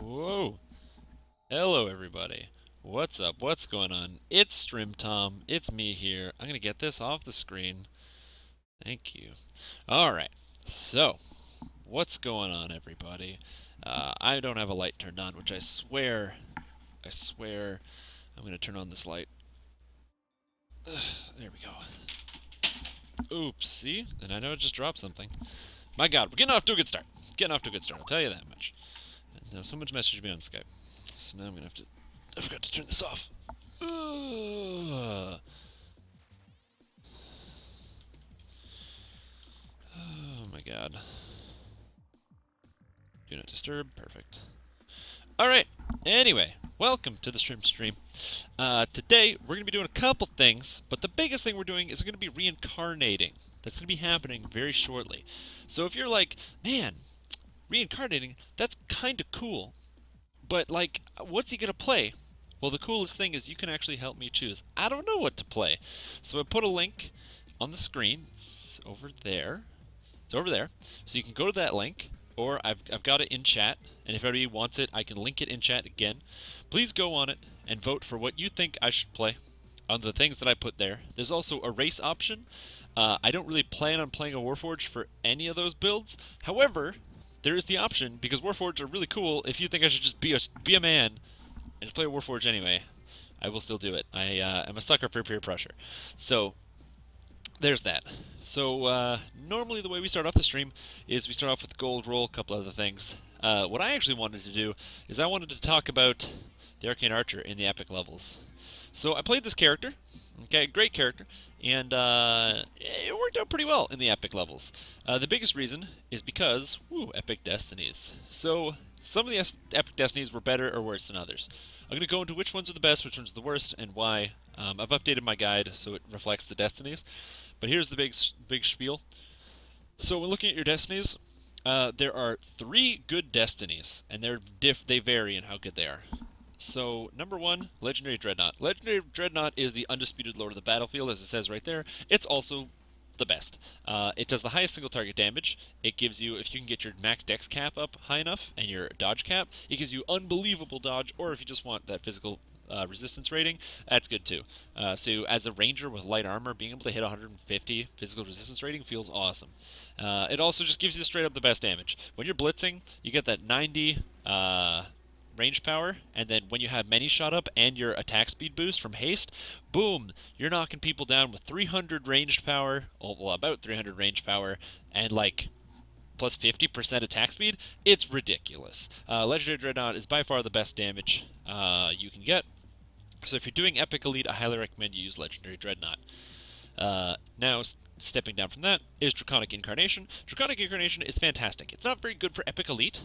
Whoa. Hello, everybody. What's up? What's going on? It's Strimtom. It's me here. I'm going to get this off the screen. Thank you. Alright. So, what's going on, everybody? I don't have a light turned on, which I swear, I'm going to turn on this light. There we go. Oops, see? And I know it just dropped something. My god, we're getting off to a good start. I'll tell you that much. Now, someone's messaged me on Skype. So now I'm going to have to... I forgot to turn this off. Oh my god. Do not disturb. Perfect. Alright. Anyway, welcome to the Strimstream. Today, we're going to be doing a couple things, but the biggest thing we're doing is going to be reincarnating. That's going to be happening very shortly. So if you're like, man, reincarnating, that's kind of cool. But, like, what's he going to play? Well, the coolest thing is you can actually help me choose. I don't know what to play. So I put a link on the screen. It's over there. It's over there. So you can go to that link, or I've got it in chat. And if anybody wants it, I can link it in chat again. Please go on it and vote for what you think I should play on the things that I put there. There's also a race option. I don't really plan on playing a Warforged for any of those builds. However, there is the option, because Warforged are really cool. If you think I should just be a man and just play a Warforged anyway, I will still do it. I am a sucker for peer pressure. So, there's that. So, normally the way we start off the stream is we start off with gold roll, a couple other things. What I actually wanted to do is I wanted to talk about the Arcane Archer in the epic levels. So I played this character, okay, great character, and it worked out pretty well in the epic levels. The biggest reason is because, epic destinies. So some of the epic destinies were better or worse than others. I'm going to go into which ones are the best, which ones are the worst, and why. I've updated my guide so it reflects the destinies. But here's the big spiel. So when looking at your destinies, there are 3 good destinies, and they vary in how good they are. So, number 1, Legendary Dreadnought. Legendary Dreadnought is the undisputed lord of the battlefield, as it says right there. It's also the best. It does the highest single target damage. It gives you, if you can get your max dex cap up high enough, and your dodge cap, it gives you unbelievable dodge, or if you just want that physical resistance rating, that's good too. So as a ranger with light armor, being able to hit 150 physical resistance rating feels awesome. It also just gives you straight up the best damage. When you're blitzing, you get that 90 range power, and then when you have many shot up and your attack speed boost from haste, boom, you're knocking people down with 300 ranged power, well, about 300 range power, and like plus 50% attack speed. It's ridiculous. Legendary Dreadnought is by far the best damage you can get. So if you're doing Epic Elite, I highly recommend you use Legendary Dreadnought. Now, stepping down from that is Draconic Incarnation. Draconic Incarnation is fantastic. It's not very good for Epic Elite,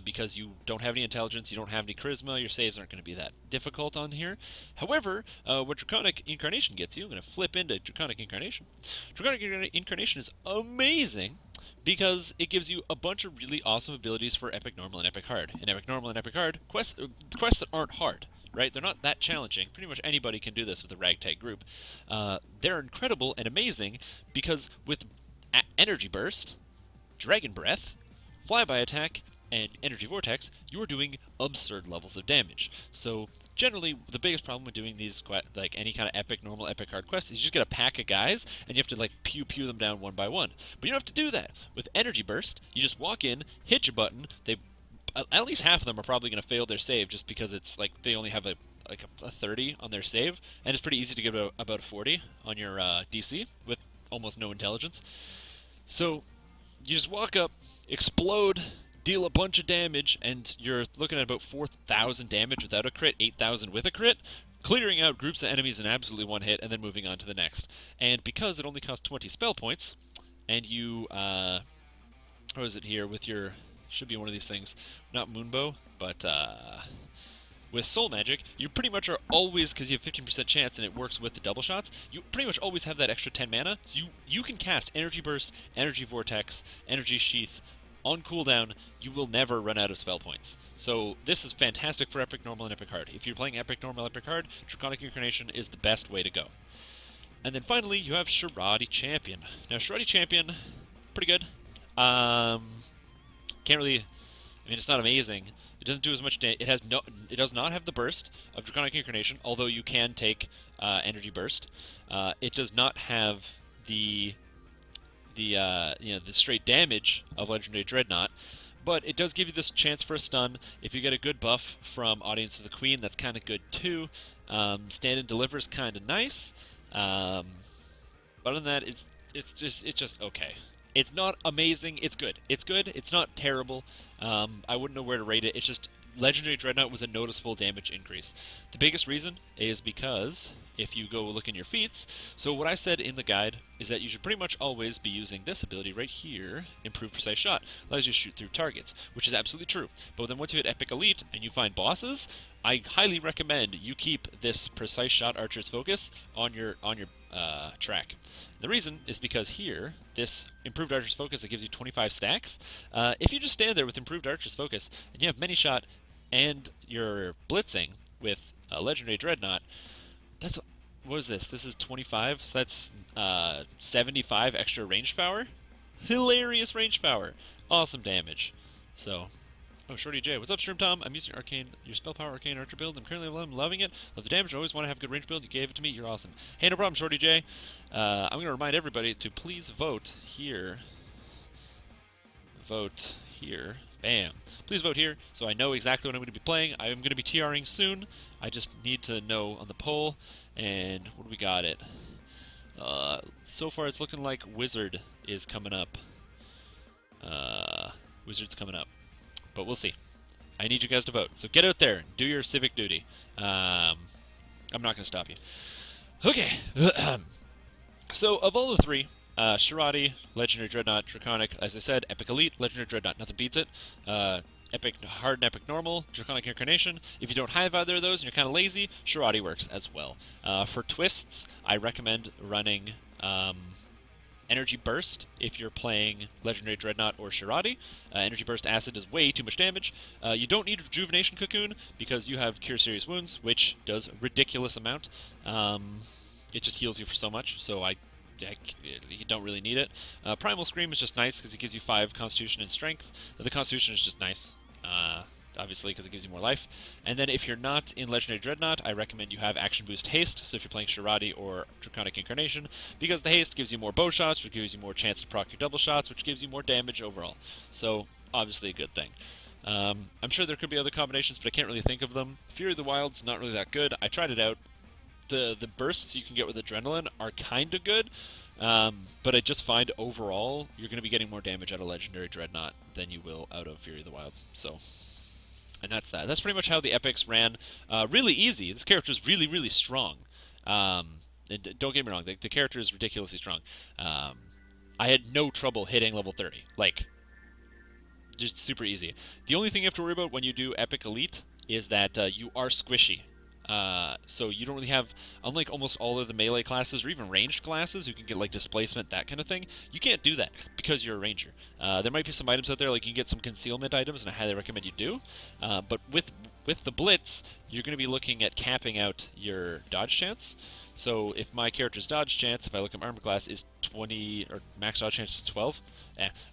because you don't have any intelligence, you don't have any charisma, your saves aren't going to be that difficult on here. However, what Draconic Incarnation gets you, I'm going to flip into Draconic Incarnation. Draconic Incarnation is amazing, because it gives you a bunch of really awesome abilities for Epic Normal and Epic Hard. In Epic Normal and Epic Hard, quests that aren't hard. Right? They're not that challenging. Pretty much anybody can do this with a ragtag group. They're incredible and amazing because with Energy Burst, Dragon Breath, Flyby Attack, and Energy Vortex, you are doing absurd levels of damage. So generally, the biggest problem with doing these, like any kind of epic, normal, epic hard quests, is you just get a pack of guys, and you have to like pew them down one by one. But you don't have to do that. With Energy Burst, you just walk in, hit your button, at least half of them are probably going to fail their save just because it's like they only have a 30 on their save, and it's pretty easy to get about a 40 on your DC with almost no intelligence. So you just walk up, explode, deal a bunch of damage, and you're looking at about 4,000 damage without a crit, 8,000 with a crit, clearing out groups of enemies in absolutely one hit, and then moving on to the next. And because it only costs 20 spell points, and you, what is it here, with your... should be one of these things, not Moonbow, but with Soul Magic, you pretty much are always, because you have 15% chance and it works with the double shots, you pretty much always have that extra 10 mana. You can cast Energy Burst, Energy Vortex, Energy Sheath on cooldown. You will never run out of spell points. So this is fantastic for Epic Normal and Epic Hard. If you're playing Epic Normal, Epic Hard, Draconic Incarnation is the best way to go. And then finally, you have Sharadi Champion. Now, Sharadi Champion, pretty good. Can't really, I mean, it's not amazing, It doesn't do as much damage. It does not have the burst of Draconic Incarnation, although you can take energy burst. It does not have the the straight damage of Legendary Dreadnought, but it does give you this chance for a stun. If you get a good buff from Audience of the Queen, that's kind of good too. Stand and Deliver is kind of nice. But other than that, it's just okay. It's not amazing. It's good. It's good. It's not terrible. I wouldn't know where to rate it. It's just Legendary Dreadnought was a noticeable damage increase. The biggest reason is because if you go look in your feats, so what I said in the guide is that you should pretty much always be using this ability right here, Improved Precise Shot. Allows you to shoot through targets, which is absolutely true. But then once you hit Epic Elite and you find bosses, I highly recommend you keep this Precise Shot Archer's Focus on your track. The reason is because here, this Improved Archer's Focus, it gives you 25 stacks. If you just stand there with Improved Archer's Focus and you have Many Shot and you're blitzing with a Legendary Dreadnought, what is this? This is 25, so that's 75 extra range power. Hilarious range power. Awesome damage. So, oh, Shorty J, what's up, Strimtom? I'm using your Spell Power Arcane Archer build. I'm currently loving it. Love the damage. I always want to have a good range build. You gave it to me. You're awesome. Hey, no problem, Shorty J. I'm going to remind everybody to please vote here. Vote here. Bam. Please vote here so I know exactly what I'm going to be playing. I am going to be TRing soon. I just need to know on the poll. And what do we got it? So far it's looking like Wizard is coming up. Wizard's coming up. But we'll see. I need you guys to vote. So get out there. Do your civic duty. I'm not going to stop you. Okay. So of all the three, Shirati, Legendary Dreadnought, Draconic, as I said, Epic Elite, Legendary Dreadnought, nothing beats it. Epic Hard and Epic Normal, Draconic Incarnation. If you don't have either of those and you're kind of lazy, Shirati works as well. For twists, I recommend running Energy Burst if you're playing Legendary Dreadnought or Shirati. Energy Burst Acid does way too much damage. You don't need Rejuvenation Cocoon because you have Cure Serious Wounds, which does a ridiculous amount. It just heals you for so much, so you don't really need it. Primal Scream is just nice because it gives you 5 Constitution and Strength. The Constitution is just nice, obviously, because it gives you more life. And then if you're not in Legendary Dreadnought, I recommend you have Action Boost Haste, so if you're playing Shirati or Draconic Incarnation, because the Haste gives you more bow shots, which gives you more chance to proc your double shots, which gives you more damage overall. So, obviously a good thing. I'm sure there could be other combinations, but I can't really think of them. Fury of the Wild's not really that good. I tried it out. The bursts you can get with Adrenaline are kind of good, but I just find overall you're going to be getting more damage out of Legendary Dreadnought than you will out of Fury of the Wild. So, and that's that. That's pretty much how the epics ran. Really easy. This character is really, really strong. And don't get me wrong, the character is ridiculously strong. I had no trouble hitting level 30. Like, just super easy. The only thing you have to worry about when you do Epic Elite is that you are squishy. So you don't really have, unlike almost all of the melee classes or even ranged classes who can get like displacement, that kind of thing, you can't do that because you're a ranger. There might be some items out there, like you can get some concealment items, and I highly recommend you do. But with the blitz, you're going to be looking at capping out your dodge chance. So if my character's dodge chance, if I look at my armor class, is 20, or max dodge chance is 12.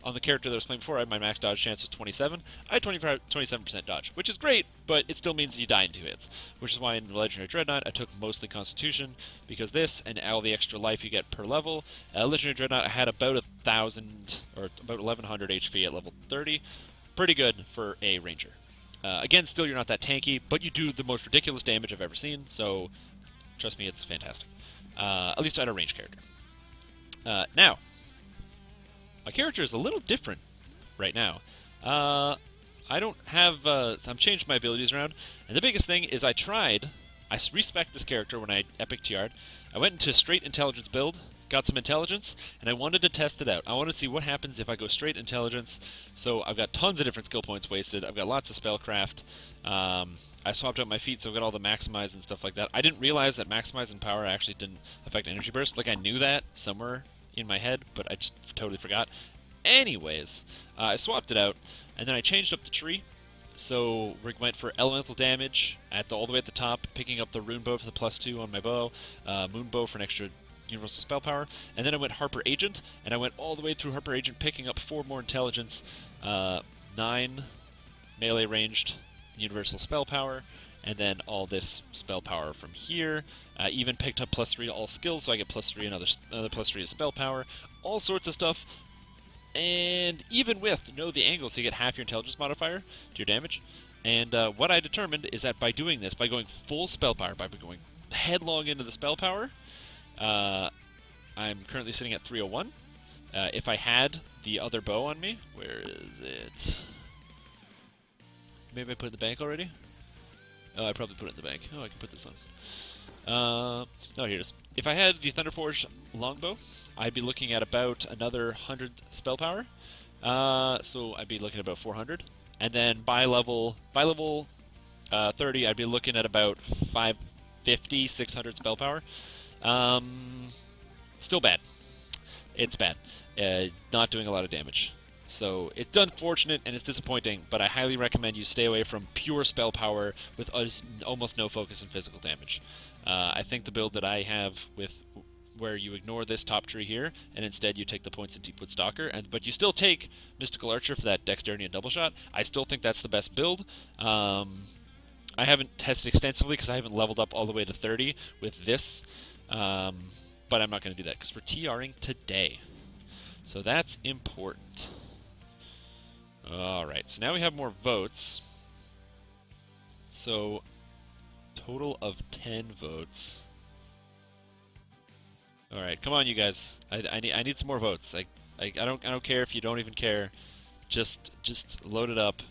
On the character that I was playing before, my max dodge chance was 27. I had 27% dodge, which is great, but it still means you die in 2 hits. Which is why in Legendary Dreadnought, I took mostly Constitution, because this, and all the extra life you get per level. Legendary Dreadnought, I had about 1,000, or about 1,100 HP at level 30. Pretty good for a ranger. Again, still you're not that tanky, but you do the most ridiculous damage I've ever seen, so trust me, it's fantastic. At least at a range character. Now, my character is a little different right now. I don't have, I'm changed my abilities around, and the biggest thing is I respec this character when I epic TR'd. I went into straight intelligence build, got some intelligence, and I wanted to test it out. I wanted to see what happens if I go straight intelligence. So I've got tons of different skill points wasted. I've got lots of spellcraft. I swapped out my feet, so I've got all the maximize and stuff like that. I didn't realize that maximize and power actually didn't affect energy burst. Like, I knew that somewhere in my head, but I just totally forgot. Anyways, I swapped it out, and then I changed up the tree. So we went for elemental damage all the way at the top, picking up the rune bow for the +2 on my bow, moon bow for an extra universal spell power, and then I went Harper Agent, and I went all the way through Harper Agent, picking up 4 more intelligence, 9 melee ranged, universal spell power, and then all this spell power from here. Even picked up +3 to all skills, so I get +3 another +3 to spell power. All sorts of stuff. And even with know the angle, so you get half your intelligence modifier to your damage. And what I determined is that by doing this, by going full spell power, by going headlong into the spell power, I'm currently sitting at 301. If I had the other bow on me, where is it? Maybe I put it in the bank already? Oh, I probably put it in the bank. Oh, I can put this on. No, here it is. If I had the Thunderforge longbow, I'd be looking at about another 100 spell power. So I'd be looking at about 400. And then by level 30, I'd be looking at about 550, 600 spell power. Still bad. It's bad. Not doing a lot of damage. So it's unfortunate and it's disappointing, but I highly recommend you stay away from pure spell power with almost no focus and physical damage. I think the build that I have with where you ignore this top tree here and instead you take the points in Deepwood Stalker, but you still take Mystical Archer for that dexterity and double shot. I still think that's the best build. I haven't tested extensively because I haven't leveled up all the way to 30 with this, but I'm not going to do that because we're TRing today. So that's important. Alright, so now we have more votes. So, total of 10 votes. Alright, come on you guys. I need some more votes. I don't care if you don't even care. Just load it up.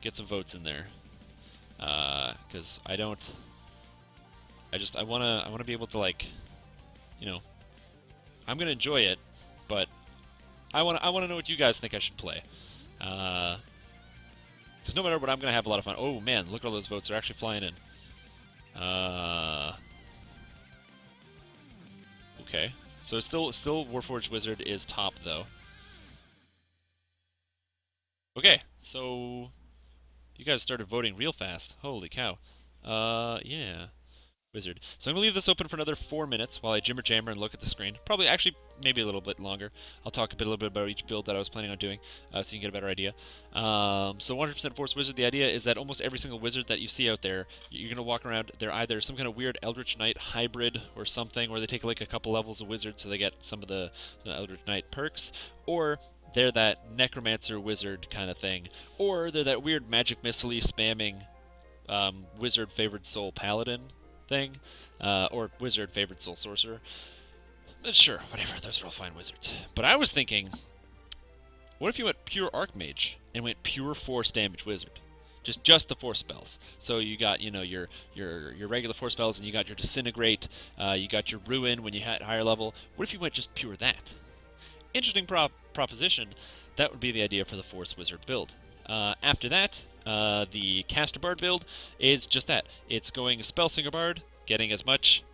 Get some votes in there. Cuz I wanna be able to, like, you know, I'm gonna enjoy it, but I wanna know what you guys think I should play. Because no matter what, I'm going to have a lot of fun. Oh man, look at all those votes. They're actually flying in. Okay. So still Warforged Wizard is top, though. Okay, so you guys started voting real fast. Holy cow. Yeah. Wizard. So I'm going to leave this open for another 4 minutes while I jimmer jammer and look at the screen. Probably, actually, maybe a little bit longer. I'll talk a little bit about each build that I was planning on doing so you can get a better idea. So 100% Force Wizard, the idea is that almost every single wizard that you see out there, you're going to walk around, they're either some kind of weird Eldritch Knight hybrid or something, or they take like a couple levels of wizard so they get some of the Eldritch Knight perks, or they're that Necromancer wizard kind of thing, or they're that weird Magic Missile spamming wizard favored soul paladin thing, or wizard favored soul sorcerer. Sure, whatever, those are all fine wizards. But I was thinking, what if you went pure Archmage and went pure force damage wizard? Just the force spells. So you got, you know, your regular force spells, and you got your disintegrate, you got your ruin when you had higher level. What if you went just pure that? Interesting proposition. That would be the idea for the force wizard build. After that, the Caster Bard build is just that. It's going Spellsinger Bard, getting as much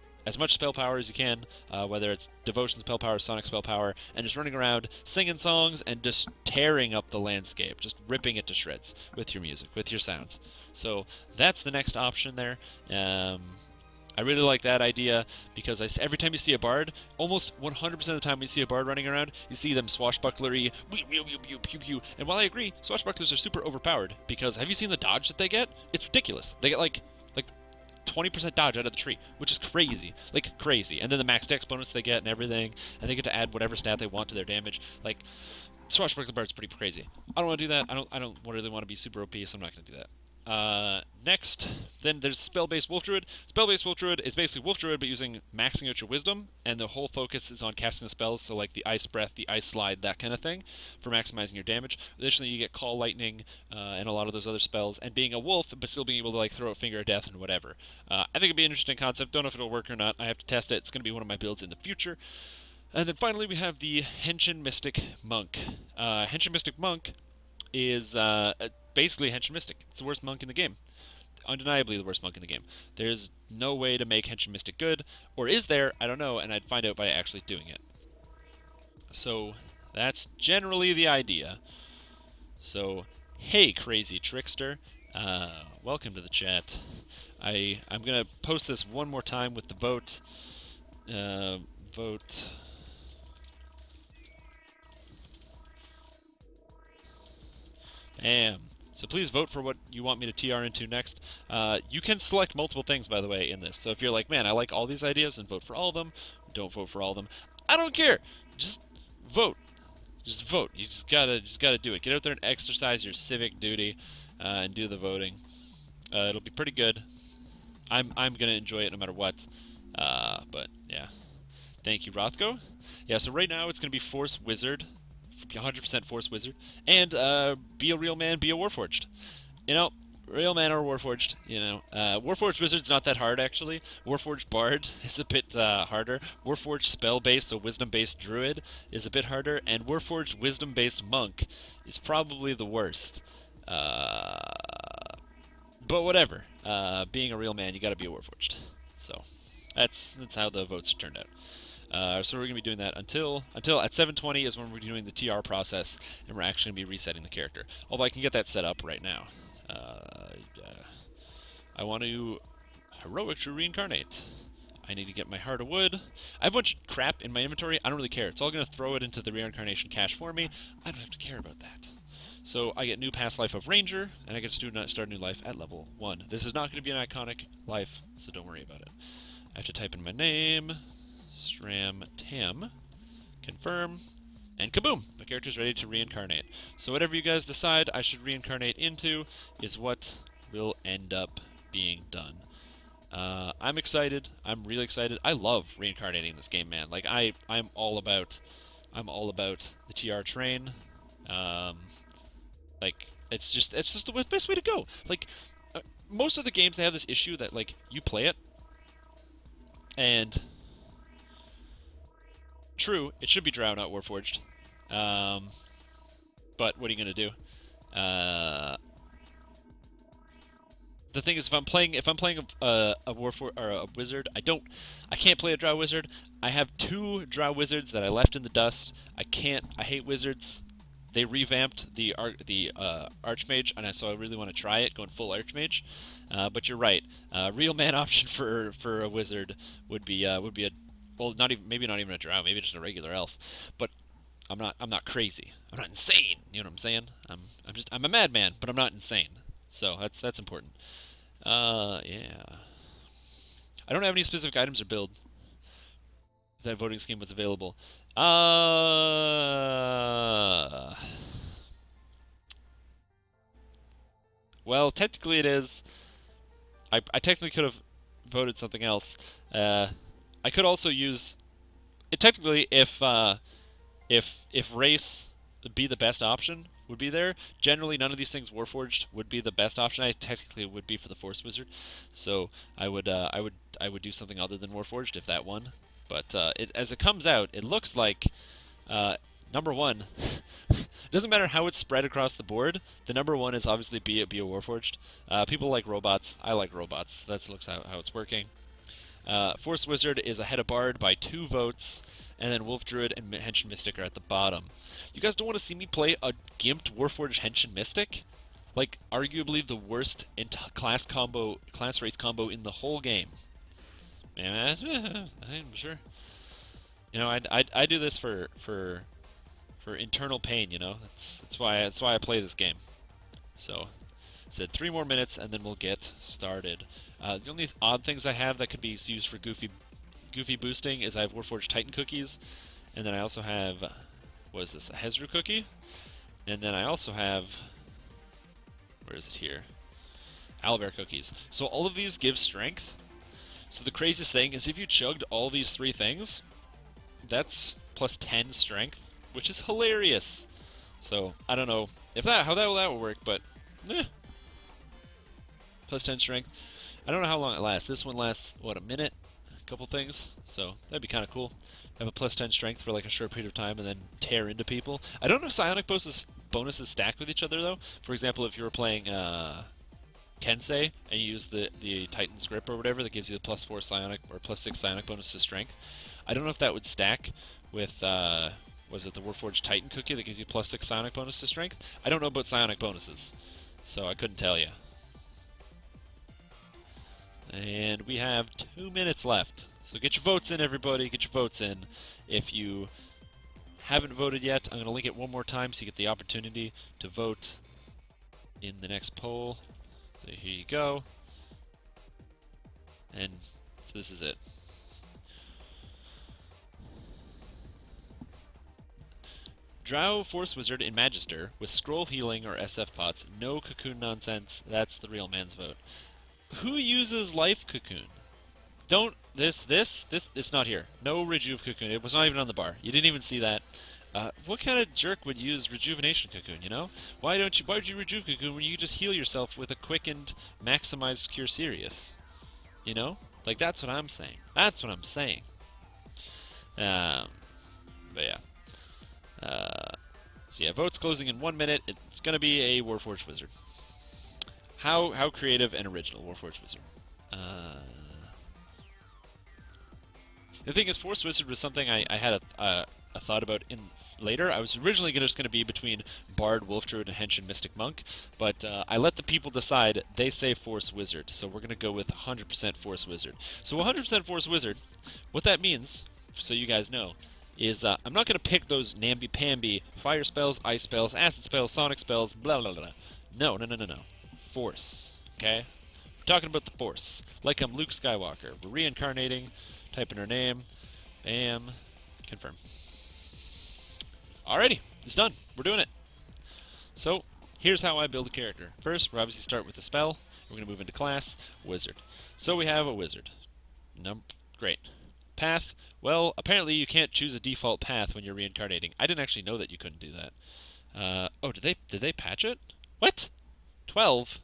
spell power as you can, whether it's Devotion spell power, Sonic spell power, and just running around singing songs and just tearing up the landscape, just ripping it to shreds with your music, with your sounds. So that's the next option there. I really like that idea because every time you see a bard, almost 100% of the time you see a bard running around, you see them swashbucklery, pew pew. And while I agree, swashbucklers are super overpowered because have you seen the dodge that they get? It's ridiculous. They get like 20% dodge out of the tree, which is crazy, like crazy. And then the max dex bonus they get and everything, and they get to add whatever stat they want to their damage. Like swashbuckler bard's pretty crazy. I don't want to do that. I don't really want to be super OP, so I'm not going to do that. Next, then there's Spell-Based Wolf Druid. Spell-Based Wolf Druid is basically Wolf Druid, but using maxing out your Wisdom, and the whole focus is on casting the spells, so like the Ice Breath, the Ice Slide, that kind of thing, for maximizing your damage. Additionally, you get Call Lightning, and a lot of those other spells, and being a wolf, but still being able to like throw a Finger of Death and whatever. I think it'd be an interesting concept. Don't know if it'll work or not. I have to test it. It's going to be one of my builds in the future. And then finally, we have the Henshin Mystic Monk. Henshin Mystic Monk is basically Henshin Mystic. It's the worst monk in the game. Undeniably the worst monk in the game. There's no way to make Henshin Mystic good, or is there? I don't know, and I'd find out by actually doing it. So that's generally the idea. So hey, crazy trickster, welcome to the chat. I'm gonna post this one more time with the vote. Vote. Bam. So please vote for what you want me to TR into next. You can select multiple things, by the way, in this. So if you're like, man, I like all these ideas, and vote for all of them, don't vote for all of them. I don't care. Just vote. Just vote. You just gotta do it. Get out there and exercise your civic duty, and do the voting. It'll be pretty good. I'm gonna enjoy it no matter what. But yeah, thank you, Rothko. Yeah, so right now it's gonna be Force Wizard, 100% Force Wizard, and be a real man, be a Warforged. You know, real man or Warforged. You know, Warforged Wizard's not that hard actually. Warforged Bard is a bit harder. Warforged Spell-based, so Wisdom-based Druid is a bit harder, and Warforged Wisdom-based Monk is probably the worst. But whatever. Being a real man, you got to be a Warforged. So that's how the votes turned out. So we're gonna be doing that until at 7:20 is when we're doing the TR process, and we're actually gonna be resetting the character. Although I can get that set up right now. I want to heroic to reincarnate. I need to get my heart of wood. I have a bunch of crap in my inventory. I don't really care. It's all gonna throw it into the reincarnation cache for me. I don't have to care about that. So I get new past life of Ranger, and I get to start a new life at level 1. This is not going to be an iconic life, so don't worry about it. I have to type in my name, Strimtom, confirm, and kaboom! My character's ready to reincarnate. So whatever you guys decide I should reincarnate into is what will end up being done. I'm excited. I'm really excited. I love reincarnating this game, man. Like I'm all about the TR train. Like it's just the best way to go. Like most of the games, they have this issue that like you play it, and true, it should be Drow, not Warforged. But what are you gonna do? The thing is, if I'm playing a Warforged or a Wizard, I can't play a Drow Wizard. I have 2 Drow Wizards that I left in the dust. I hate Wizards. They revamped the Archmage, and so I really want to try it, going full Archmage. But you're right. Real man option for a Wizard would be a well, maybe not even a Drow, maybe just a regular Elf. But I'm not crazy. I'm not insane. You know what I'm saying? I'm a madman, but I'm not insane. So that's important. Yeah. I don't have any specific items or build. That voting scheme was available. Well, technically it is. I technically could have voted something else. I could also use it technically if race be the best option would be there. Generally, none of these things Warforged would be the best option. I technically would be for the Force Wizard, so I would do something other than Warforged if that won. But as it comes out, it looks like number 1. Doesn't matter how it's spread across the board. The number 1 is obviously be a Warforged. People like robots. I like robots. That looks how it's working. Force Wizard is ahead of Bard by 2 votes, and then Wolf Druid and Henshin Mystic are at the bottom. You guys don't want to see me play a gimped Warforged Henshin Mystic? Like, arguably the worst class race combo in the whole game. Man, I'm sure. You know, I do this for internal pain. You know, that's why I play this game. So, I said 3 more minutes, and then we'll get started. The only odd things I have that could be used for goofy boosting is I have Warforged Titan cookies, and then I also have, what is this, a Hezru cookie? And then I also have, where is it here? Owlbear cookies. So all of these give strength. So the craziest thing is if you chugged all these 3 things, that's plus 10 strength, which is hilarious. So I don't know how that will work, but plus 10 strength. I don't know how long it lasts. This one lasts, what, a minute? A couple things. So that'd be kind of cool. Have a plus 10 strength for like a short period of time and then tear into people. I don't know if psionic bonuses stack with each other, though. For example, if you were playing Kensei and you use the Titan's Grip or whatever that gives you the plus 4 psionic or plus 6 psionic bonus to strength. I don't know if that would stack with, was it the Warforged Titan cookie that gives you plus 6 psionic bonus to strength? I don't know about psionic bonuses, so I couldn't tell you. And we have 2 minutes left. So get your votes in, everybody. Get your votes in. If you haven't voted yet, I'm going to link it one more time so you get the opportunity to vote. in the next poll. So here you go. And so this is it. Drow Force Wizard in Magister with Scroll Healing or SF pots. No Cocoon nonsense. That's the real man's vote. Who uses Life Cocoon? Don't this it's not here. No Rejuve Cocoon. It was not even on the bar. You didn't even see that. What kind of jerk would use Rejuvenation Cocoon, you know? Why would you Rejuve Cocoon when you could just heal yourself with a quickened, maximized Cure Serious? You know? Like, that's what I'm saying. That's what I'm saying. But yeah. So yeah, votes closing in 1 minute. It's gonna be a Warforged Wizard. How creative and original, Warforged Wizard. The thing is, Force Wizard was something I had a thought about in later. I was originally just going to be between Bard, Wolf Druid, and Henshin Mystic Monk, but I let the people decide. They say Force Wizard, so we're going to go with 100% Force Wizard. So 100% Force Wizard, what that means, so you guys know, is I'm not going to pick those namby-pamby fire spells, ice spells, acid spells, sonic spells, blah, blah, blah. No. Force, okay? We're talking about the Force, like I'm Luke Skywalker. We're reincarnating. Type in her name. Bam. Confirm. Alrighty. It's done. We're doing it. So, here's how I build a character. First, we obviously start with a spell. We're going to move into class. Wizard. So we have a wizard. Great. Path. Well, apparently you can't choose a default path when you're reincarnating. I didn't actually know that you couldn't do that. Oh, did they patch it? What? 12?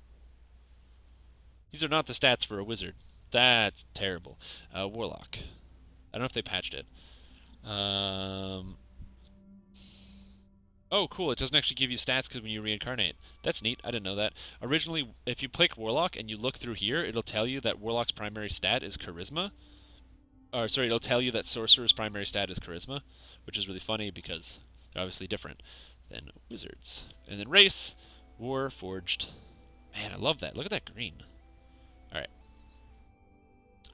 These are not the stats for a wizard. That's terrible. Warlock. I don't know if they patched it. Oh, cool. It doesn't actually give you stats when you reincarnate. That's neat. I didn't know that. Originally, if you pick Warlock and you look through here, it'll tell you that Warlock's primary stat is Charisma. Or, sorry, it'll tell you that Sorcerer's primary stat is Charisma, which is really funny because they're obviously different than Wizards. And then Race, Warforged. Man, I love that. Look at that green. Alright.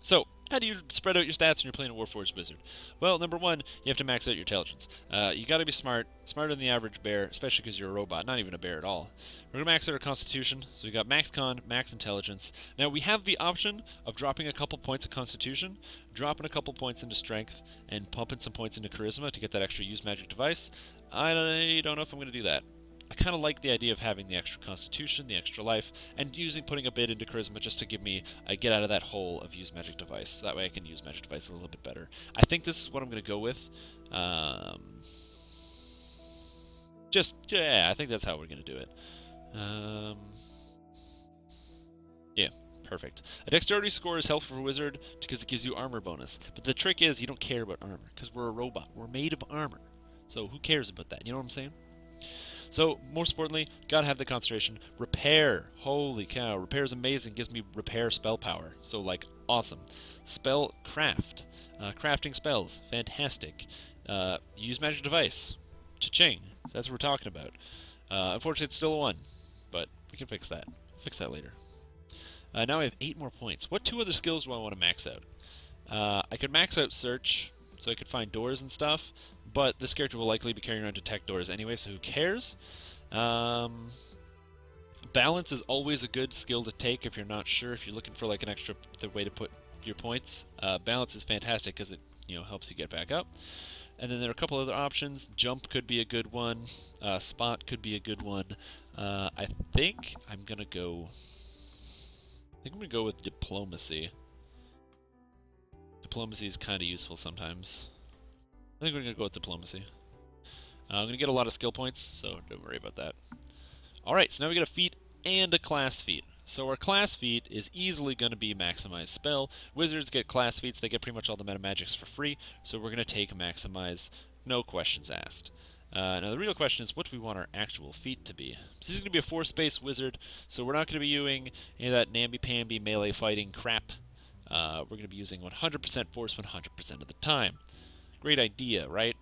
So, how do you spread out your stats when you're playing a Warforged Wizard? Well, number one, you have to max out your intelligence. You gotta be smart, smarter than the average bear, especially because you're a robot, not even a bear at all. We're gonna max out our Constitution, so we got max con, max intelligence. Now, we have the option of dropping a couple points of Constitution, dropping a couple points into Strength, and pumping some points into Charisma to get that extra Use Magic Device. I don't know if I'm gonna do that. I kind of like the idea of having the extra Constitution, the extra life, and putting a bit into Charisma just to give me a get out of that hole of Use Magic Device. So that way I can use Magic Device a little bit better. I think this is what I'm going to go with. Yeah, I think that's how we're going to do it. Yeah, perfect. A Dexterity score is helpful for a Wizard because it gives you armor bonus. But the trick is you don't care about armor because we're a robot. We're made of armor. So who cares about that? You know what I'm saying? So, most importantly, gotta have the concentration. Repair. Holy cow. Repair is amazing. Gives me repair spell power. So, like, awesome. Spell craft. Crafting spells. Fantastic. Use magic device. Cha-ching. So that's what we're talking about. Unfortunately, it's still a 1. But we can fix that. Fix that later. Now I have 8 more points. What 2 other skills do I want to max out? I could max out search, so I could find doors and stuff. But this character will likely be carrying around detect doors anyway, so who cares? Balance is always a good skill to take if you're not sure, if you're looking for like an extra way to put your points. Balance is fantastic because it helps you get back up. And then there are a couple other options. Jump could be a good one. Spot could be a good one. I think I'm gonna go with diplomacy. Diplomacy is kind of useful sometimes. I think we're going to go with diplomacy. I'm going to get a lot of skill points, so don't worry about that. Alright, so now we get a feat and a class feat. So our class feat is easily going to be maximize spell. Wizards get class feats, they get pretty much all the meta magics for free, so we're going to take maximize, no questions asked. Now the real question is, what do we want our actual feat to be? So this is going to be a 4-space wizard, so we're not going to be using any of that namby-pamby melee fighting crap. We're going to be using 100% force 100% of the time. Great idea, right?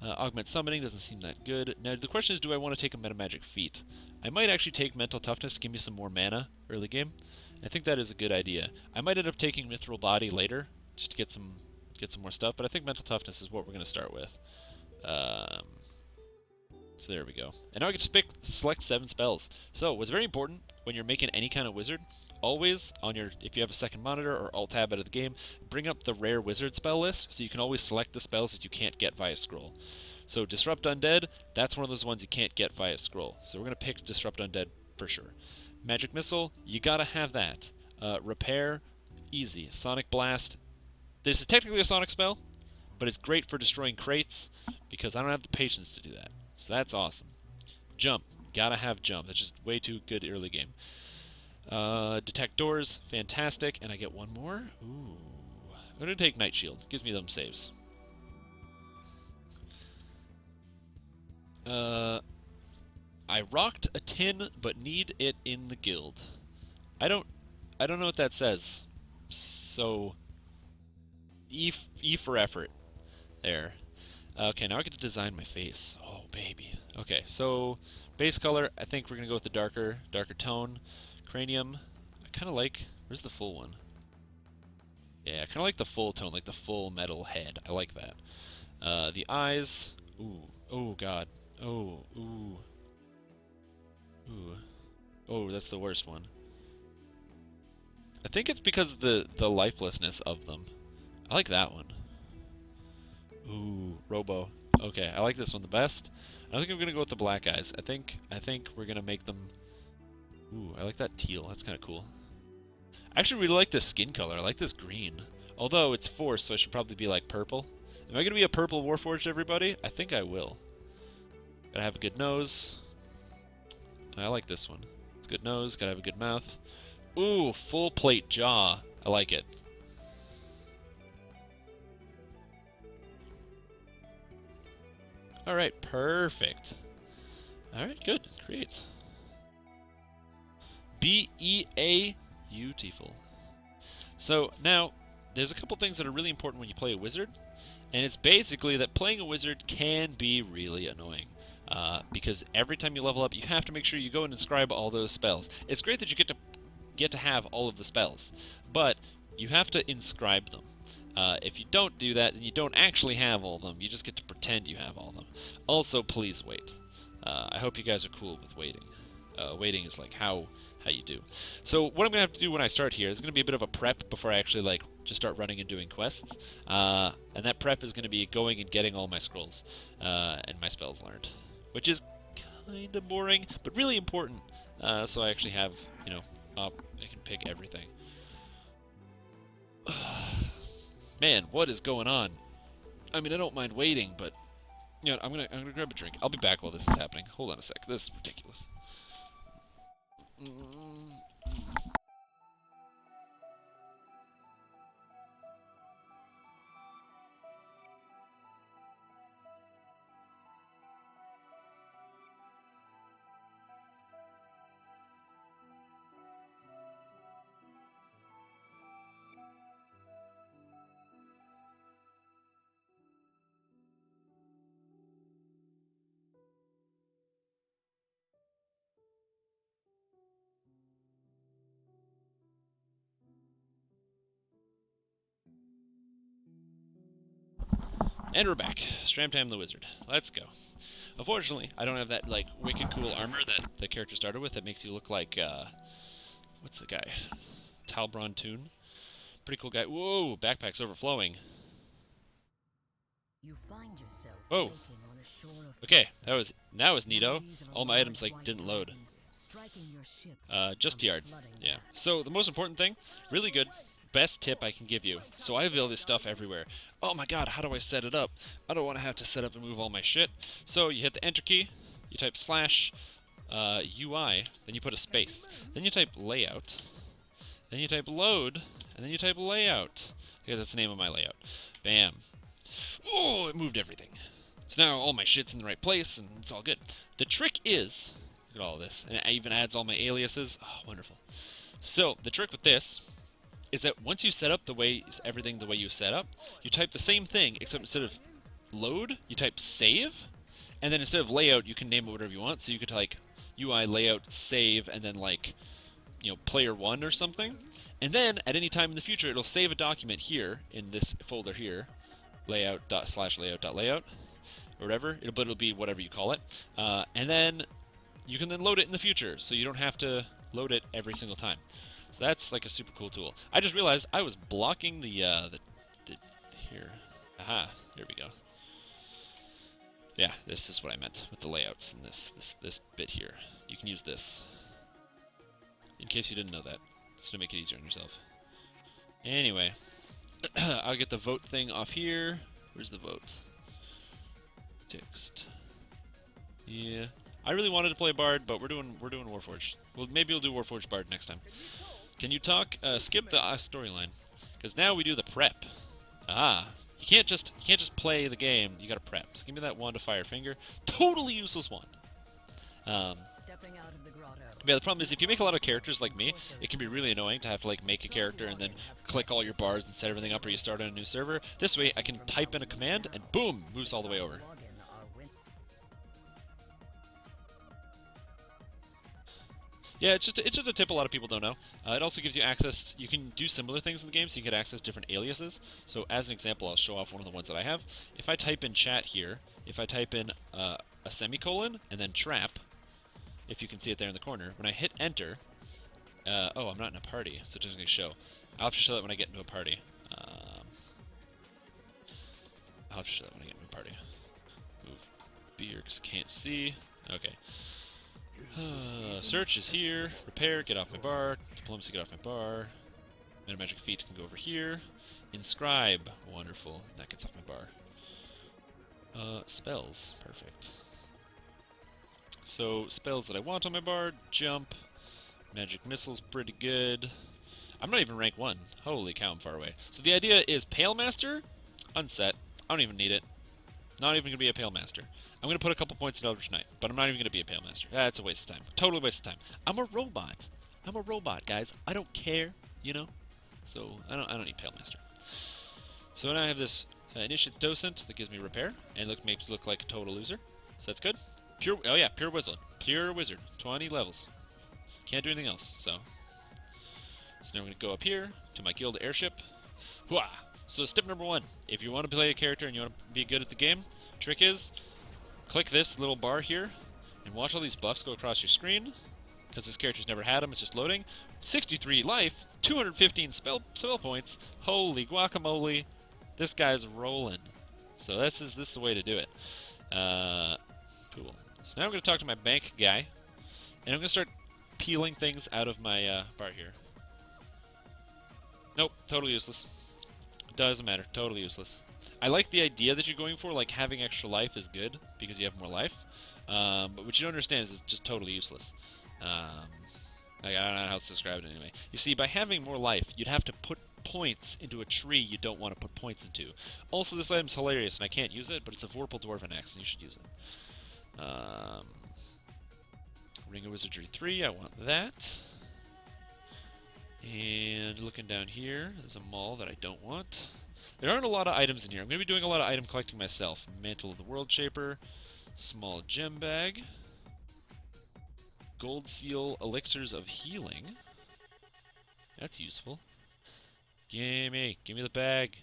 Augment Summoning doesn't seem that good. Now, the question is, do I want to take a Metamagic feat? I might actually take Mental Toughness to give me some more mana early game. I think that is a good idea. I might end up taking Mithril Body later, just to get some more stuff, but I think Mental Toughness is what we're going to start with. So there we go. And now I get to select 7 spells. So what's very important when you're making any kind of wizard, always on your, if you have a second monitor or alt tab out of the game, bring up the rare wizard spell list so you can always select the spells that you can't get via scroll. So Disrupt Undead, that's one of those ones you can't get via scroll. So we're going to pick Disrupt Undead for sure. Magic Missile, you gotta have that. Repair, easy. Sonic Blast, this is technically a sonic spell, but it's great for destroying crates because I don't have the patience to do that. So that's awesome. Jump, gotta have jump. That's just way too good early game. Detect doors, fantastic. And I get one more. Ooh, I'm gonna take Night Shield. Gives me them saves. I rocked a tin, but need it in the guild. I don't know what that says. So, E for effort. There. Okay, now I get to design my face. Oh, baby. Okay, so base color, I think we're gonna go with the darker tone. Cranium, I kind of like. Where's the full one? Yeah, I kind of like the full tone, like the full metal head. I like that. The eyes. Ooh. Oh God. Oh. Ooh. Ooh. Oh, that's the worst one. I think it's because of the lifelessness of them. I like that one. Ooh, Robo. Okay, I like this one the best. I think I'm gonna go with the black eyes. I think we're gonna make them. Ooh, I like that teal. That's kind of cool. I actually really like this skin color. I like this green. Although it's forced, so I should probably be like purple. Am I gonna be a purple Warforged, everybody? I think I will. Gotta have a good nose. I like this one. It's a good nose. Gotta have a good mouth. Ooh, full plate jaw. I like it. Alright, perfect. Alright, good. Create. B-E-A, beautiful. So now, there's a couple things that are really important when you play a wizard, and it's basically that playing a wizard can be really annoying. Because every time you level up, you have to make sure you go and inscribe all those spells. It's great that you get to have all of the spells, but you have to inscribe them. If you don't do that, then you don't actually have all of them. You just get to pretend you have all of them. Also, please wait. I hope you guys are cool with waiting. Waiting is like how you do. So what I'm gonna have to do when I start here is gonna be a bit of a prep before I actually like just start running and doing quests. And that prep is gonna be going and getting all my scrolls and my spells learned, which is kind of boring, but really important. So I actually have, you know, I can pick everything. Man, what is going on? I mean, I don't mind waiting, but you know, I'm gonna grab a drink. I'll be back while this is happening. Hold on a sec. This is ridiculous. And we're back. Strimtom the Wizard. Let's go. Unfortunately, I don't have that like wicked cool armor that the character started with that makes you look like what's the guy? Talbron Toon. Pretty cool guy. Whoa, backpack's overflowing. You find yourself Whoa. on a shore of Okay, that was neato. All my items like didn't load. Just yard. Yeah. So the most important thing, really good. Best tip I can give you. So I have all this stuff everywhere. Oh my god, how do I set it up? I don't want to have to set up and move all my shit. So you hit the enter key, you type slash UI, then you put a space. Then you type layout, then you type load, and then you type layout. Because that's the name of my layout. Bam. Oh, it moved everything. So now all my shit's in the right place and it's all good. The trick is, look at all this, and it even adds all my aliases. Oh, wonderful. So the trick with this is that once you set up everything the way you set up, you type the same thing, except instead of load, you type save, and then instead of layout, you can name it whatever you want. So you could like UI layout save, and then like, you know, player 1 or something. And then at any time in the future, it'll save a document here in this folder here, layout./layout.layout. or whatever. It'll be whatever you call it. And then you can then load it in the future, so you don't have to load it every single time. So that's like a super cool tool. I just realized I was blocking the here. Aha, there we go. Yeah, this is what I meant with the layouts and this bit here. You can use this. In case you didn't know that. Just to make it easier on yourself. Anyway. I'll get the vote thing off here. Where's the vote? Text. Yeah. I really wanted to play Bard, but we're doing Warforged. Well, maybe we'll do Warforged Bard next time. Can you talk? Skip the storyline, because now we do the prep. Ah, you can't just play the game. You gotta prep. So give me that wand of fire finger. Totally useless wand. Stepping out of the grotto. Yeah, the problem is if you make a lot of characters like me, it can be really annoying to have to like make a character and then click all your bars and set everything up, or you start on a new server. This way, I can type in a command and boom, moves all the way over. Yeah, it's just a tip a lot of people don't know. It also gives you access. You can do similar things in the game, so you can access different aliases. So as an example, I'll show off one of the ones that I have. If I type in chat here, if I type in a semicolon and then trap, if you can see it there in the corner, when I hit enter, oh, I'm not in a party, so it doesn't really show. I'll have to show that when I get into a party. I'll have to show that when I get into a party. Move beer because I can't see. Okay. Search is here. Repair, get off my bar. Diplomacy, get off my bar. Metamagic feat can go over here. Inscribe, wonderful. That gets off my bar. Spells, perfect. So spells that I want on my bar: jump, magic missile's pretty good. I'm not even rank 1. Holy cow, I'm far away. So the idea is Pale Master, unset. I don't even need it. Not even gonna be a Pale Master. I'm gonna put a couple points in Eldritch Knight, but I'm not even gonna be a Pale Master. That's a waste of time. Totally waste of time. I'm a robot. I'm a robot, guys. I don't care, you know. So I don't need Pale Master. So now I have this Initiate's Docent that gives me repair and makes me look like a total loser. So that's good. Oh yeah, pure wizard. Pure wizard. 20 levels. Can't do anything else. So now I'm gonna go up here to my guild airship. Hooah! So step number 1, if you want to play a character and you want to be good at the game, trick is click this little bar here and watch all these buffs go across your screen, because this character's never had them, it's just loading. 63 life, 215 spell points. Holy guacamole, this guy's rolling. So this is the way to do it. Cool. So now I'm going to talk to my bank guy, and I'm going to start peeling things out of my bar here. Nope, totally useless. Doesn't matter, totally useless. I like the idea that you're going for, like having extra life is good because you have more life. But what you don't understand is it's just totally useless. I don't know how else to describe it anyway. You see, by having more life, you'd have to put points into a tree you don't want to put points into. Also, this item's hilarious and I can't use it, but it's a Vorpal Dwarven Axe and you should use it. Ring of Wizardry 3, I want that. And looking down here, there's a mall that I don't want. There aren't a lot of items in here. I'm going to be doing a lot of item collecting myself. Mantle of the World Shaper, small gem bag, gold seal elixirs of healing. That's useful. Give me the bag.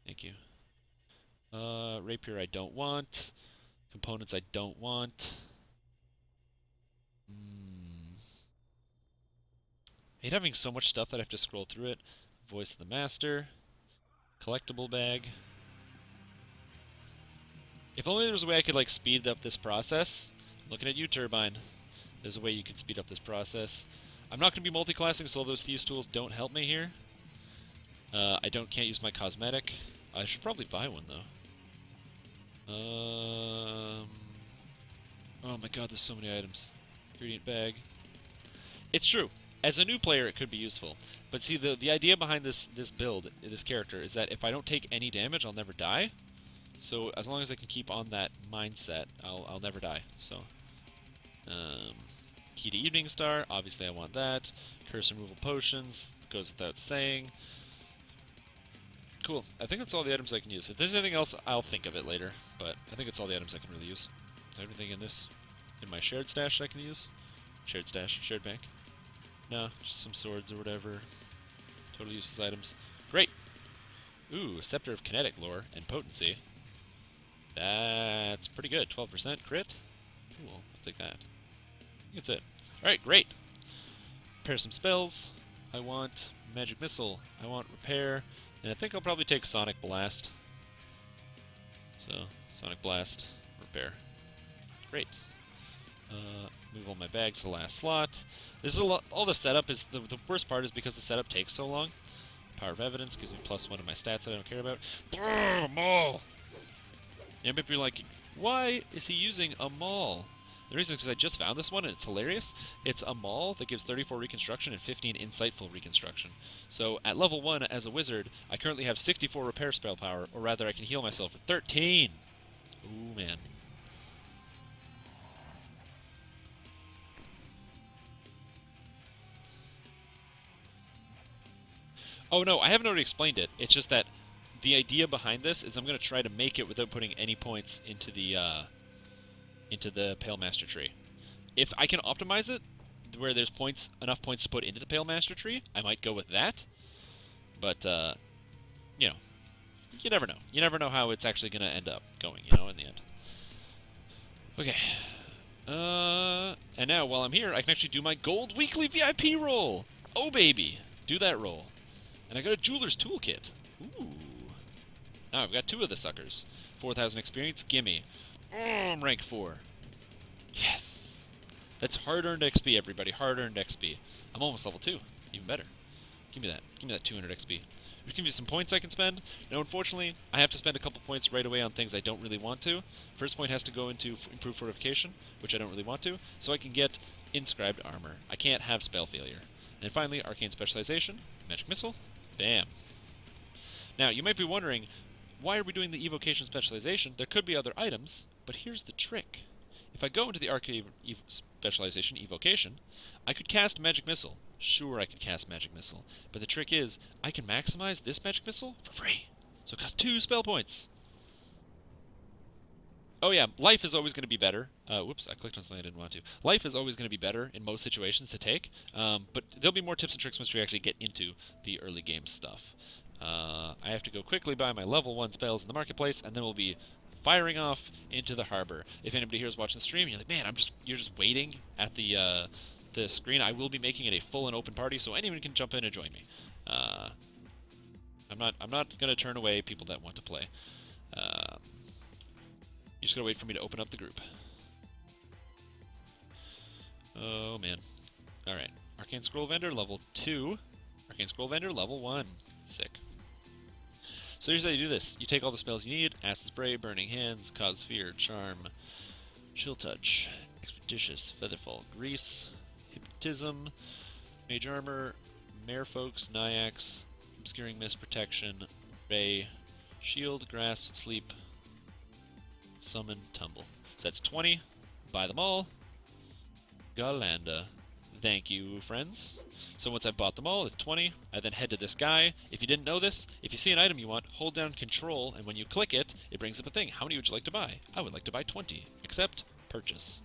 Thank you. Rapier I don't want. Components I don't want. I hate having so much stuff that I have to scroll through it. Voice of the Master. Collectible bag. If only there was a way I could like speed up this process. I'm looking at you, Turbine. There's a way you could speed up this process. I'm not going to be multi-classing, so all those Thieves' Tools don't help me here. I can't use my cosmetic. I should probably buy one though. Oh my god, there's so many items. Ingredient bag. It's true. As a new player, it could be useful. But see, the idea behind this build, this character, is that if I don't take any damage, I'll never die. So as long as I can keep on that mindset, I'll never die. So, key to Evening Star, obviously I want that. Curse removal potions, goes without saying. Cool. I think that's all the items I can use. If there's anything else, I'll think of it later. But I think it's all the items I can really use. Is there anything in my shared stash I can use? Shared stash, shared bank. No, just some swords or whatever. Totally useless items. Great! Ooh, Scepter of Kinetic Lore and Potency. That That's pretty good. 12% crit. Cool. I'll take that. I think that's it. Alright, great. Repair some spells. I want Magic Missile. I want Repair. And I think I'll probably take Sonic Blast. So, Sonic Blast, Repair. Great. Move all my bags to the last slot. This is a lot. All the setup is the worst part is because the setup takes so long. Power of Evidence gives me +1 to my stats that I don't care about. Maul. You might be like, why is he using a Maul? The reason is because I just found this one and it's hilarious. It's a Maul that gives 34 Reconstruction and 15 Insightful Reconstruction. So at level 1 as a wizard, I currently have 64 Repair spell power, or rather I can heal myself for 13. Ooh, man. Oh no, I haven't already explained it. It's just that the idea behind this is I'm going to try to make it without putting any points into the Pale Master tree. If I can optimize it where there's enough points to put into the Pale Master tree, I might go with that. But you know, you never know. You never know how it's actually going to end up going, you know, in the end. Okay. And now while I'm here, I can actually do my gold weekly VIP roll. Oh baby, do that roll. And I got a Jeweler's Toolkit. Ooh. Now I've got 2 of the suckers. 4,000 experience, gimme. I'm rank 4. Yes! That's hard-earned XP, everybody. Hard-earned XP. I'm almost level 2. Even better. Give me that. Give me that 200 XP. There's going to be some points I can spend. Now, unfortunately, I have to spend a couple points right away on things I don't really want to. First point has to go into Improved Fortification, which I don't really want to, so I can get Inscribed Armor. I can't have Spell Failure. And finally, Arcane Specialization, Magic Missile, bam. Now, you might be wondering, why are we doing the Evocation Specialization? There could be other items, but here's the trick. If I go into the Arcane Specialization, Evocation, I could cast Magic Missile. Sure, I could cast Magic Missile, but the trick is, I can maximize this Magic Missile for free. So it costs 2 spell points. Oh yeah, life is always going to be better. Whoops, I clicked on something I didn't want to. Life is always going to be better in most situations to take, but there'll be more tips and tricks once we actually get into the early game stuff. I have to go quickly buy my level 1 spells in the marketplace, and then we'll be firing off into the harbor. If anybody here is watching the stream, you're like, man, you're just waiting at the screen. I will be making it a full and open party, so anyone can jump in and join me. I'm not gonna turn away people that want to play. You just gotta wait for me to open up the group. Oh man. Alright. Arcane Scroll Vendor, level 2. Arcane Scroll Vendor, level 1. Sick. So here's how you do this. You take all the spells you need: Acid Spray, Burning Hands, Cause Fear, Charm, Chill Touch, Expeditious, Featherfall, Grease, Hypnotism, Mage Armor, Merfolk's, Nyax, Obscuring Mist, Protection, Ray, Shield, Grasp, Sleep, Summon, Tumble. So that's 20. Buy them all. Galanda. Thank you, friends. So once I've bought them all, it's 20. I then head to this guy. If you didn't know this, if you see an item you want, hold down Control, and when you click it, it brings up a thing. How many would you like to buy? I would like to buy 20. Accept. Purchase.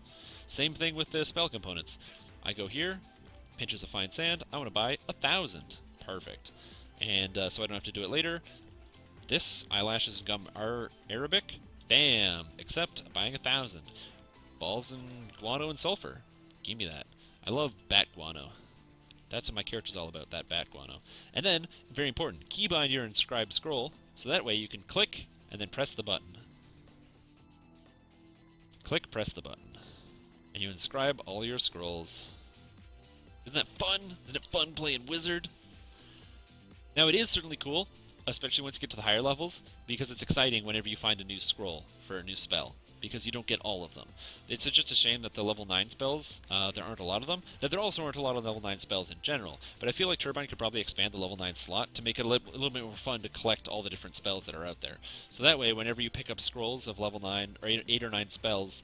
Same thing with the spell components. I go here, Pinches of Fine Sand. I want to buy 1,000. Perfect. And so I don't have to do it later. This, Eyelashes and Gum Arabic. Bam! Accept. Buying 1,000. Balls and Guano and Sulfur. Give me that. I love Bat Guano. That's what my character's all about, that Bat Guano. And then, very important, keybind your Inscribed Scroll, so that way you can click and then press the button. Click, press the button. And you inscribe all your scrolls. Isn't that fun? Isn't it fun playing Wizard? Now, it is certainly cool, especially once you get to the higher levels, because it's exciting whenever you find a new scroll for a new spell, because you don't get all of them. It's just a shame that the level 9 spells, there aren't a lot of them, that there also aren't a lot of level 9 spells in general, but I feel like Turbine could probably expand the level 9 slot to make it a little bit more fun to collect all the different spells that are out there. So that way, whenever you pick up scrolls of level 9, or 8 or 9 spells,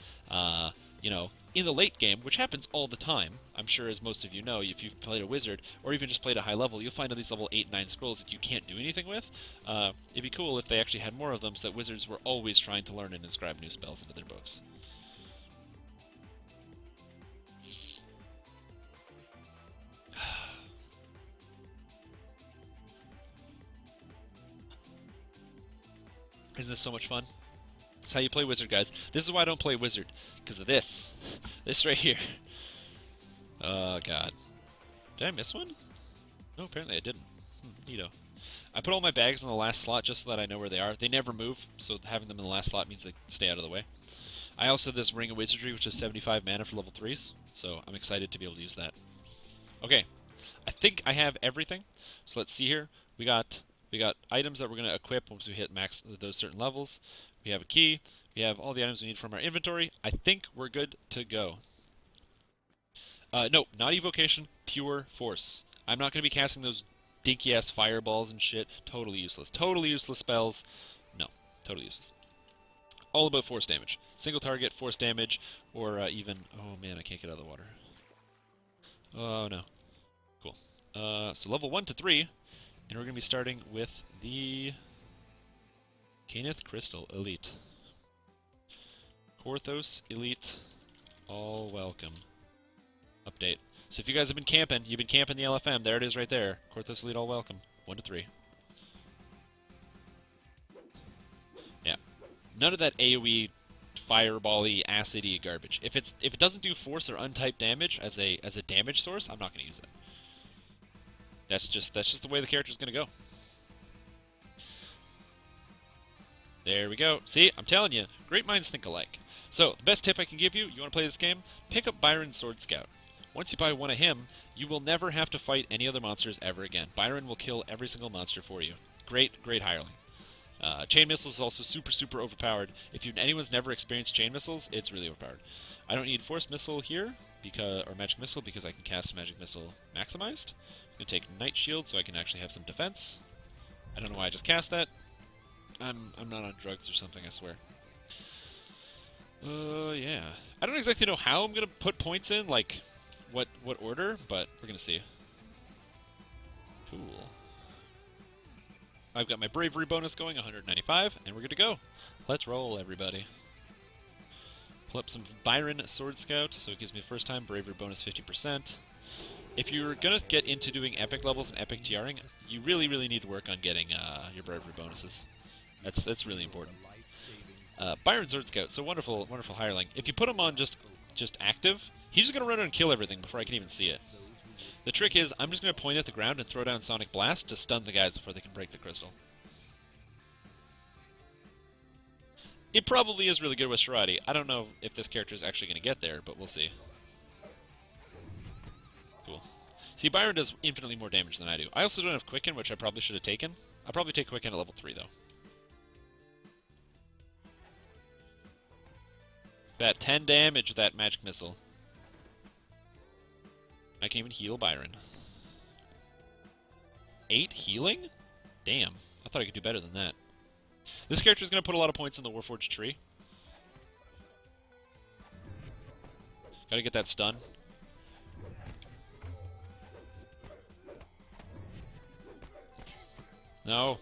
you know, in the late game, which happens all the time, I'm sure as most of you know, if you've played a wizard, or even just played a high level, you'll find all these level 8 and 9 scrolls that you can't do anything with. It'd be cool if they actually had more of them, so that wizards were always trying to learn and inscribe new spells into their books. Isn't this so much fun? That's how you play Wizard, guys. This is why I don't play Wizard. Because of this. This right here. Oh, God. Did I miss one? No, apparently I didn't. Neato. I put all my bags in the last slot just so that I know where they are. They never move, so having them in the last slot means they stay out of the way. I also have this Ring of Wizardry, which is 75 mana for level 3s, so I'm excited to be able to use that. Okay, I think I have everything, so let's see here. We got items that we're going to equip once we hit max those certain levels. We have a key. We have all the items we need from our inventory. I think we're good to go. No, not evocation, pure force. I'm not going to be casting those dinky-ass fireballs and shit. Totally useless. Totally useless spells. No, totally useless. All about force damage. Single target, force damage, or even... Oh man, I can't get out of the water. Oh no. Cool. So level 1 to 3, and we're going to be starting with the Caneth Crystal Elite. Korthos Elite, all welcome. Update. So if you guys have been camping, you've been camping the LFM, there it is right there. Korthos Elite, all welcome. 1 to 3. Yeah. None of that AoE, fireball-y, acid-y garbage. If it doesn't do force or untyped damage as a damage source, I'm not going to use it. That's just the way the character's going to go. There we go. See, I'm telling you, great minds think alike. So, the best tip I can give you, you want to play this game? Pick up Byron's Sword Scout. Once you buy one of him, you will never have to fight any other monsters ever again. Byron will kill every single monster for you. Great hireling. Chain Missiles is also super overpowered. If anyone's never experienced Chain Missiles, it's really overpowered. I don't need Force Missile here, or Magic Missile, because I can cast Magic Missile maximized. I'm going to take Night Shield so I can actually have some defense. I don't know why I just cast that. I'm not on drugs or something, I swear. Yeah. I don't exactly know how I'm going to put points in, like... What order, but we're gonna see. Cool. I've got my bravery bonus going, 195, and we're good to go. Let's roll, everybody. Pull up some Byron Sword Scout, so it gives me the first time bravery bonus 50%. If you're gonna get into doing epic levels and epic TRing, you really need to work on getting your bravery bonuses. That's really important. Byron Sword Scout, so wonderful hireling. If you put him on just active, he's just going to run and kill everything before I can even see it. The trick is, I'm just going to point at the ground and throw down Sonic Blast to stun the guys before they can break the crystal. It probably is really good with Shirati. I don't know if this character is actually going to get there, but we'll see. Cool. See, Byron does infinitely more damage than I do. I also don't have Quicken, which I probably should have taken. I'll probably take Quicken at level 3, though. That 10 damage with that Magic Missile. I can even heal Byron. 8 healing? Damn. I thought I could do better than that. This character is going to put a lot of points in the Warforged tree. Gotta get that stun. No.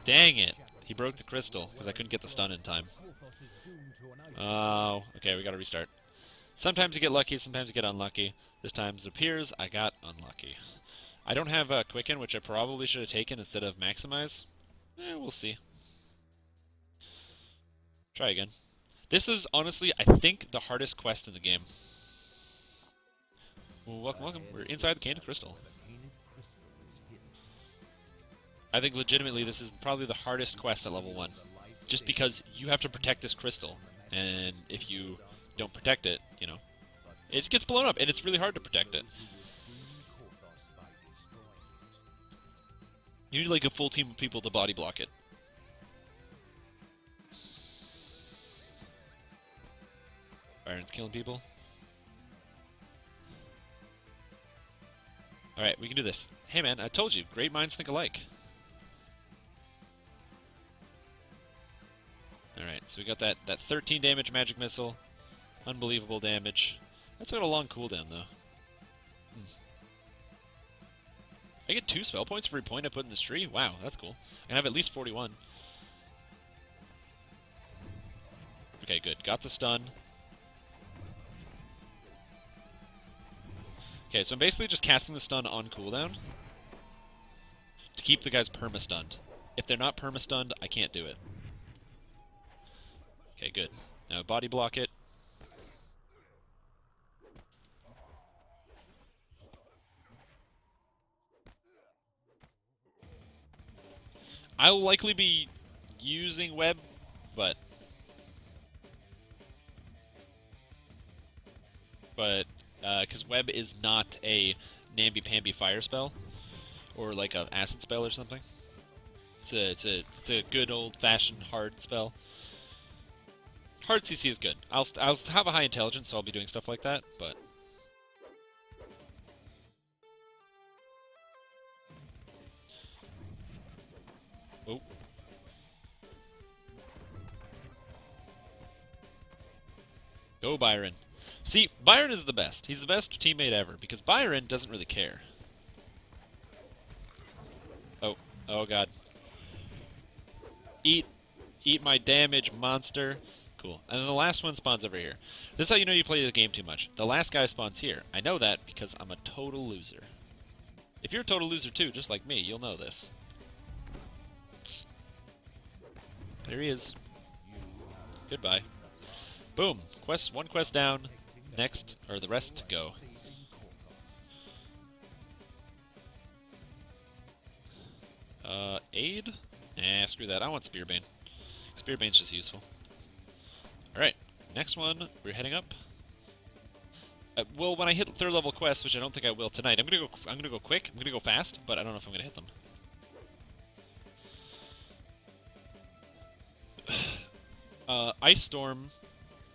Dang it. He broke the crystal because I couldn't get the stun in time. Oh, okay, we gotta restart. Sometimes you get lucky, sometimes you get unlucky. This time it appears I got unlucky. I don't have Quicken, which I probably should have taken instead of Maximize. We'll see. Try again. This is, honestly, I think, the hardest quest in the game. Well, welcome. We're inside the Caneth Crystal. I think, legitimately, this is probably the hardest quest at level 1. Just because you have to protect this crystal. And if you don't protect it, you know, it gets blown up, and it's really hard to protect it. You need, like, a full team of people to body block it. Byron's killing people. Alright, we can do this. Hey man, I told you, great minds think alike. Alright, so we got that 13 damage Magic Missile. Unbelievable damage. That's got a long cooldown, though. I get 2 spell points for every point I put in this tree? Wow, that's cool. I can have at least 41. Okay, good. Got the stun. Okay, so I'm basically just casting the stun on cooldown to keep the guys perma-stunned. If they're not perma-stunned, I can't do it. Okay, good. Now body block it. I will likely be using web, but because web is not a namby-pamby fire spell or like a acid spell or something. It's a good old-fashioned hard spell. Hard CC is good. I'll have a high intelligence, so I'll be doing stuff like that. But oh, go Byron. See, Byron is the best. He's the best teammate ever because Byron doesn't really care. Oh, oh God. Eat my damage, monster. Cool. And then the last one spawns over here. This is how you know you play the game too much. The last guy spawns here. I know that because I'm a total loser. If you're a total loser too, just like me, you'll know this. There he is. Goodbye. Boom. One quest down. Next, or the rest to go. Aid? Nah, screw that. I want Spearbane. Spearbane's just useful. Alright, next one, we're heading up. Well, when I hit third level quests, which I don't think I will tonight, I'm gonna go quick. I'm gonna go fast, but I don't know if I'm gonna hit them. Ice Storm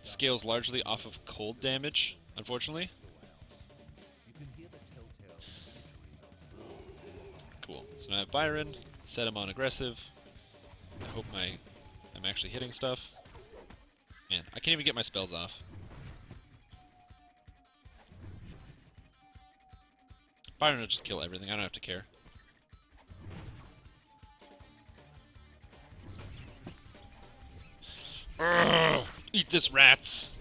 scales largely off of cold damage, unfortunately. Cool. So now I have Byron. Set him on aggressive. I hope I'm actually hitting stuff. Man, I can't even get my spells off. Byron will just kill everything. I don't have to care. Urgh, eat this, rats!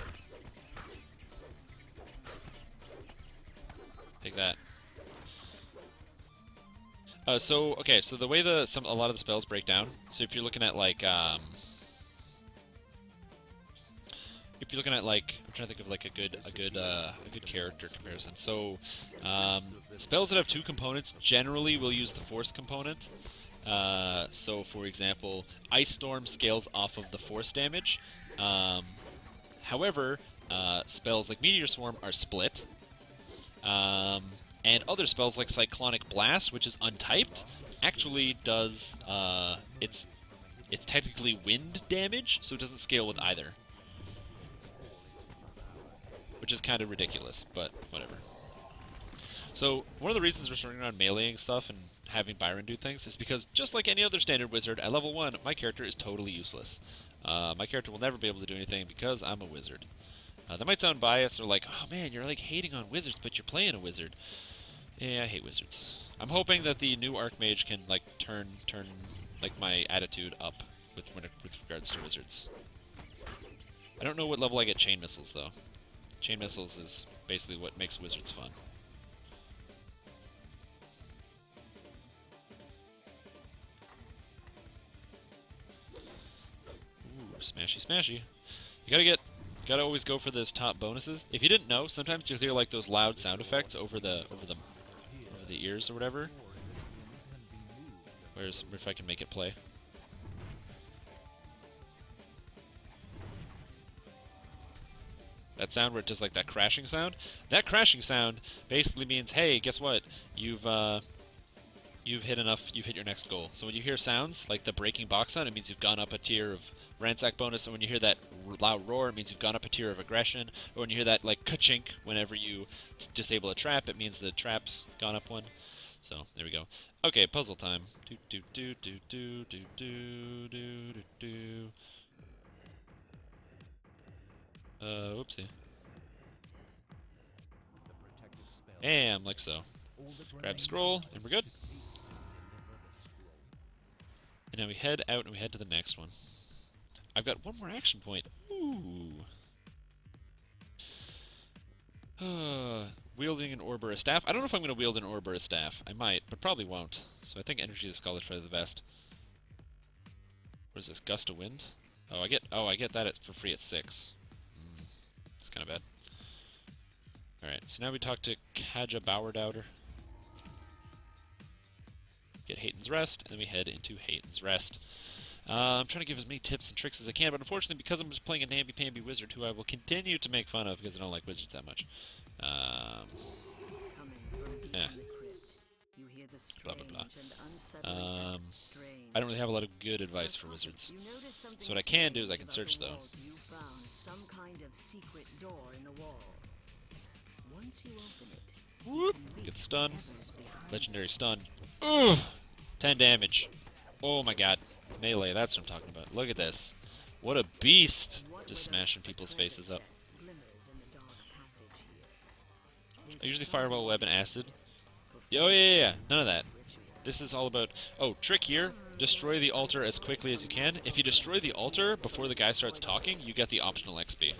Take that. Okay, so the way a lot of the spells break down. So if you're looking at like I'm trying to think of like a good character comparison. So spells that have two components generally will use the force component. So for example, Ice Storm scales off of the force damage. However, spells like Meteor Swarm are split. And other spells like Cyclonic Blast, which is untyped, actually does it's technically wind damage, so it doesn't scale with either. Which is kind of ridiculous, but whatever. So one of the reasons we're starting around meleeing stuff and having Byron do things is because just like any other standard wizard, at level 1, my character is totally useless. My character will never be able to do anything because I'm a wizard. That might sound biased, or like, oh man, you're like hating on wizards, but you're playing a wizard. Yeah, I hate wizards. I'm hoping that the new Archmage can like turn like my attitude up with regards to wizards. I don't know what level I get chain missiles though. Chain missiles is basically what makes wizards fun. Ooh, smashy smashy. You gotta always go for those top bonuses. If you didn't know, sometimes you'll hear like those loud sound effects over the ears or whatever. Whereas if I can make it play. That sound where it does like that crashing sound. That crashing sound basically means, hey, guess what? You've hit enough. You've hit your next goal. So when you hear sounds like the breaking box sound, it means you've gone up a tier of ransack bonus. And when you hear that loud roar, it means you've gone up a tier of aggression. Or when you hear that like ka-chink whenever you disable a trap, it means the trap's gone up one. So there we go. Okay, puzzle time. Do do do do do do do do do do. Whoopsie. Bam, like so. Grab scroll, and we're good. And now we head out and we head to the next one. I've got one more action point. Ooh. Wielding an orb or a staff. I don't know if I'm going to wield an orb or a staff. I might, but probably won't. So I think Energy of the Skull is probably the best. What is this? Gust of wind? I get that for free at 6. It's kind of bad. Alright, so now we talk to Kaja Bauerdowder. Get Hayton's Rest, and then we head into Hayton's Rest. I'm trying to give as many tips and tricks as I can, but unfortunately, because I'm just playing a namby-pamby wizard, who I will continue to make fun of because I don't like wizards that much. Yeah. Blah, blah, blah. I don't really have a lot of good advice for wizards. So what I can do is I can search, though. You found some kind of secret door in the wall. Once you open it, Whoop! Get the stun. Legendary stun. Ugh! 10 damage. Oh my god. Melee, that's what I'm talking about. Look at this. What a beast! Just smashing people's faces up. I usually fireball, web, and acid. Oh yeah. None of that. This is all about... Oh, trick here. Destroy the altar as quickly as you can. If you destroy the altar before the guy starts talking, you get the optional XP.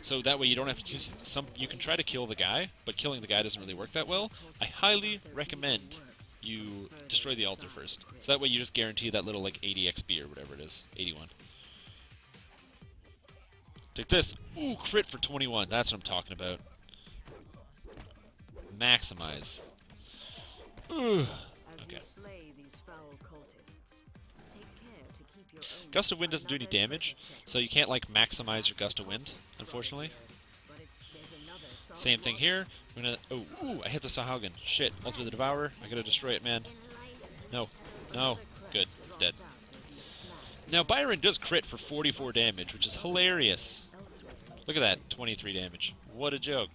So that way you don't have to use you can try to kill the guy, but killing the guy doesn't really work that well. I highly recommend you destroy the altar first. So that way you just guarantee that little, like, 80 XP or whatever it is. 81. Take this. Ooh, crit for 21. That's what I'm talking about. Maximize. Ugh. Okay. Gust of Wind doesn't do any damage, so you can't, like, maximize your Gust of Wind, unfortunately. Same thing here. We're gonna... Oh, ooh, I hit the Sahaugen. Shit. Ultimate the Devourer. I gotta destroy it, man. No. No. Good. It's dead. Now, Byron does crit for 44 damage, which is hilarious. Look at that. 23 damage. What a joke.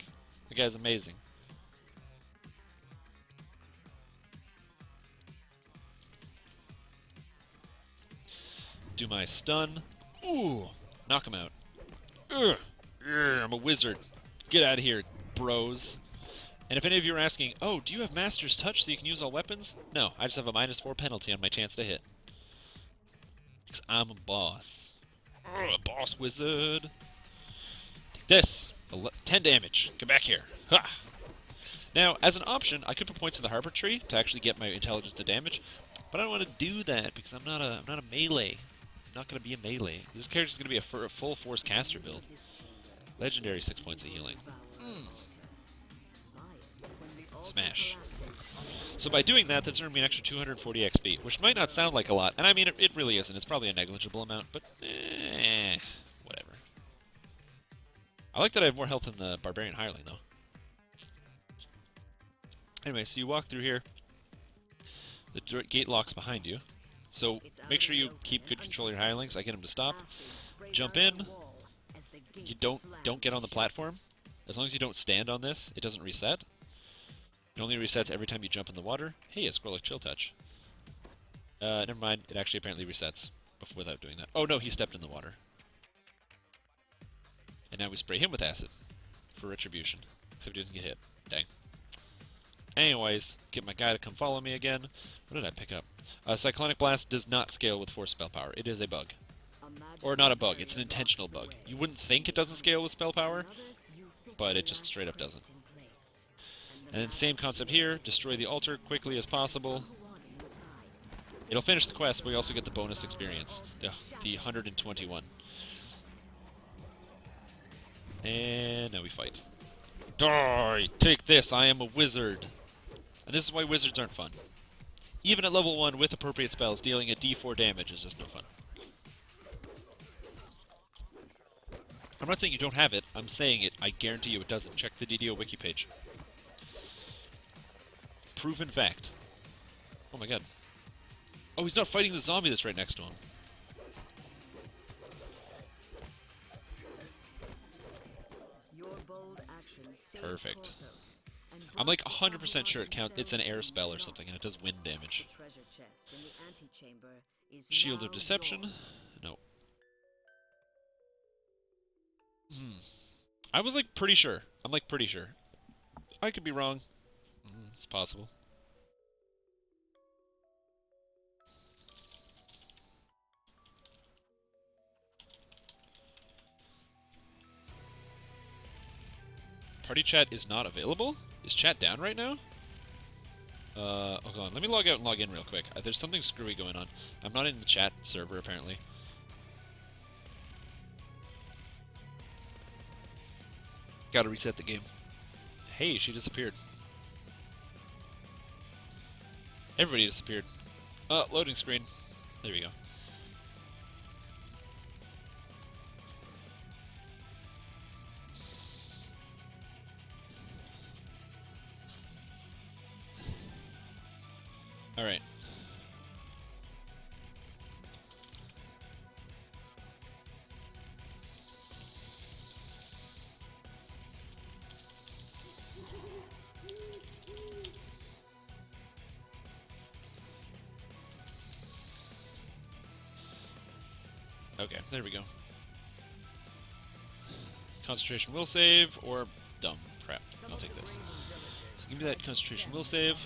The guy's amazing. Do my stun. Ooh. Knock him out. Ugh. Ugh, I'm a wizard. Get out of here, bros. And if any of you are asking, oh, do you have Master's Touch so you can use all weapons? No, I just have a -4 penalty on my chance to hit. Because I'm a boss. A boss wizard. Take this. 10 damage. Come back here. Ha! Now, as an option, I could put points in the Harbor Tree to actually get my intelligence to damage, but I don't want to do that because I'm not a melee. I'm not going to be a melee. This character's going to be a full force caster build. Legendary 6 points of healing. Smash. So by doing that, that's earned me an extra 240 XP, which might not sound like a lot, and I mean, it really isn't. It's probably a negligible amount, but whatever. I like that I have more health than the Barbarian Hireling, though. Anyway, so you walk through here. The gate locks behind you, so make sure you keep good control of your hirelings. I get them to stop. Jump in. You don't get on the platform. As long as you don't stand on this, it doesn't reset. It only resets every time you jump in the water. Hey, a Squirrel Chill Touch. Never mind. It actually apparently resets without doing that. Oh no, he stepped in the water. And now we spray him with acid for retribution. Except he doesn't get hit. Dang. Anyways, get my guy to come follow me again. What did I pick up? Cyclonic Blast does not scale with Force Spell Power. It is a bug. Or not a bug, it's an intentional bug. You wouldn't think it doesn't scale with spell power, but it just straight up doesn't. And then same concept here, destroy the altar quickly as possible. It'll finish the quest, but we also get the bonus experience, the 121. And now we fight. Die! Take this, I am a wizard! And this is why wizards aren't fun. Even at level 1 with appropriate spells, dealing a d4 damage is just no fun. I'm not saying you don't have it, I'm saying it. I guarantee you it doesn't. Check the DDO wiki page. Proven fact. Oh my god. Oh, he's not fighting the zombie that's right next to him. Perfect. I'm like 100% sure it's an air spell or something, and it does wind damage. Shield of Deception? No. I was like pretty sure. I'm like pretty sure. I could be wrong. It's possible. Party chat is not available? Is chat down right now? Hold on. Let me log out and log in real quick. There's something screwy going on. I'm not in the chat server, apparently. Gotta reset the game. Hey, she disappeared. Everybody disappeared. Loading screen. There we go. Alright. Okay, there we go. Concentration will save, or dumb crap. I'll take this. So give me that concentration will save.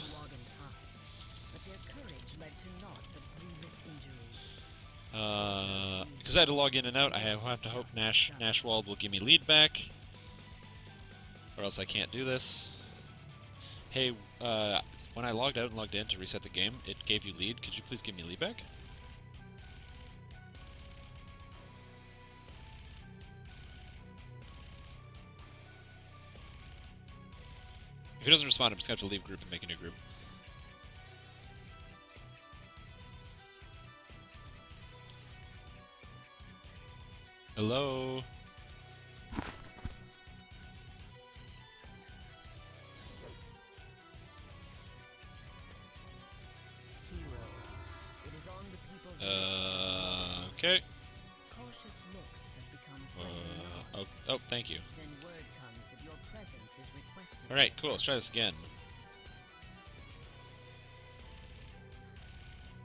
Because I had to log in and out, I have to hope Nashwald will give me lead back, or else I can't do this. Hey, when I logged out and logged in to reset the game, it gave you lead. Could you please give me lead back? If he doesn't respond, I'm just going to have to leave group and make a new group. Hello? Okay. Cautious looks have become Oh, thank you. Then word comes that your presence is requested. Alright, cool, let's try this again.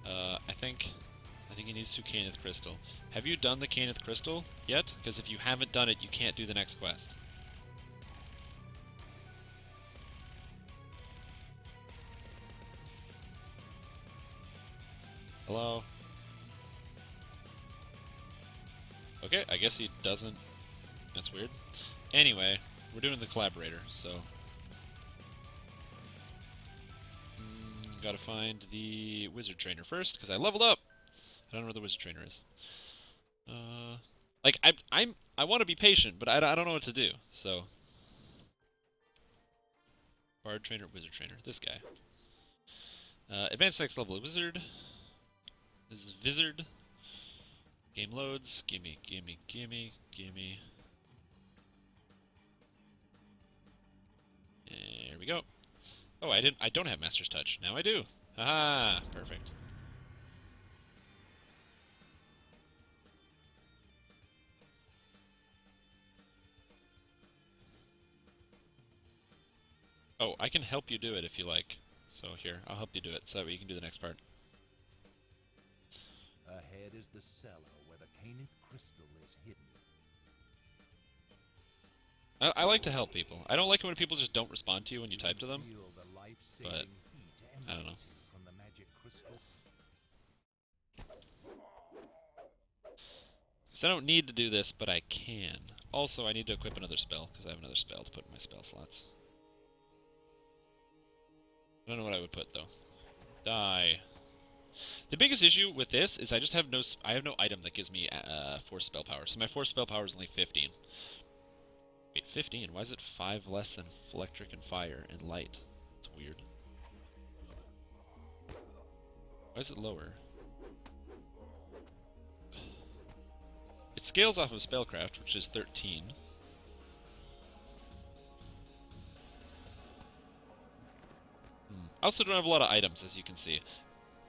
I think he needs 2 Caneth Crystal. Have you done the Caneth Crystal yet? Because if you haven't done it, you can't do the next quest. Hello? Okay, I guess he doesn't. That's weird. Anyway, we're doing the collaborator, so... gotta find the wizard trainer first, because I leveled up! I don't know where the wizard trainer is. Like, I want to be patient, but I don't know what to do, so... Bard trainer, wizard trainer, this guy. Advanced next level wizard. This is Vizard. Game loads. Gimme, gimme, gimme, gimme. There we go. Oh, I don't have Master's Touch. Now I do. Haha, perfect. Oh, I can help you do it if you like. So here, I'll help you do it so that way you can do the next part. Ahead is the cellar where the Caneth Crystal is hidden. I like to help people. I don't like it when people just don't respond to you when you type to them. But, I don't know. From the magic crystal. So I don't need to do this, but I can. Also, I need to equip another spell, because I have another spell to put in my spell slots. I don't know what I would put, though. Die. The biggest issue with this is I just have no item that gives me force spell power. So my force spell power is only 15. Wait, 15? Why is it 5 less than electric and fire and light? It's weird. Why is it lower? It scales off of spellcraft, which is 13. I also don't have a lot of items, as you can see.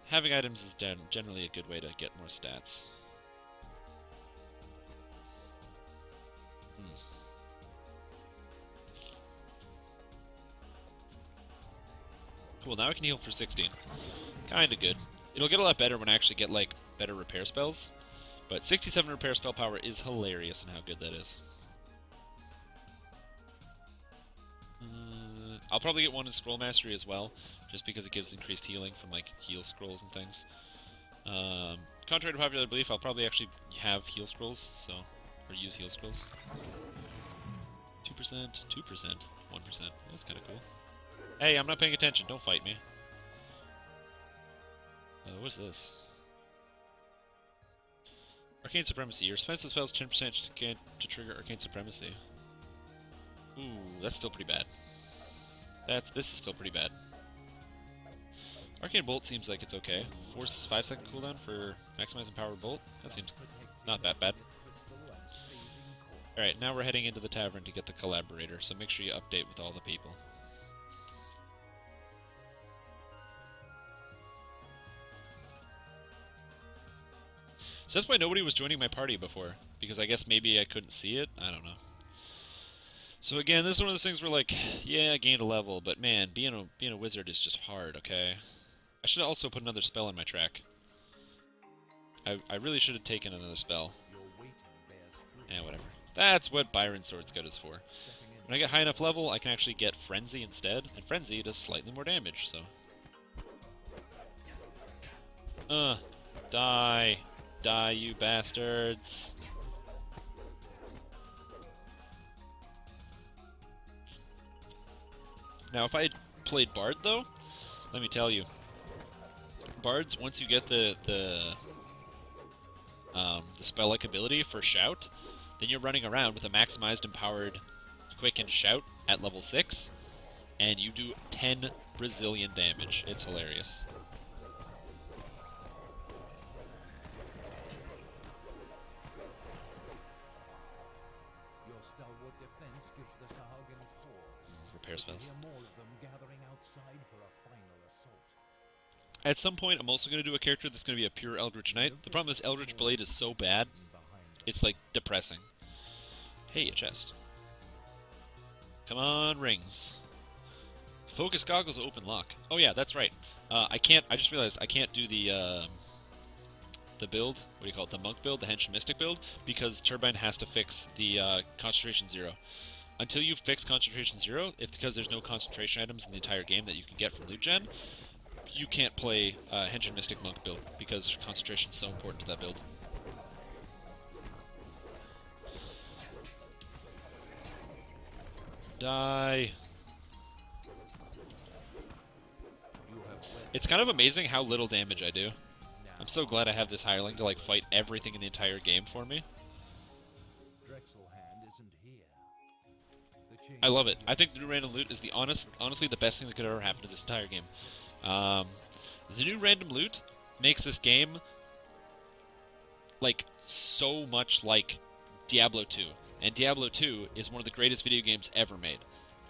Having items is generally a good way to get more stats. Cool, now I can heal for 16. Kinda good. It'll get a lot better when I actually get, like, better repair spells. But 67 repair spell power is hilarious in how good that is. I'll probably get one in Scroll Mastery as well, just because it gives increased healing from, like, heal scrolls and things. Contrary to popular belief, I'll probably actually have heal scrolls, so... or use heal scrolls. 2%, 2%, 1%. That's kinda cool. Hey, I'm not paying attention, don't fight me. What's this? Arcane Supremacy. Your expensive spells 10% to trigger Arcane Supremacy. Ooh, that's still pretty bad. This is still pretty bad. Arcane Bolt seems like it's okay. Force 5-second cooldown for maximizing power bolt. That seems not that bad. Alright, now we're heading into the tavern to get the collaborator, so make sure you update with all the people. So that's why nobody was joining my party before, because I guess maybe I couldn't see it? I don't know. So again, this is one of those things where like, yeah, I gained a level, but man, being a wizard is just hard, okay? I should also put another spell in my track. I really should have taken another spell. Yeah, whatever. That's what Byron Sword Scout is for. When I get high enough level, I can actually get Frenzy instead, and Frenzy does slightly more damage, so... Die! Die, you bastards! Now, if I had played Bard, though, let me tell you, Bards, once you get the spell-like ability for Shout, then you're running around with a maximized empowered Quicken Shout at level 6, and you do 10 Brazilian damage. It's hilarious. Your stalwart defense gives the Sahuagin pause. Repair spells. Hear more of them gathering outside for a final assault. At some point, I'm also going to do a character that's going to be a pure Eldritch Knight. The problem is Eldritch Blade is so bad, it's like depressing. Hey, a chest. Come on, rings. Focus goggles open lock. Oh yeah, that's right. I just realized I can't do the build. What do you call it? The monk build, the hench mystic build, because Turbine has to fix the concentration 0. Until you fix concentration 0, because there's no concentration items in the entire game that you can get from loot gen, you can't play hench and mystic monk build because concentration is so important to that build. Die. It's kind of amazing how little damage I do. I'm so glad I have this hireling to like fight everything in the entire game for me. I love it. I think the new random loot is the honestly the best thing that could ever happen to this entire game. The new random loot makes this game like so much like Diablo 2, and Diablo 2 is one of the greatest video games ever made.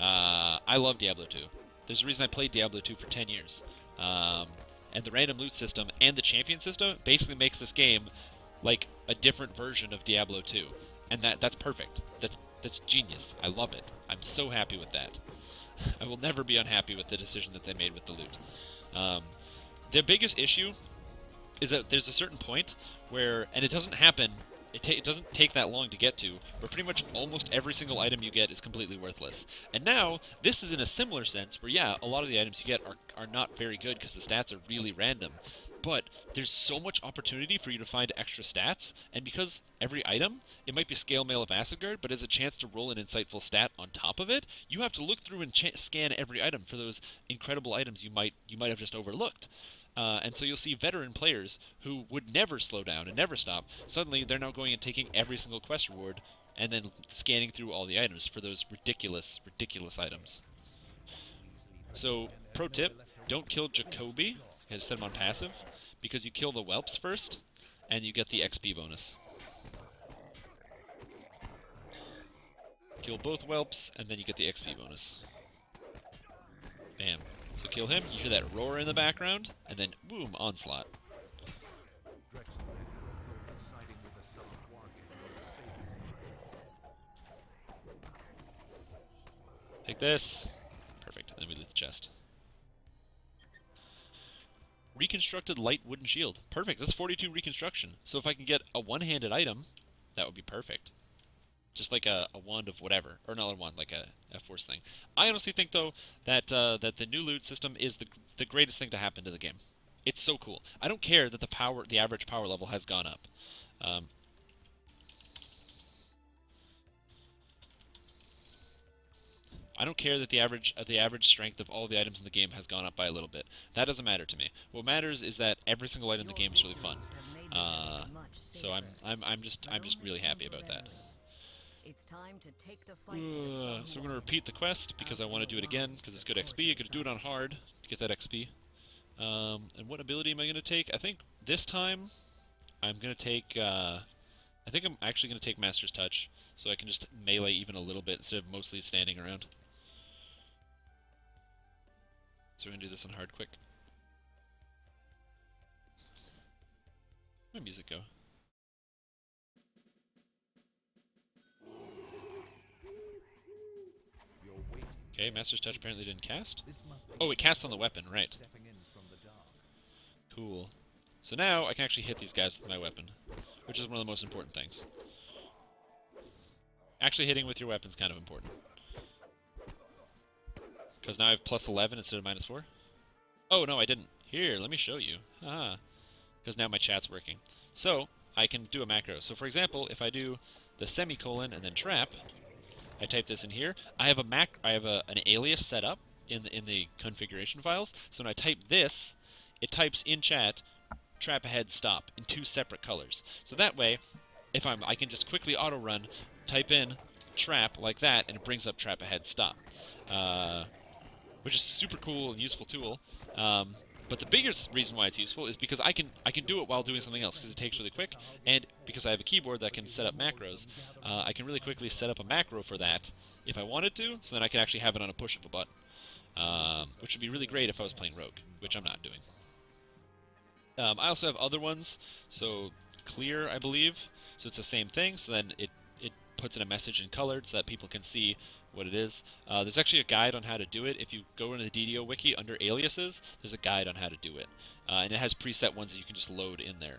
I love Diablo 2. There's a reason I played Diablo 2 for 10 years. And the random loot system and the champion system basically makes this game like a different version of Diablo 2, and that's perfect. That's genius. I love it. I'm so happy with that. I will never be unhappy with the decision that they made with the loot. The biggest issue is that there's a certain point where, and it doesn't happen, it doesn't take that long to get to, where pretty much almost every single item you get is completely worthless. And now, this is in a similar sense, where yeah, a lot of the items you get are not very good because the stats are really random, but there's so much opportunity for you to find extra stats, and because every item, it might be Scale Mail of Asgard, but has a chance to roll an insightful stat on top of it, you have to look through and scan every item for those incredible items you might have just overlooked. And so you'll see veteran players who would never slow down and never stop. Suddenly, they're now going and taking every single quest reward and then scanning through all the items for those ridiculous, ridiculous items. So, pro tip, don't kill Jacoby. You have to set him on passive, because you kill the whelps first, and you get the XP bonus. Kill both whelps, and then you get the XP bonus. Bam. So kill him, you hear that roar in the background, and then boom, onslaught. Take this. Perfect, then we loot the chest. Reconstructed light wooden shield. Perfect, that's 42 reconstruction. So if I can get a one-handed item, that would be perfect. Just like a wand of whatever, or not a wand, like a force thing. I honestly think though that the new loot system is the greatest thing to happen to the game. It's so cool. I don't care that the average power level has gone up. I don't care that the average strength of all the items in the game has gone up by a little bit. That doesn't matter to me. What matters is that every single item in the game is really fun. So I'm just really happy about that. It's time to take the fight to the sun. So I'm going to repeat the quest because I want to do it again because it's good XP. I'm going to do it on hard to get that XP. And what ability am I going to take? I think this time I'm going to take... I think I'm actually going to take Master's Touch so I can just melee even a little bit instead of mostly standing around. So we're going to do this on hard quick. Where'd my music go? Okay, Master's Touch apparently didn't cast. Oh, it casts on the weapon, right. Cool. So now I can actually hit these guys with my weapon, which is one of the most important things. Actually hitting with your weapon is kind of important. Because now I have plus 11 instead of minus 4. Oh, no, I didn't. Here, let me show you. Ah. Because now my chat's working. So, I can do a macro. So, for example, if I do the semicolon and then trap, I type this in here. I have an alias set up in the configuration files. So when I type this, it types in chat trap ahead stop in 2 separate colors. So that way, if I can just quickly auto run, type in trap like that, and it brings up trap ahead stop, which is a super cool and useful tool. But the biggest reason why it's useful is because I can do it while doing something else because it takes really quick, and because I have a keyboard that can set up macros, I can really quickly set up a macro for that if I wanted to, so then I can actually have it on a push of a button, which would be really great if I was playing Rogue, which I'm not doing. I also have other ones, so clear, I believe, so it's the same thing, so then it puts in a message in colored so that people can see what it is. There's actually a guide on how to do it. If you go into the DDO wiki under aliases, there's a guide on how to do it. And it has preset ones that you can just load in there.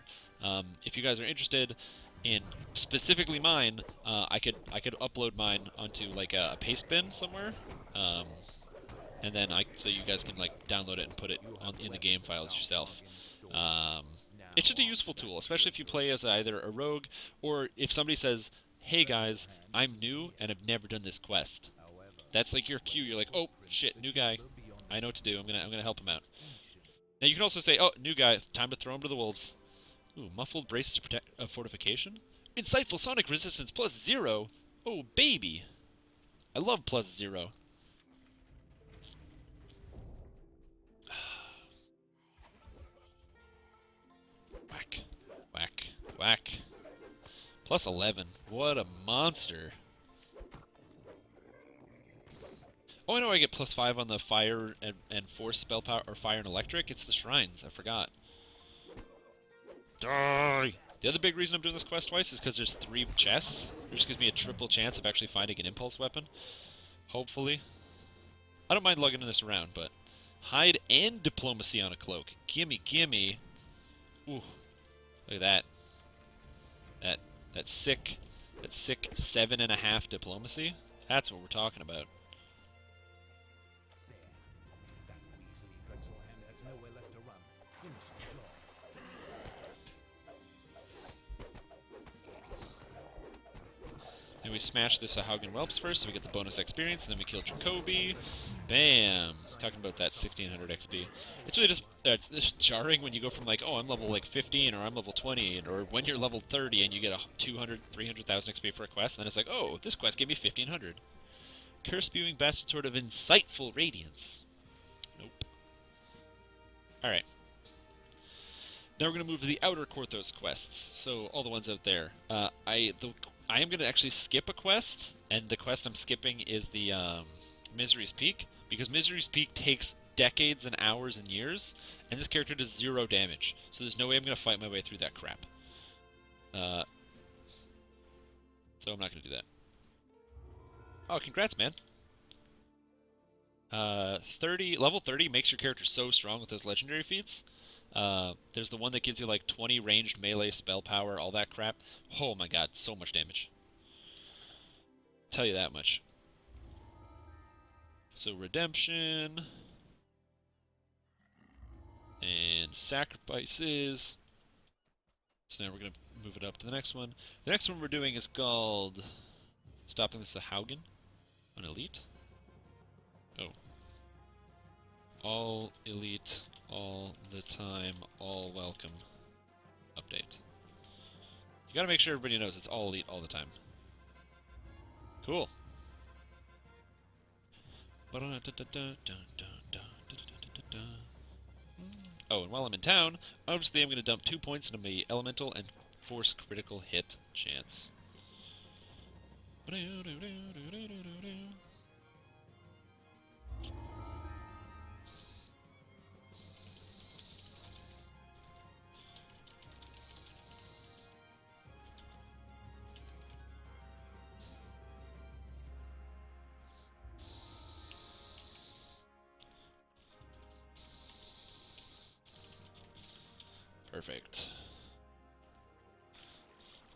If you guys are interested in specifically mine, I could upload mine onto like a paste bin somewhere. And then so you guys can like download it and put it in the game files yourself. It's just a useful tool, especially if you play as either a rogue or if somebody says, hey guys, I'm new and I've never done this quest. That's like your cue. You're like, oh shit, new guy. I know what to do. I'm gonna help him out. Now you can also say, oh, new guy, time to throw him to the wolves. Ooh, muffled braces of fortification. Insightful sonic resistance +0. Oh baby, I love +0. Whack, whack, whack. +11. What a monster. Oh, I know I get +5 on the fire and force spell power, or fire and electric. It's the shrines. I forgot. Die! The other big reason I'm doing this quest twice is because there's 3 chests, which gives me a triple chance of actually finding an impulse weapon. Hopefully. I don't mind lugging this around, but hide and diplomacy on a cloak. Gimme, gimme. Ooh. Look at that. That sick 7.5 diplomacy. That's what we're talking about. And we smash this Haugen Whelps first, so we get the bonus experience, and then we kill Jacoby. Bam! Talking about that 1600 XP. It's really just it's jarring when you go from like, oh, I'm level like 15, or I'm level 20, or when you're level 30 and you get a 200, 300,000 XP for a quest, and then it's like, oh, this quest gave me 1500. Curse-spewing bastard sort of insightful radiance. Nope. Alright. Now we're going to move to the outer Korthos quests, so all the ones out there. I am going to actually skip a quest, and the quest I'm skipping is the Misery's Peak, because Misery's Peak takes decades and hours and years, and this character does 0 damage, so there's no way I'm going to fight my way through that crap. So I'm not going to do that. Oh, congrats, man. Level 30 makes your character so strong with those legendary feats. There's the one that gives you like 20 ranged melee spell power, all that crap. Oh my god, so much damage. Tell you that much. So redemption. And sacrifices. So now we're going to move it up to the next one. The next one we're doing is called Stopping the Sahaugen on Elite. Oh. All elite, all the time, all welcome. Update. You gotta make sure everybody knows it's all elite all the time. Cool. Oh, and while I'm in town, obviously I'm going to dump 2 points into my elemental and force critical hit chance. Perfect.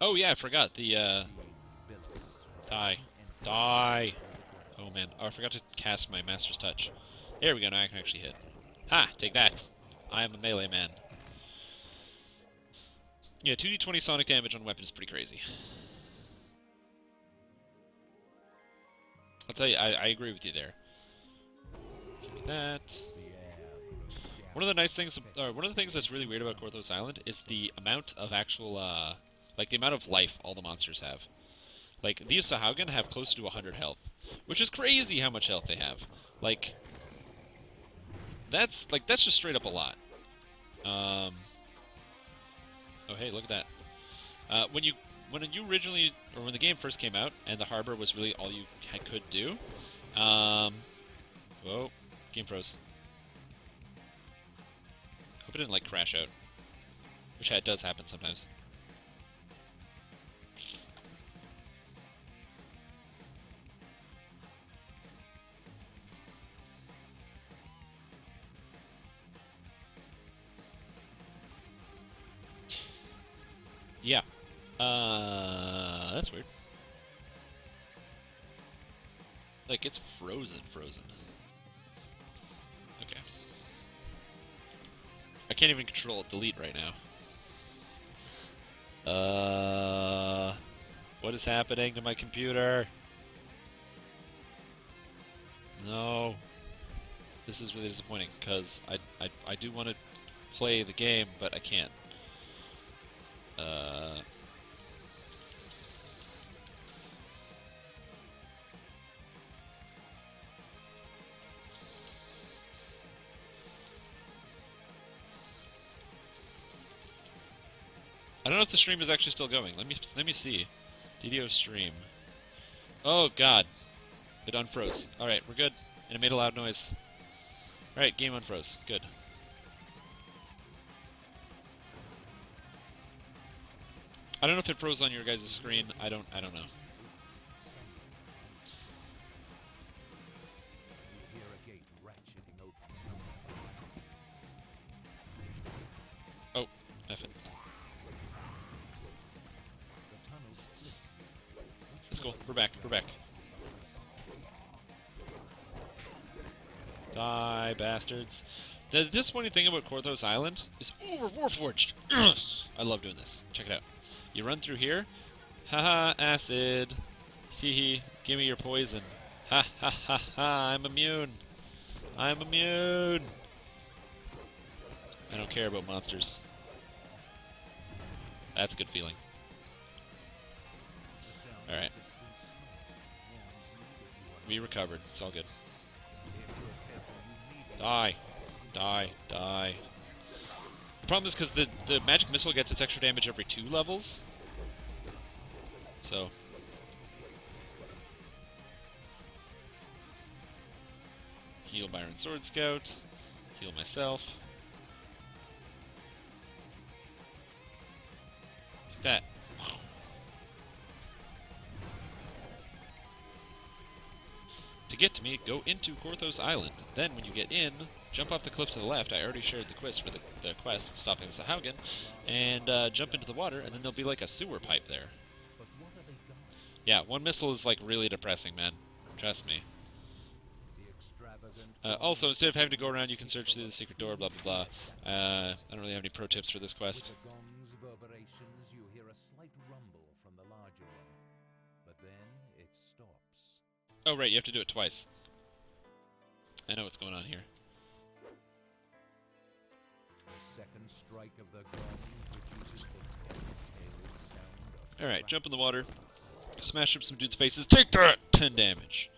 Oh yeah, I forgot the die. Die. Oh man. Oh, I forgot to cast my Master's Touch. There we go, now I can actually hit. Ha! Take that! I am a melee man. Yeah, 2d20 sonic damage on weapon is pretty crazy. I'll tell you, I agree with you there. Give me that. One of the nice things, one of the things that's really weird about Korthos Island is the amount of actual, like the amount of life all the monsters have. Like, these Sahaugen have close to 100 health, which is crazy how much health they have. Like, that's just straight up a lot. Oh hey, look at that. When you originally, or when the game first came out, and the harbor was really all you could do, whoa, game froze. Hope it didn't, like, crash out. Which it does happen sometimes. Yeah. That's weird. Like, it's frozen. Okay. I can't even control delete right now. What is happening to my computer? No. This is really disappointing, because I do want to play the game, but I can't. I don't know if the stream is actually still going. Let me see. DDO stream. Oh god. It unfroze. Alright, we're good. And it made a loud noise. Alright, game unfroze. Good. I don't know if it froze on your guys' screen. I don't know. Oh, F it. Let's go. We're back. Die, bastards. The disappointing thing about Korthos Island is, oh, we're Warforged! Yes! I love doing this. Check it out. You run through here. Haha, acid. Hehe, give me your poison. Ha ha ha ha, I'm immune. I don't care about monsters. That's a good feeling. Alright. We recovered. It's all good. Die. The problem is because the magic missile gets its extra damage every 2 levels. So. Heal Byron Sword Scout. Heal myself. Like that. To get to me, go into Korthos Island. Then, when you get in, jump off the cliff to the left. I already shared the quest for the quest, stopping the Sahaugen, and jump into the water, and then there'll be like a sewer pipe there. Yeah, one missile is like really depressing, man. Trust me. Also, instead of having to go around, you can search through the secret door, blah blah blah. I don't really have any pro tips for this quest. You hear a slight rumble from the larger one, but then it stops. Oh right, you have to do it twice. I know what's going on here. The second strike of the gong produces the telltale sound of Alright, jump in the water. Smash up some dudes' faces. Take that! 10 damage.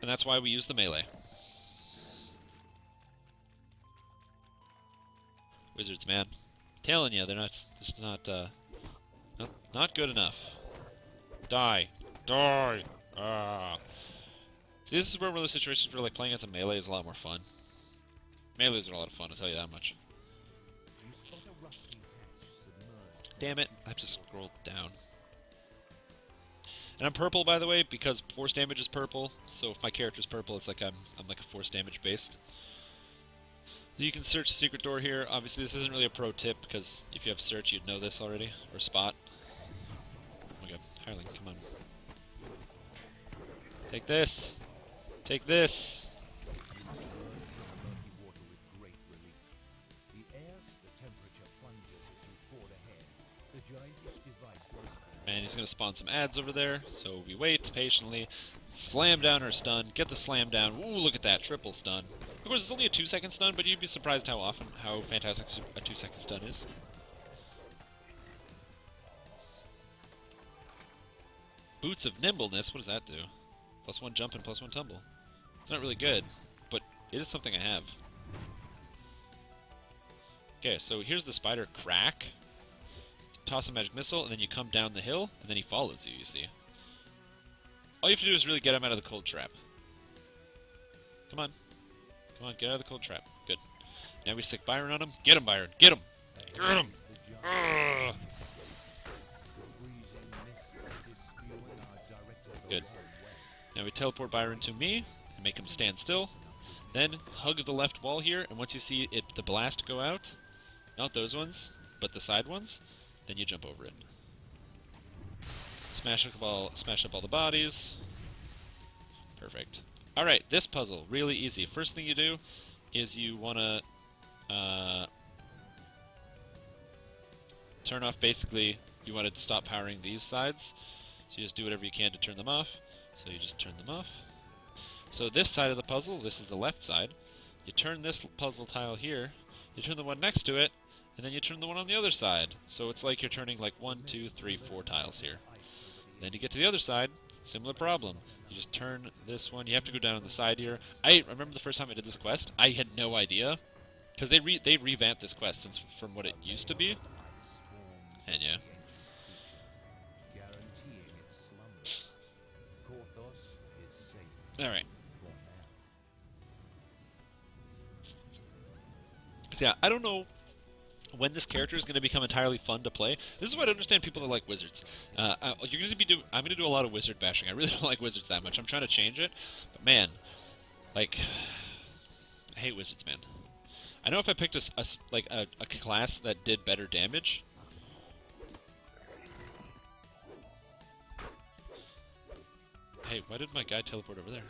And that's why we use the melee. Wizards, man. Telling you, they're not. It's not good enough. Die. Die! Ah. See, this is where one of those situations where like playing as a melee is a lot more fun. Melees are a lot of fun, I'll tell you that much. Damn it, I just scrolled down. And I'm purple, by the way, because force damage is purple. So if my character's purple, it's like I'm like a force damage based. You can search the secret door here. Obviously, this isn't really a pro tip because if you have search, you'd know this already, or spot. Oh my god, Hireling, come on. Take this. Take this. And he's going to spawn some ads over there, so we wait patiently, slam down our stun, get the slam down. Ooh, look at that, triple stun. Of course, it's only a 2-second stun, but you'd be surprised how fantastic a 2-second stun is. Boots of Nimbleness, what does that do? +1 jump and +1 tumble. It's not really good, but it is something I have. Okay, so here's the spider crack. Toss a magic missile, and then you come down the hill, and then he follows you, you see. All you have to do is really get him out of the cold trap. Come on. Come on, get out of the cold trap. Good. Now we stick Byron on him. Get him, Byron. Get him! Get him! Ugh. Good. Now we teleport Byron to me, and make him stand still. Then hug the left wall here, and once you see it, the blast go out, not those ones, but the side ones, then you jump over it. Smash up all the bodies. Perfect. Alright, this puzzle, really easy. First thing you do is you want to turn off, basically, you want to stop powering these sides. So you just do whatever you can to turn them off. So you just turn them off. So this side of the puzzle, this is the left side. You turn this puzzle tile here, you turn the one next to it, and then you turn the one on the other side. So it's like you're turning like 1, 2, 3, 4 tiles here. Then you get to the other side, similar problem. You just turn this one. You have to go down on the side here. I remember the first time I did this quest, I had no idea. Because they revamped this quest since from what it used to be. And yeah. Alright. So yeah, I don't know when this character is going to become entirely fun to play. This is why I don't understand people that like wizards. I'm going to do a lot of wizard bashing. I really don't like wizards that much. I'm trying to change it, but man, like, I hate wizards, man. I know if I picked a class that did better damage. Hey, why did my guy teleport over there?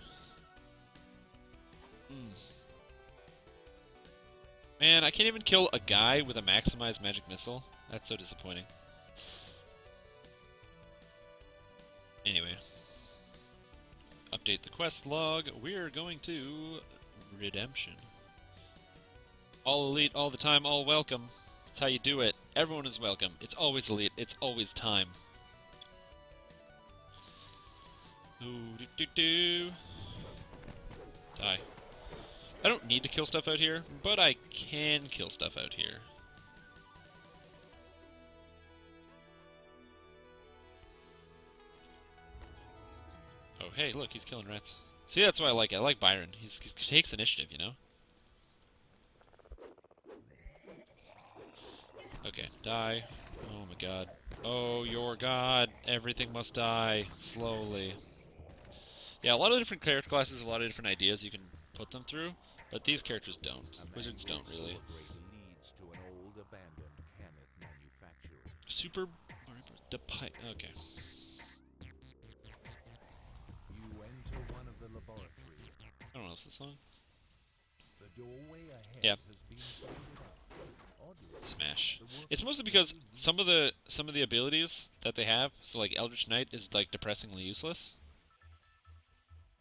Man, I can't even kill a guy with a maximized magic missile. That's so disappointing. Anyway. Update the quest log. We're going to Redemption. All elite, all the time, all welcome. That's how you do it. Everyone is welcome. It's always elite. It's always time. Ooh, do. Die. I don't need to kill stuff out here, but I can kill stuff out here. Oh, hey, look, he's killing rats. See, that's why I like it. I like Byron. He takes initiative, you know? Okay, die. Oh my god. Oh, your god. Everything must die. Slowly. Yeah, a lot of different character classes have a lot of different ideas you can put them through, but these characters don't. Wizards don't, really. Super Mario Bros. Okay. I don't know, is this song? Yeah. Smash. It's mostly because some of the abilities that they have, so like Eldritch Knight is like depressingly useless.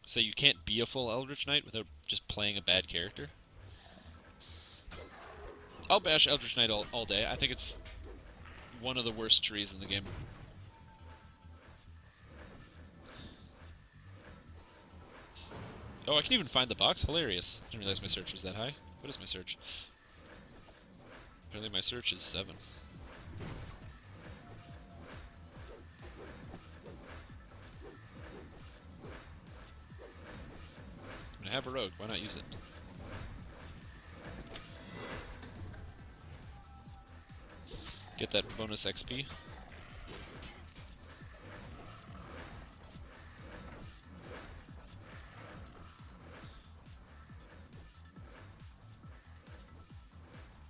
So you can't be a full Eldritch Knight without just playing a bad character. I'll bash Eldritch Knight all day. I think it's one of the worst trees in the game. Oh, I can even find the box? Hilarious. Didn't realize my search was that high. What is my search? Apparently my search is 7. I have a rogue, why not use it? Get that bonus XP.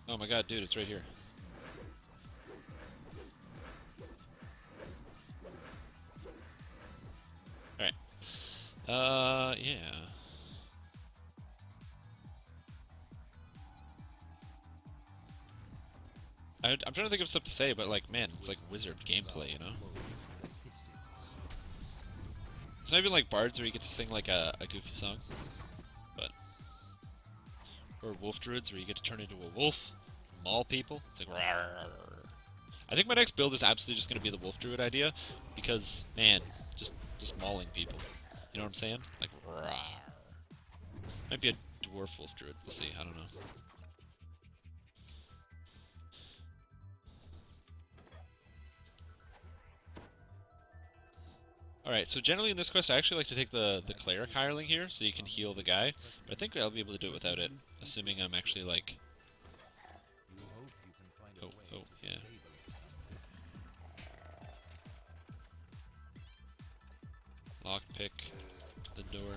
Oh my god, dude, it's right here. Alright. Yeah. I'm trying to think of stuff to say, but like, man, it's like wizard gameplay, you know? It's not even like bards where you get to sing like a goofy song, but... Or wolf druids where you get to turn into a wolf, maul people. It's like, rawr. I think my next build is absolutely just going to be the wolf druid idea, because, man, just mauling people. You know what I'm saying? Like, rawr. Might be a dwarf wolf druid. We'll see. I don't know. Alright, so generally in this quest I actually like to take the cleric hireling here, so you can heal the guy, but I think I'll be able to do it without it, assuming I'm actually like... Oh, yeah. Lockpick the door.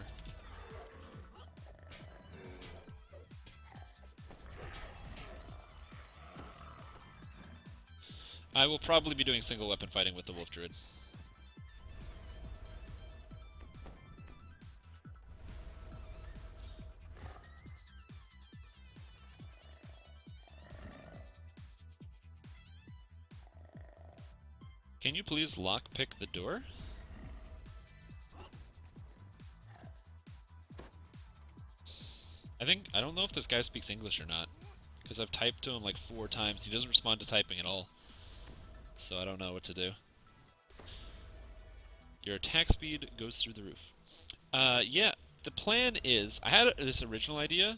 I will probably be doing single weapon fighting with the wolf druid. Can you please lockpick the door? I don't know if this guy speaks English or not, because I've typed to him like 4 times. He doesn't respond to typing at all, so I don't know what to do. Your attack speed goes through the roof. Yeah, the plan is, I had this original idea.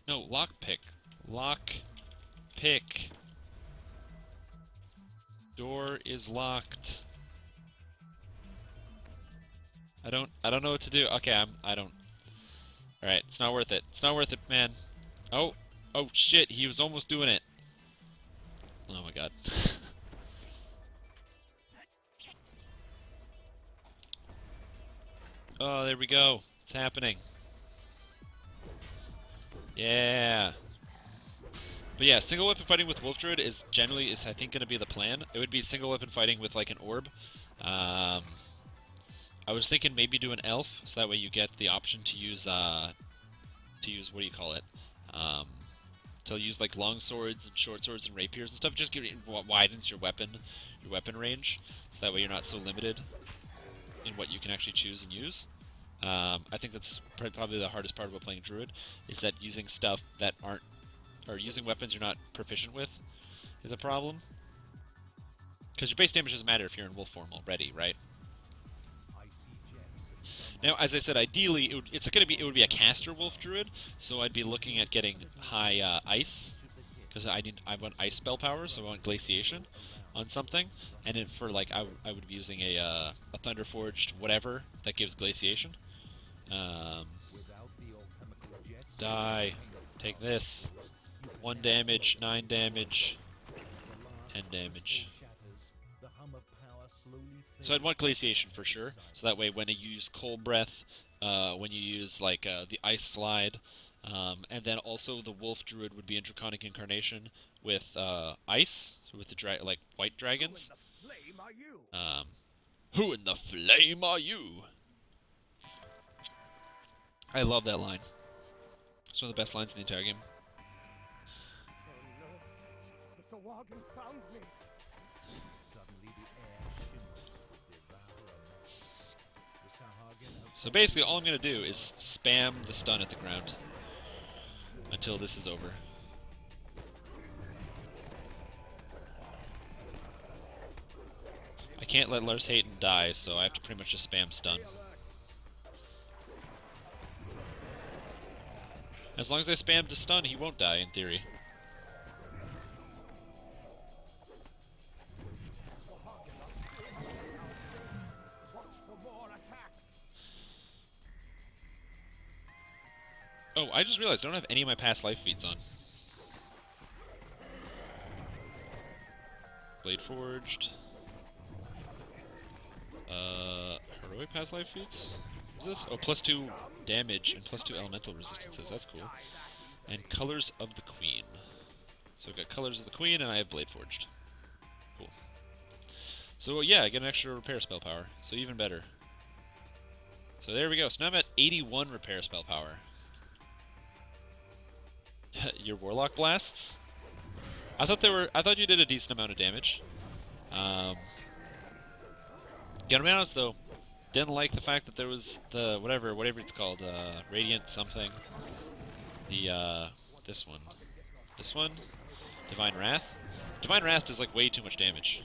No, lockpick. Lockpick. Door is locked. I don't know what to do. Okay, I don't. Alright, it's not worth it. It's not worth it, man. Oh shit, he was almost doing it. Oh my god. Oh, there we go. It's happening. Yeah. But yeah, single weapon fighting with Wolf Druid is generally I think going to be the plan. It would be single weapon fighting with like an orb. I was thinking maybe do an elf, so that way you get the option to use what do you call it? To use like long swords and short swords and rapiers and stuff. Just widens your weapon range, so that way you're not so limited in what you can actually choose and use. I think that's probably the hardest part about playing Druid, is that using stuff that aren't, or using weapons you're not proficient with is a problem. Because your base damage doesn't matter if you're in wolf form already, right? Now, as I said, ideally it would be a caster wolf druid, so I'd be looking at getting high ice, because I want ice spell power, so I want glaciation on something, and then for like I would be using a Thunderforged whatever that gives glaciation. Die. Take this. 1 damage, 9 damage, 10 damage. So I'd want glaciation for sure, so that way when you use cold breath, when you use like the ice slide, and then also the wolf druid would be in Draconic Incarnation with ice, so with the like white dragons. Who in the flame are you? I love that line. It's one of the best lines in the entire game. The Sawagan found me. So basically all I'm going to do is spam the stun at the ground until this is over. I can't let Lars Hayton die, so I have to pretty much just spam stun. As long as I spam to stun, he won't die, in theory. Watch for more attacks. Oh, I just realized I don't have any of my past life feats on. Blade Forged. Heroic past life feats? What is this? Oh, +2 damage and +2 elemental resistances. That's cool. And Colors of the Queen. So I've got Colors of the Queen and I have Blade Forged. Cool. So yeah, I get an extra repair spell power. So even better. So there we go. So now I'm at 81 repair spell power. Your Warlock blasts? I thought you did a decent amount of damage. Gotta be honest though, didn't like the fact that there was the whatever it's called, Radiant something. The this one, Divine Wrath. Divine Wrath does like way too much damage.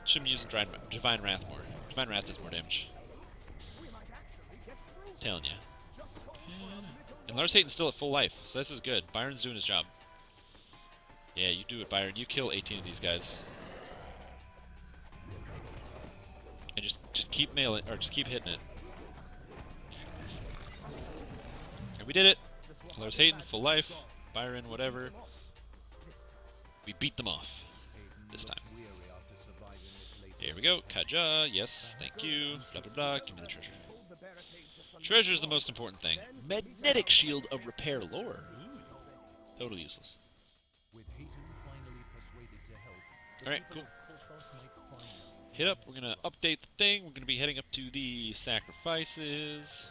Shouldn't be using Divine Wrath more. Divine Wrath does more damage. Telling ya. And Lars Hayton's still at full life, so this is good. Byron's doing his job. Yeah, you do it, Byron. You kill 18 of these guys. And just keep mailing, or just keep hitting it. And we did it. Lars Hayton, full life. Byron, whatever. We beat them off. This time. Here we go. Kaja, yes, thank you. Blah blah blah, give me the treasure. Treasure's the most important thing. Magnetic Shield of Repair Lore. Ooh. Totally useless. Alright, cool. Hit up, we're gonna update the thing. We're gonna be heading up to the sacrifices.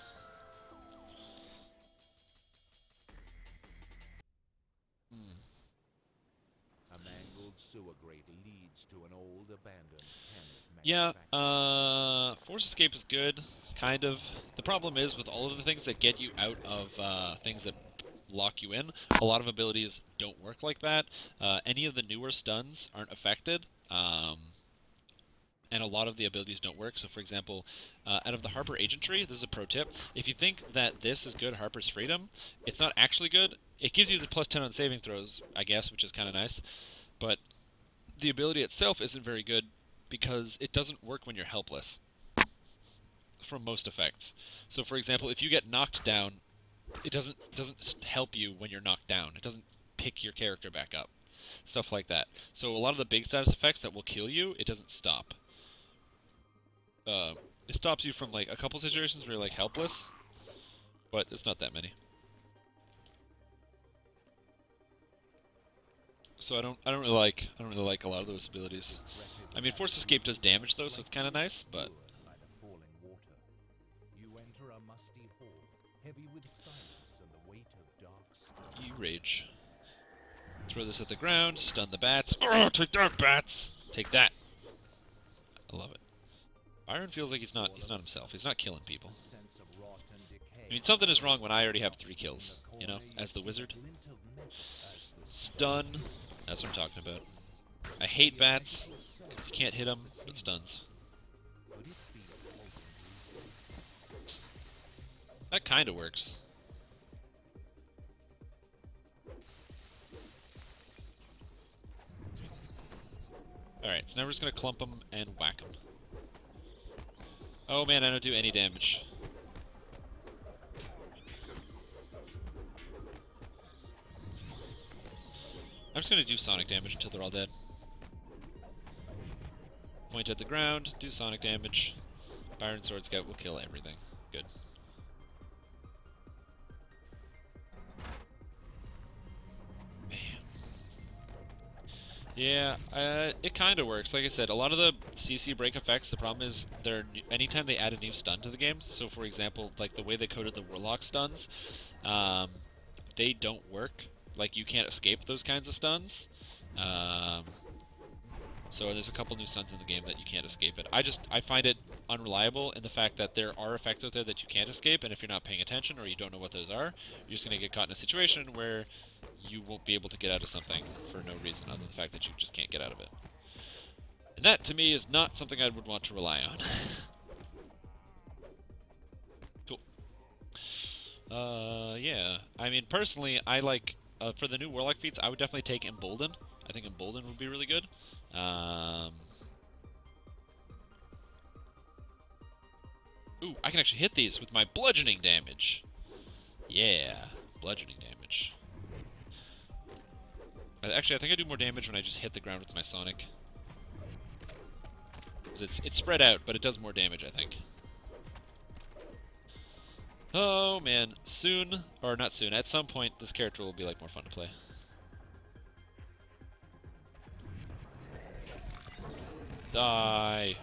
A mangled sewer grate leads to an old abandoned Yeah, Force Escape is good, kind of. The problem is, with all of the things that get you out of things that lock you in, a lot of abilities don't work like that. Any of the newer stuns aren't affected, and a lot of the abilities don't work. So, for example, out of the Harper Agentry, this is a pro tip, if you think that this is good, Harper's Freedom, it's not actually good. It gives you the +10 on saving throws, I guess, which is kind of nice, but the ability itself isn't very good, because it doesn't work when you're helpless from most effects. So for example, if you get knocked down, it doesn't help you when you're knocked down. It doesn't pick your character back up. Stuff like that. So a lot of the big status effects that will kill you, it doesn't stop. It stops you from like a couple situations where you're like helpless, but it's not that many. So I don't really like a lot of those abilities. I mean, Force Escape does damage though, so it's kind of nice, but you enter a musty hall, heavy with silence and the weight of dark stone. you rage. Throw this at the ground, stun the bats. Oh, take that, bats! Take that. I love it. Byron feels like he's not himself. He's not killing people. I mean, something is wrong when I already have 3 kills, you know, as the wizard. Stun. That's what I'm talking about. I hate bats, because you can't hit them, but stuns. That kind of works. Alright, so now we're just going to clump them and whack them. Oh man, I don't do any damage. I'm just going to do sonic damage until they're all dead. Point at the ground, do sonic damage. Byron Sword Scout will kill everything. Good. Yeah, it kind of works. Like I said, a lot of the CC break effects, the problem is anytime they add a new stun to the game, so for example, like the way they coded the Warlock stuns, they don't work. Like, you can't escape those kinds of stuns. So there's a couple new stuns in the game that you can't escape it. I find it unreliable in the fact that there are effects out there that you can't escape, and if you're not paying attention or you don't know what those are, you're just going to get caught in a situation where you won't be able to get out of something for no reason other than the fact that you just can't get out of it. And that, to me, is not something I would want to rely on. Cool. Yeah. I mean, personally, I like, for the new Warlock feats, I would definitely take Embolden. I think Embolden would be really good. Ooh, I can actually hit these with my bludgeoning damage. Yeah, bludgeoning damage. Actually, I think I do more damage when I just hit the ground with my Sonic. 'Cause it's spread out, but it does more damage, I think. Oh man, soon, or not soon, at some point this character will be like more fun to play. Die.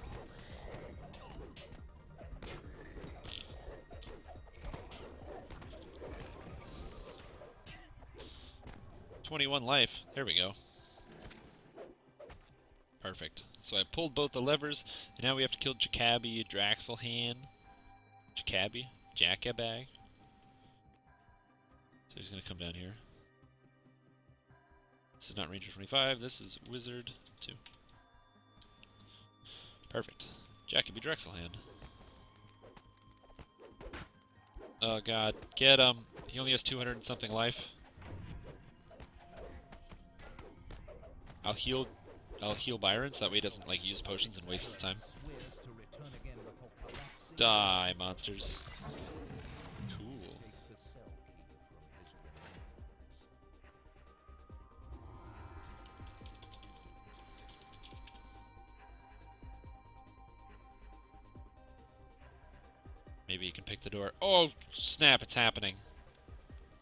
"21 life. There we go. Perfect. So I pulled both the levers, and now we have to kill Jacaby, Draxelhan. Jacaby? Jackabag? So he's gonna come down here. This is not Ranger 25, this is Wizard 2. Perfect. Jacoby Drexelhand. Oh god, get him! He only has 200 and something life. I'll heal Byron so that way he doesn't like use potions and waste his time. Swears to return again before collapsing. Die, monsters. Cool. Take the cell key from his remains. Maybe you can pick the door. Oh, snap, it's happening.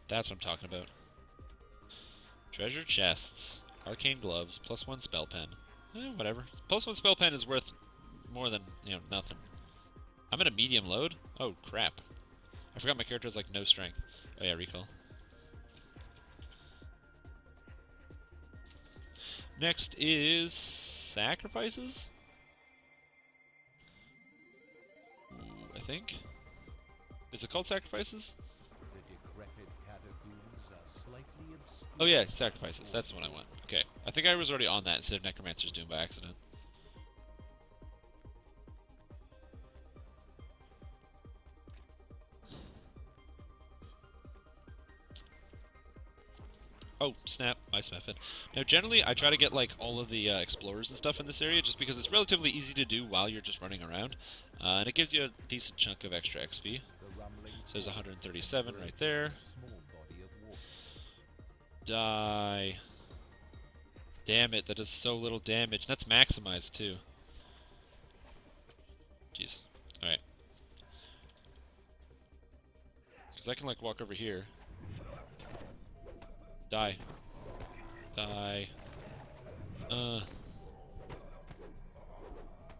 That's what I'm talking about. Treasure chests. Arcane gloves. +1 spell pen. Whatever. +1 spell pen is worth more than, nothing. I'm at a medium load? Oh, crap. I forgot my character has, like, no strength. Oh, yeah, recall. Next is sacrifices? Ooh, I think. Is it called sacrifices? The decrepit catacombs are slightly obscure. Oh yeah, sacrifices. That's the one I want. Okay. I think I was already on that instead of Necromancer's Doom by accident. Oh, snap. Ice method. Now, generally, I try to get, like, all of the explorers and stuff in this area just because it's relatively easy to do while you're just running around. And it gives you a decent chunk of extra XP. The rumbling So there's 137 right there. small body of water. Die. Damn it, that does so little damage. That's maximized, too. Jeez. Alright. Because I can, like, walk over here. Die. Die.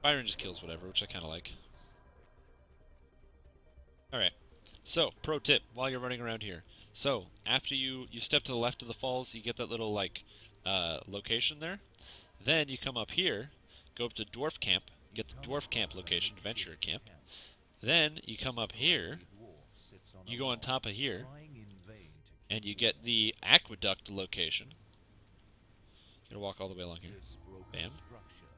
Byron just kills whatever, which I kind of like. Alright. So, pro tip, while you're running around here. So, after you step to the left of the falls, you get that little, like, location there. Then you come up here, go up to Dwarf Camp, get the Dwarf Camp location, Adventurer Camp. Then you come up here, you go on top of here, and you get the Aqueduct location. You gotta walk all the way along here. This broken Bam. structure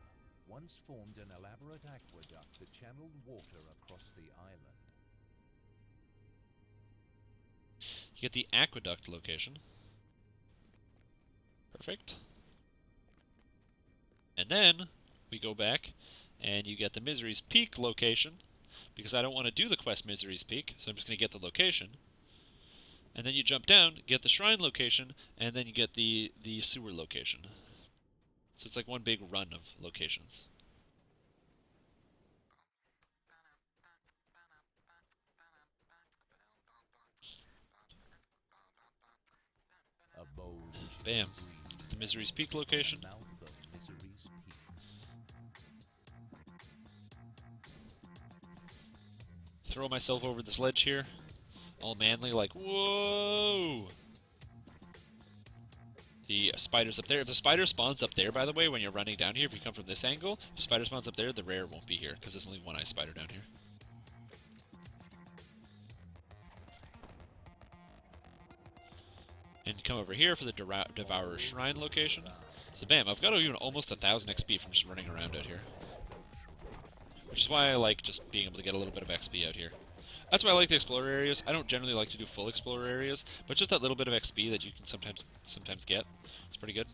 once formed an elaborate aqueduct that channeled water across the island. You get the Aqueduct location. Perfect. And then we go back and you get the Misery's Peak location because I don't want to do the quest Misery's Peak, so I'm just going to get the location. And then you jump down, get the shrine location, and then you get the sewer location. So it's like one big run of locations. Bam. The Misery's Peak location. Mouth of Misery's Peak. Throw myself over this ledge here. All manly, like, whoa! The spider's up there. If the spider spawns up there, by the way, when you're running down here, if you come from this angle, if the spider spawns up there, the rare won't be here, because there's only one eye spider down here. And come over here for the Devourer's Shrine location. So bam, I've got even almost 1,000 XP from just running around out here. Which is why I like just being able to get a little bit of XP out here. That's why I like the explorer areas. I don't generally like to do full explorer areas, but just that little bit of XP that you can sometimes get. It's pretty good.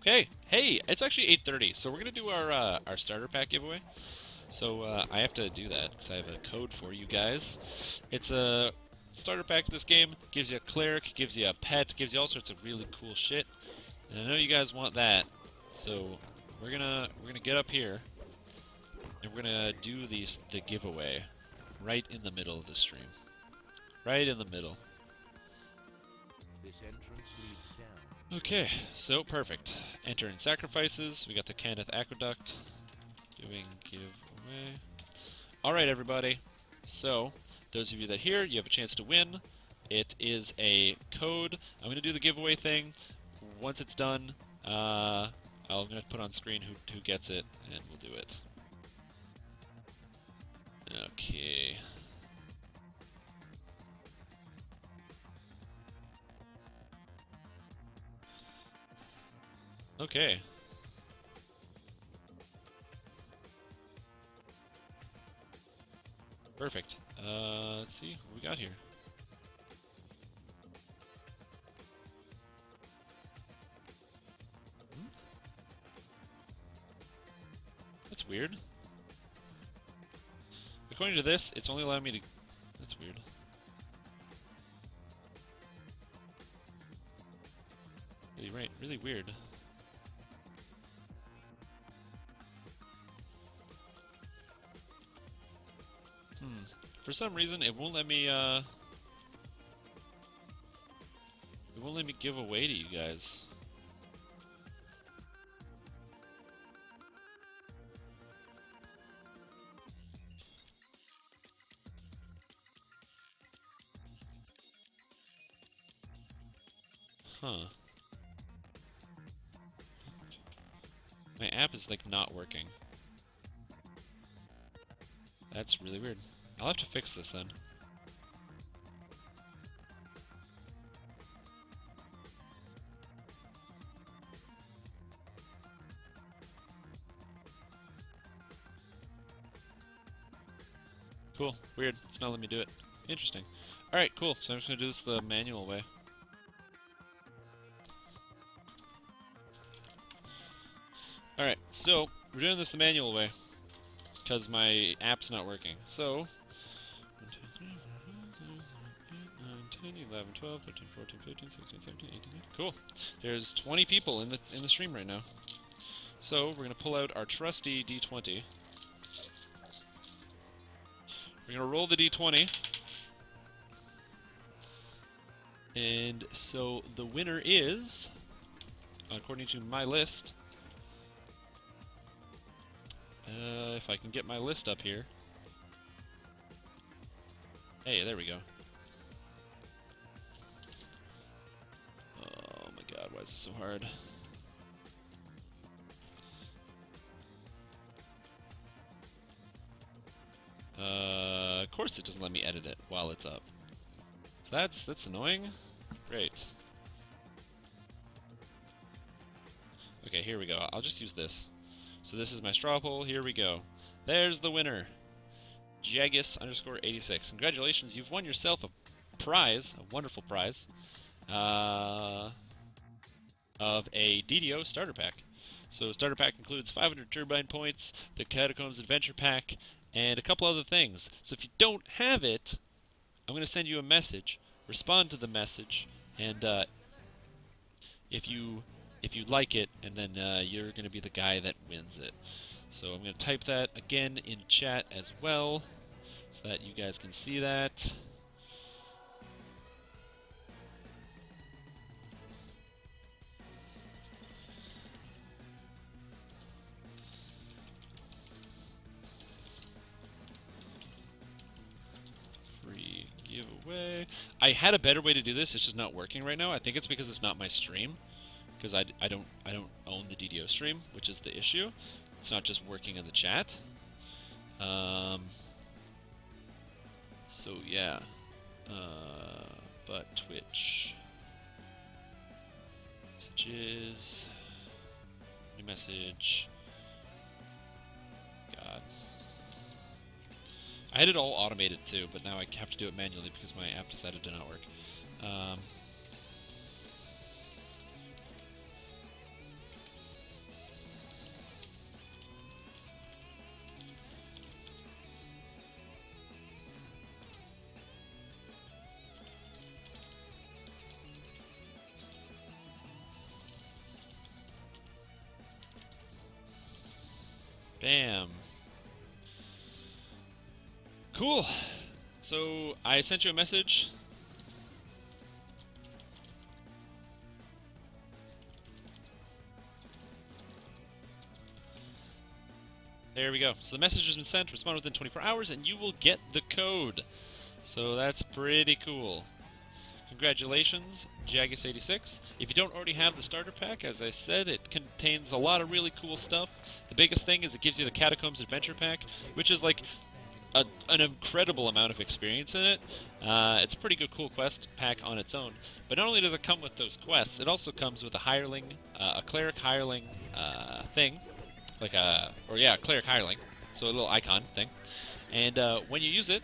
Okay, hey, it's actually 8:30, so we're gonna do our starter pack giveaway. So I have to do that because I have a code for you guys. It's a starter pack in this game. Gives you a cleric, gives you a pet, gives you all sorts of really cool shit. And I know you guys want that, so we're gonna get up here and we're gonna do the giveaway right in the middle of the stream. Right in the middle. This entrance leads down. Okay, so perfect. Enter in sacrifices. We got the Kenneth Aqueduct. Doing giveaway. Alright, everybody. So, those of you that hear, you have a chance to win. It is a code. I'm going to do the giveaway thing. Once it's done, I'm going to put on screen who gets it, and we'll do it. Okay. Okay. Perfect. Let's see what we got here. That's weird. According to this, it's only allowing me to... That's weird. Really weird. For some reason, it won't let me give away to you guys. Huh. My app is like not working. That's really weird. I'll have to fix this then. Cool. Weird. It's not letting me do it. Interesting. Alright, cool. So I'm just gonna do this the manual way. Alright, so we're doing this the manual way. Because my app's not working. So 10, 11, 12, 13, 14, 15, 16, 17, 18, 19. Cool. There's 20 people in the stream right now. So we're gonna pull out our trusty D20. We're gonna roll the D20. And so the winner is, according to my list, if I can get my list up here. Hey, there we go. Oh my god, why is this so hard? Of course it doesn't let me edit it while it's up. So that's annoying. Great. Okay, here we go. I'll just use this. So this is my straw poll. Here we go. There's the winner. Jagus_86. Congratulations, you've won yourself a prize, a wonderful prize, of a DDO starter pack. So starter pack includes 500 turbine points, the Catacombs Adventure Pack, and a couple other things. So if you don't have it, I'm going to send you a message. Respond to the message, and if you like it, and then you're going to be the guy that wins it. So I'm going to type that again in chat as well, so that you guys can see that. Free giveaway. I had a better way to do this. It's just not working right now. I think it's because it's not my stream, because I don't own the DDO stream, which is the issue. It's not just working in the chat. So yeah, but Twitch messages, new message. God. I had it all automated too, but now I have to do it manually because my app decided to not work. Bam. Cool. So I sent you a message. There we go. So the message has been sent. Respond within 24 hours, and you will get the code. So that's pretty cool. Congratulations, Jagus86. If you don't already have the starter pack, as I said, it contains a lot of really cool stuff. The biggest thing is it gives you the Catacombs Adventure Pack, which is like an incredible amount of experience in it. It's a pretty good cool quest pack on its own. But not only does it come with those quests, it also comes with a hireling, a cleric hireling thing. Cleric hireling. So a little icon thing. And when you use it,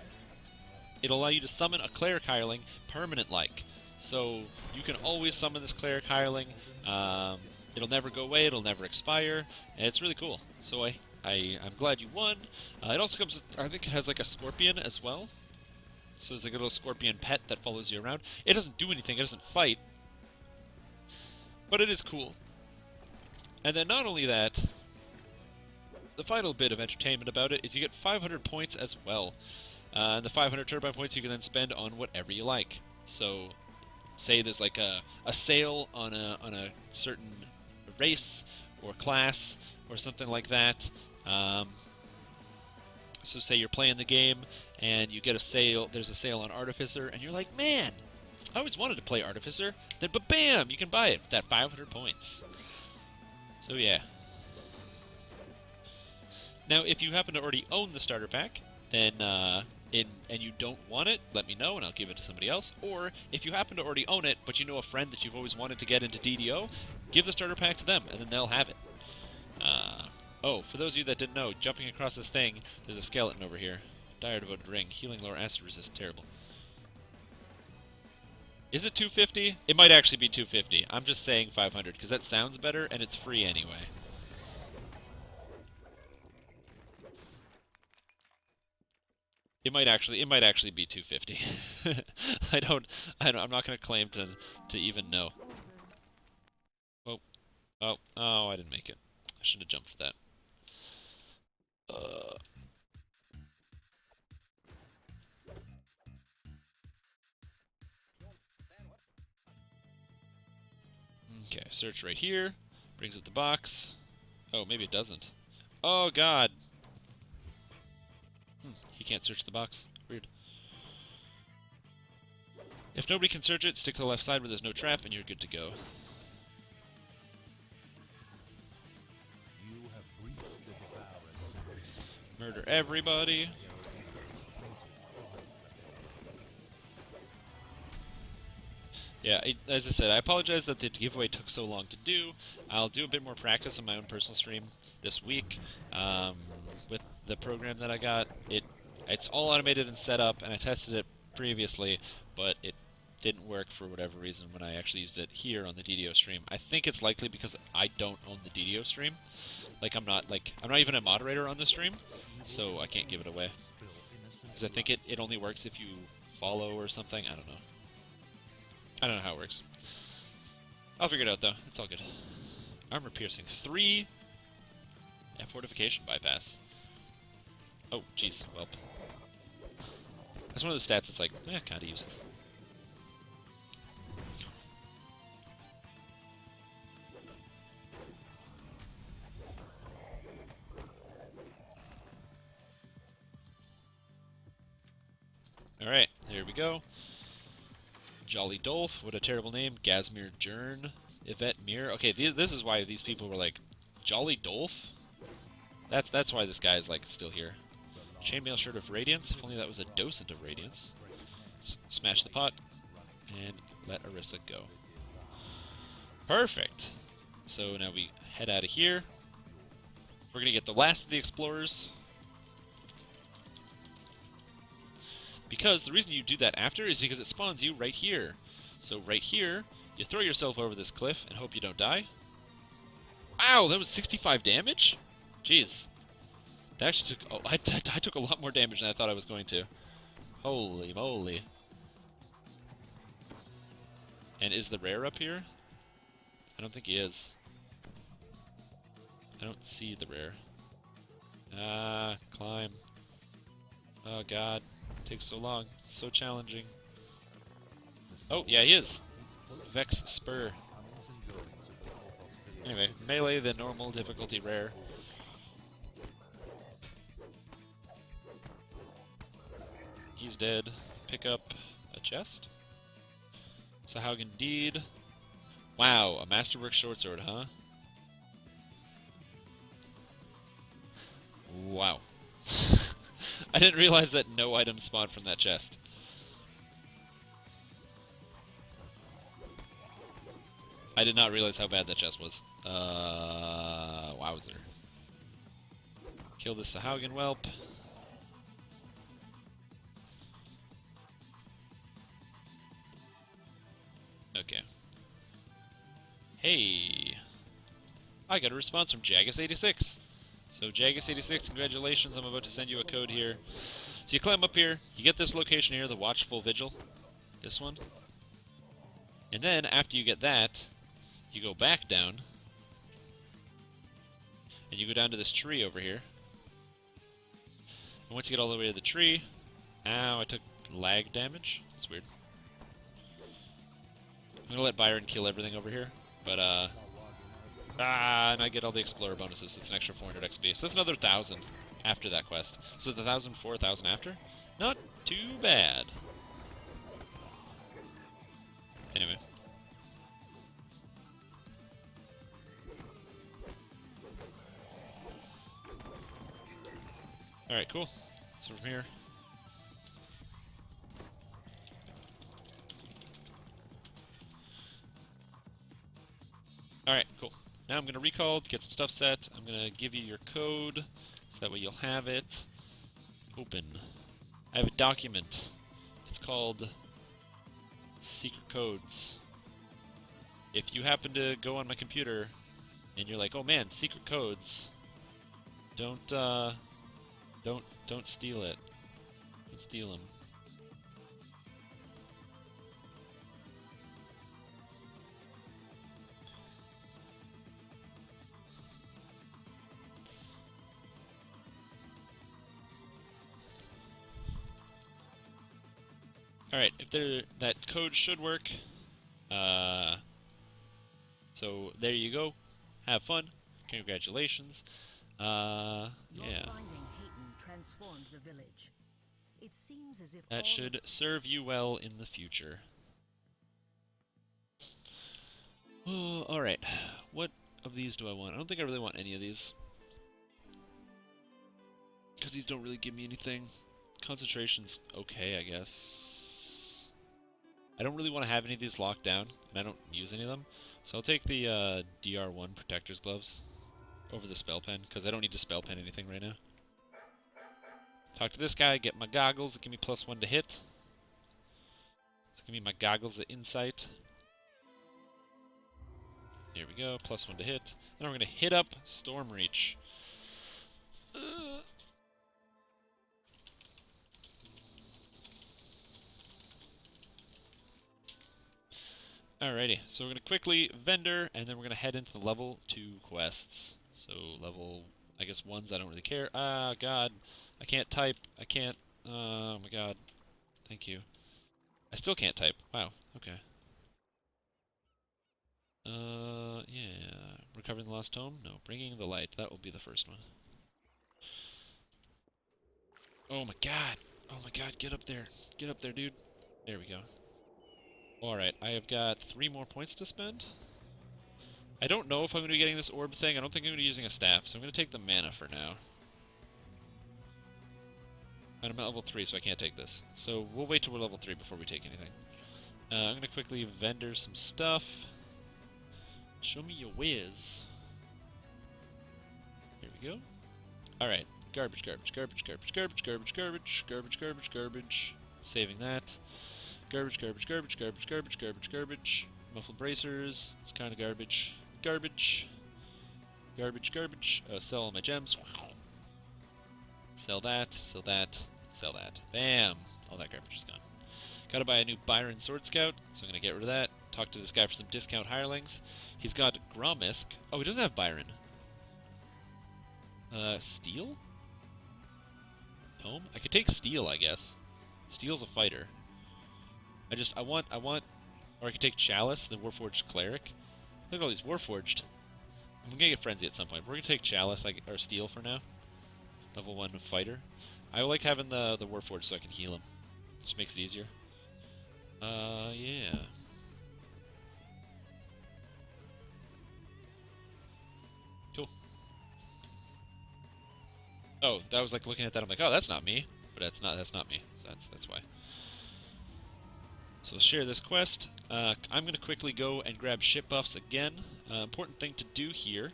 it'll allow you to summon a cleric hireling permanent-like. So you can always summon this cleric hireling. It'll never go away, it'll never expire, and it's really cool. So I'm glad you won. It also comes with, I think it has like a scorpion as well. So it's like a little scorpion pet that follows you around. It doesn't do anything, it doesn't fight, but it is cool. And then not only that, the final bit of entertainment about it is you get 500 points as well. And the 500 turbine points you can then spend on whatever you like. So, say there's like a sale on a certain race or class or something like that. So say you're playing the game and you get a sale. There's a sale on Artificer, and you're like, man, I always wanted to play Artificer. Then, but bam, you can buy it with that 500 points. So yeah. Now, if you happen to already own the starter pack, then and you don't want it, let me know and I'll give it to somebody else. Or if you happen to already own it, but you know a friend that you've always wanted to get into DDO, give the starter pack to them, and then they'll have it. Oh, for those of you that didn't know, jumping across this thing, there's a skeleton over here. Dire Devoted Ring, healing lower acid resist, terrible. Is it 250? It might actually be 250. I'm just saying 500 because that sounds better and it's free anyway. It might actually be 250. I'm not going to claim to even know. Oh, I didn't make it. I shouldn't have jumped for that. Okay, search right here. Brings up the box. Oh, maybe it doesn't. Oh, God. He can't search the box. Weird. If nobody can search it, stick to the left side where there's no trap, and you're good to go. You have breached the Devourer's. Murder everybody. Yeah, as I said, I apologize that the giveaway took so long to do. I'll do a bit more practice on my own personal stream this week with the program that I got. It's all automated and set up, and I tested it previously, but it didn't work for whatever reason when I actually used it here on the DDO stream. I think it's likely because I don't own the DDO stream. I'm not even a moderator on the stream, so I can't give it away. Because I think it only works if you follow or something. I don't know. I don't know how it works. I'll figure it out though. It's all good. Armor piercing 3. Yeah, fortification bypass. Oh, jeez. Well, that's one of the stats that's like, kind of useless. Alright, here we go. Jolly Dolph, what a terrible name. Gazmir Jern, Yvette Mir. Okay, this is why these people were like, Jolly Dolph? That's why this guy is like still here. Chainmail Shirt of Radiance, if only that was a docent of Radiance. Smash the pot, and let Arissa go. Perfect! So now we head out of here. We're gonna get the last of the explorers. Because the reason you do that after is because it spawns you right here. So right here, you throw yourself over this cliff and hope you don't die. Wow, that was 65 damage? Jeez. That actually took... Oh, I took a lot more damage than I thought I was going to. Holy moly. And is the rare up here? I don't think he is. I don't see the rare. Ah, climb. Oh god. Takes so long. So challenging. Oh, yeah, he is. Vex Spur. Anyway, melee, the normal difficulty rare. He's dead. Pick up a chest. Sahag indeed. Wow, a Masterwork short sword, huh? Wow. I didn't realize that no items spawned from that chest. I did not realize how bad that chest was. Wowzer. Kill this Sahaugen whelp. Okay. Hey! I got a response from Jagus86. So Jagus86, congratulations, I'm about to send you a code here. So you climb up here, you get this location here, the Watchful Vigil. This one. And then, after you get that, you go back down. And you go down to this tree over here. And once you get all the way to the tree... Ow, I took lag damage. That's weird. I'm gonna let Byron kill everything over here. But, and I get all the Explorer bonuses. It's an extra 400 XP. So that's another 1,000 after that quest. So the 1,000 for 1,000 after? Not too bad. Anyway. Alright, cool. So from here... Alright, cool. Now I'm going to recall to get some stuff set. I'm going to give you your code, so that way you'll have it. Open. I have a document. It's called Secret Codes. If you happen to go on my computer, and you're like, oh man, secret codes, don't steal it. Don't steal them. Alright, that code should work. So there you go. Have fun. Congratulations. Your Yeah. finding Hayton transformed the village. It seems as if That should serve you well in the future. Oh, alright. What of these do I want? I don't think I really want any of these. Because these don't really give me anything. Concentration's okay, I guess. I don't really want to have any of these locked down, and I don't use any of them. So I'll take the DR1 Protector's Gloves over the Spell Pen, because I don't need to Spell Pen anything right now. Talk to this guy, get my goggles that give me +1 to hit. So give me my goggles of insight. There we go, +1 to hit. Then we're going to hit up Stormreach. Alrighty, so we're going to quickly vendor, and then we're going to head into the level 2 quests. So level, I guess, 1s I don't really care. Ah, god. I can't type. I can't. Oh my god. Thank you. I still can't type. Wow, okay. Yeah. Recovering the Lost Tome? No. Bringing the Light. That will be the first one. Oh my god. Oh my god, get up there. Get up there, dude. There we go. Alright, I have got 3 more points to spend. I don't know if I'm going to be getting this orb thing. I don't think I'm going to be using a staff, so I'm going to take the mana for now. And I'm at level 3, so I can't take this. So we'll wait till we're level 3 before we take anything. I'm going to quickly vendor some stuff. Show me your whiz. Here we go. Alright, garbage, garbage, garbage, garbage, garbage, garbage, garbage, garbage, garbage, garbage. Saving that. Garbage, garbage, garbage, garbage, garbage, garbage, garbage. Muffled bracers. It's kind of garbage. Garbage. Garbage, garbage. Sell all my gems. Sell that, sell that, sell that. Bam! All that garbage is gone. Gotta buy a new Byron Sword Scout, so I'm gonna get rid of that. Talk to this guy for some discount hirelings. He's got Gromisk. Oh, he doesn't have Byron. Steel? Tome? I could take Steel, I guess. Steel's a fighter. I want, or I could take Chalice, the Warforged Cleric. Look at all these Warforged. I'm gonna get Frenzy at some point. We're gonna take Chalice, or Steel for now. Level 1 fighter. I like having the Warforged so I can heal him. Just makes it easier. Yeah. Cool. Oh, that was like looking at that, I'm like, oh, that's not me. But that's not me. So that's why. So let's share this quest. I'm going to quickly go and grab ship buffs again. Important thing to do here,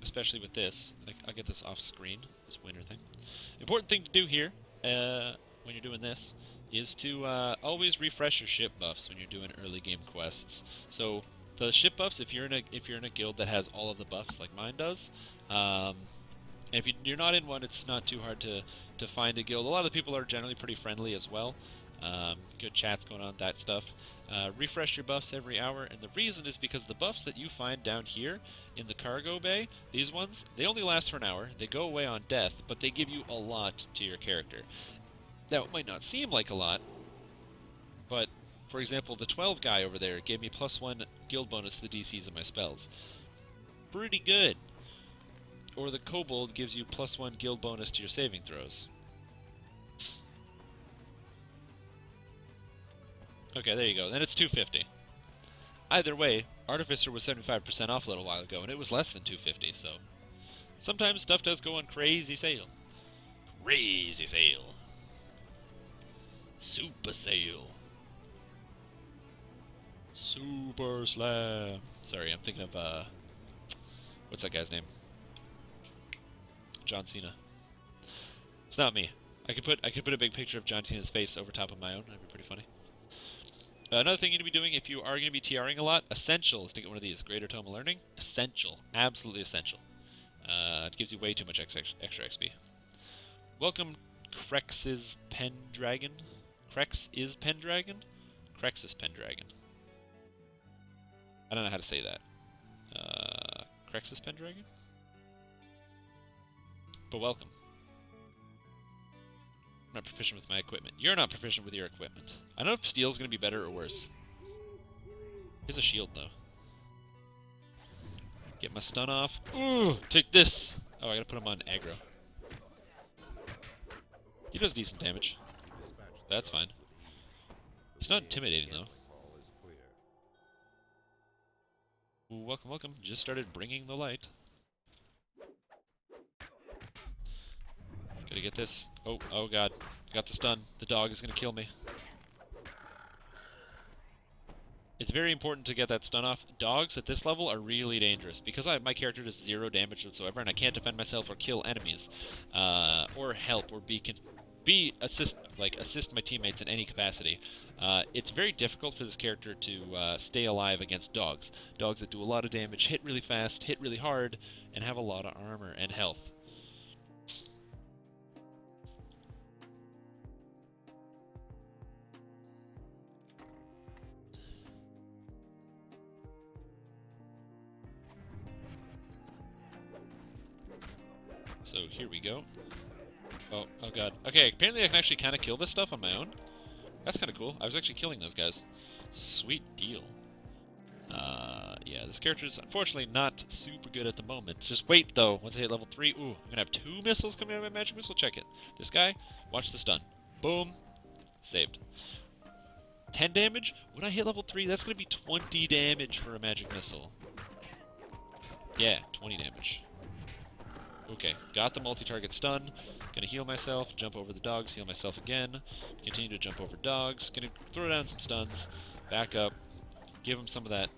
especially with this, I'll get this off screen, this winter thing. Important thing to do here, when you're doing this, is to always refresh your ship buffs when you're doing early game quests. So the ship buffs, if you're in a guild that has all of the buffs like mine does, and if you're not in one, it's not too hard to find a guild. A lot of the people are generally pretty friendly as well. Good chats going on, that stuff. Refresh your buffs every hour, and the reason is because the buffs that you find down here in the cargo bay, these ones, they only last for an hour, they go away on death, but they give you a lot to your character. Now, it might not seem like a lot, but, for example, the 12 guy over there gave me +1 guild bonus to the DCs of my spells. Pretty good! Or the kobold gives you +1 guild bonus to your saving throws. Okay, there you go. Then it's 250. Either way, Artificer was 75% off a little while ago, and it was less than 250, so... Sometimes stuff does go on crazy sale. Crazy sale. Super sale. Super Slam. Sorry, I'm thinking of, what's that guy's name? John Cena. It's not me. I could put a big picture of John Cena's face over top of my own. That'd be pretty funny. Another thing you need to be doing if you are going to be TRing a lot, essential is to get one of these, Greater Tome of Learning. Essential. Absolutely essential. It gives you way too much extra XP. Welcome, Crex's Pendragon. Crex is Pendragon? Crex's Pendragon. I don't know how to say that. Crex's Pendragon? But welcome. I'm not proficient with my equipment. You're not proficient with your equipment. I don't know if Steel's going to be better or worse. Here's a shield, though. Get my stun off. Ooh, take this! Oh, I gotta put him on aggro. He does decent damage. That's fine. It's not intimidating, though. Ooh, welcome, welcome. Just started bringing the light. Gotta get this. Oh god. I got the stun. The dog is gonna kill me. It's very important to get that stun off. Dogs at this level are really dangerous because my character does 0 damage whatsoever, and I can't defend myself or kill enemies, or help or assist my teammates in any capacity. It's very difficult for this character to stay alive against dogs. Dogs that do a lot of damage, hit really fast, hit really hard, and have a lot of armor and health. So here we go. Oh god. Okay, apparently I can actually kind of kill this stuff on my own. That's kind of cool. I was actually killing those guys. Sweet deal. Yeah, this character is unfortunately not super good at the moment. Just wait, though. Once I hit level 3, ooh, I'm gonna have 2 missiles coming out of my magic missile. Check it. This guy, watch the stun. Boom. Saved. 10 damage? When I hit level 3, that's gonna be 20 damage for a magic missile. Yeah, 20 damage. Okay, got the multi-target stun. Gonna heal myself, jump over the dogs, heal myself again. Continue to jump over dogs. Gonna throw down some stuns. Back up. Give him some of that.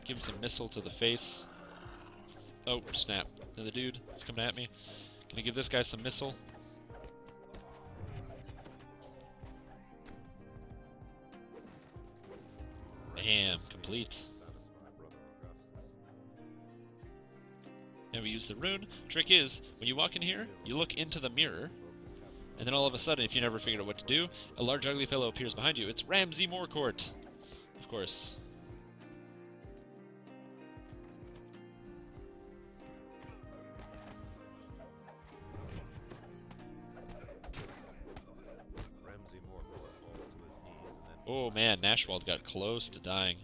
Give him some missile to the face. Oh, snap. Another dude is coming at me. Gonna give this guy some missile. Bam, complete. Now we use the rune. Trick is, when you walk in here, you look into the mirror, and then all of a sudden, if you never figured out what to do, a large ugly fellow appears behind you. It's Ramsay Morcourt, of course. Oh man, Nashwald got close to dying.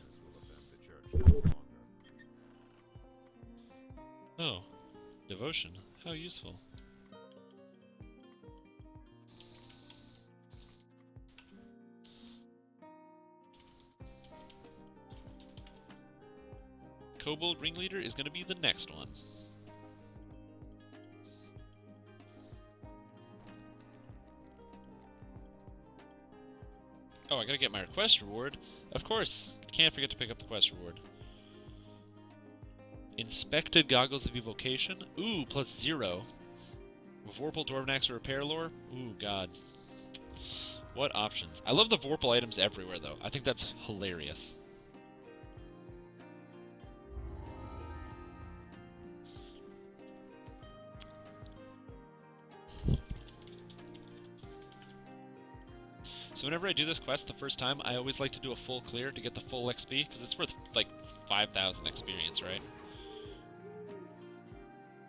Oh, devotion. How useful. Kobold Ringleader is going to be the next one. Oh, I gotta get my quest reward. Of course, can't forget to pick up the quest reward. Inspected Goggles of Evocation. Ooh, +0. Vorpal Dwarven Axe or Repair Lore. Ooh, god. What options? I love the Vorpal items everywhere, though. I think that's hilarious. So whenever I do this quest the first time, I always like to do a full clear to get the full XP, because it's worth like 5,000 experience, right?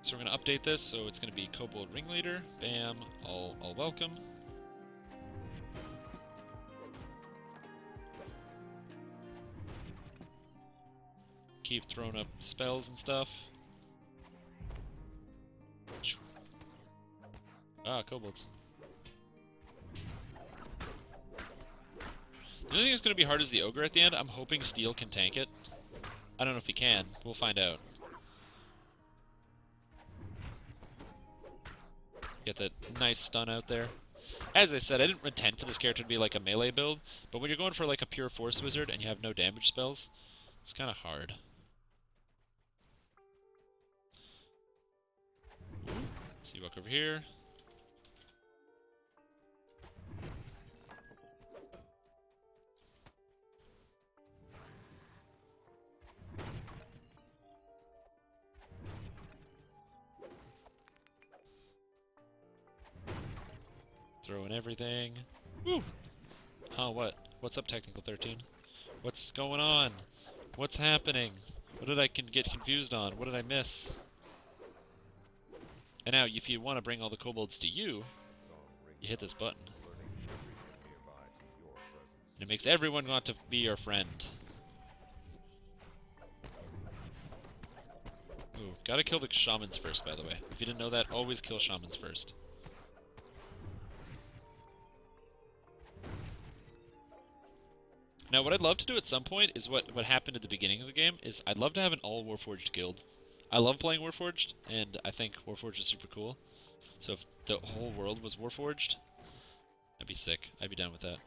So we're going to update this, so it's going to be Kobold Ringleader. Bam, all welcome. Keep throwing up spells and stuff. Ah, kobolds. The only thing that's going to be hard is the ogre at the end. I'm hoping Steel can tank it. I don't know if he can. We'll find out. Get that nice stun out there. As I said, I didn't intend for this character to be like a melee build, but when you're going for like a pure force wizard and you have no damage spells, it's kind of hard. So you walk over here. Throwing everything. Woo! Oh, what? What's up, Technical 13? What's going on? What's happening? What did I get confused on? What did I miss? And now, if you want to bring all the kobolds to you, you hit this button. And it makes everyone want to be your friend. Ooh, gotta kill the shamans first, by the way. If you didn't know that, always kill shamans first. Now, what I'd love to do at some point is what happened at the beginning of the game, is I'd love to have an all Warforged guild. I love playing Warforged, and I think Warforged is super cool. So if the whole world was Warforged, I'd be sick. I'd be down with that.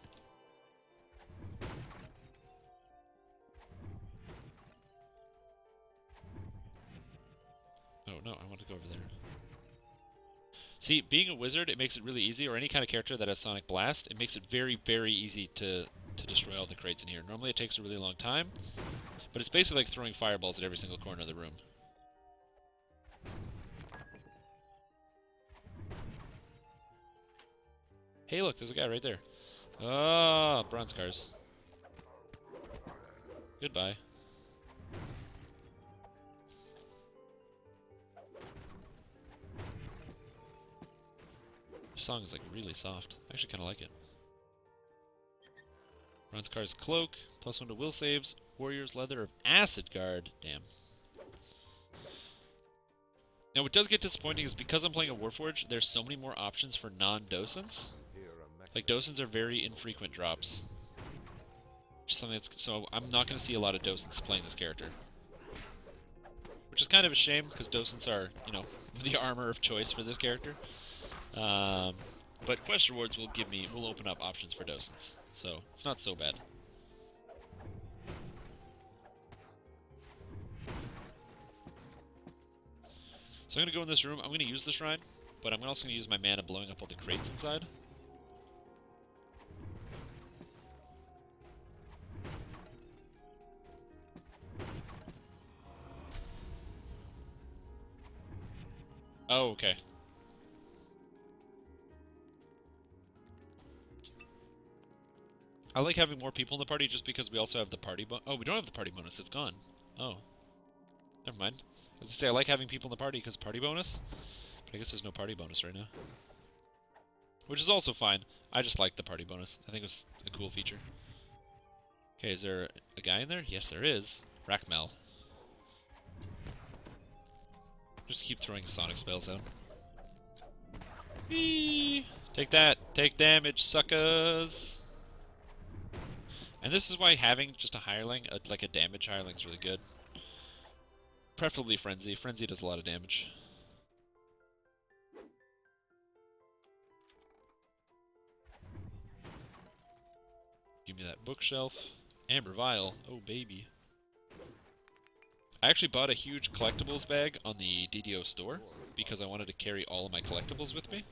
Oh no, I want to go over there. See, being a wizard, it makes it really easy, or any kind of character that has Sonic Blast, it makes it very, very easy to destroy all the crates in here. Normally it takes a really long time, but it's basically like throwing fireballs at every single corner of the room. Hey look, there's a guy right there. Ah, bronze cars. Goodbye. This song is like really soft. I actually kind of like it. Bronze Car's Cloak, +1 to will saves, Warrior's Leather of Acid Guard. Damn. Now what does get disappointing is because I'm playing a Warforged, there's so many more options for non-docents. Like docents are very infrequent drops. Something that's, so I'm not going to see a lot of docents playing this character. Which is kind of a shame, because docents are, you know, the armor of choice for this character. But quest rewards will open up options for docents. So, it's not so bad. So I'm going to go in this room. I'm going to use the shrine, but I'm also going to use my mana blowing up all the crates inside. Oh, okay. I like having more people in the party just because we also have the party bonus. Oh, we don't have the party bonus. It's gone. Oh. Never mind. I was gonna say, I like having people in the party because party bonus. But I guess there's no party bonus right now. Which is also fine. I just like the party bonus. I think it was a cool feature. Okay, is there a guy in there? Yes, there is. Rackmel. Just keep throwing sonic spells out. Whee! Take that! Take damage, suckers! And this is why having just a hireling, like a damage hireling, is really good. Preferably Frenzy. Frenzy does a lot of damage. Give me that bookshelf. Amber Vial. Oh, baby. I actually bought a huge collectibles bag on the DDO store because I wanted to carry all of my collectibles with me.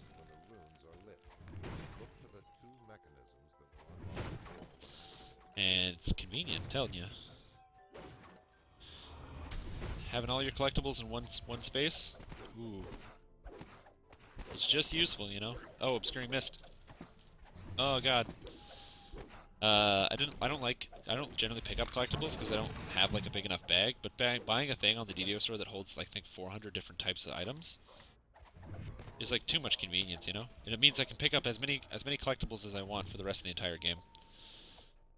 And it's convenient, I'm telling you. Having all your collectibles in one space. Ooh. It's just useful, you know. Oh, Obscuring Mist. Oh god. I don't generally pick up collectibles because I don't have like a big enough bag, but buying a thing on the DDO store that holds like I think 400 different types of items is like too much convenience, you know? And it means I can pick up as many collectibles as I want for the rest of the entire game.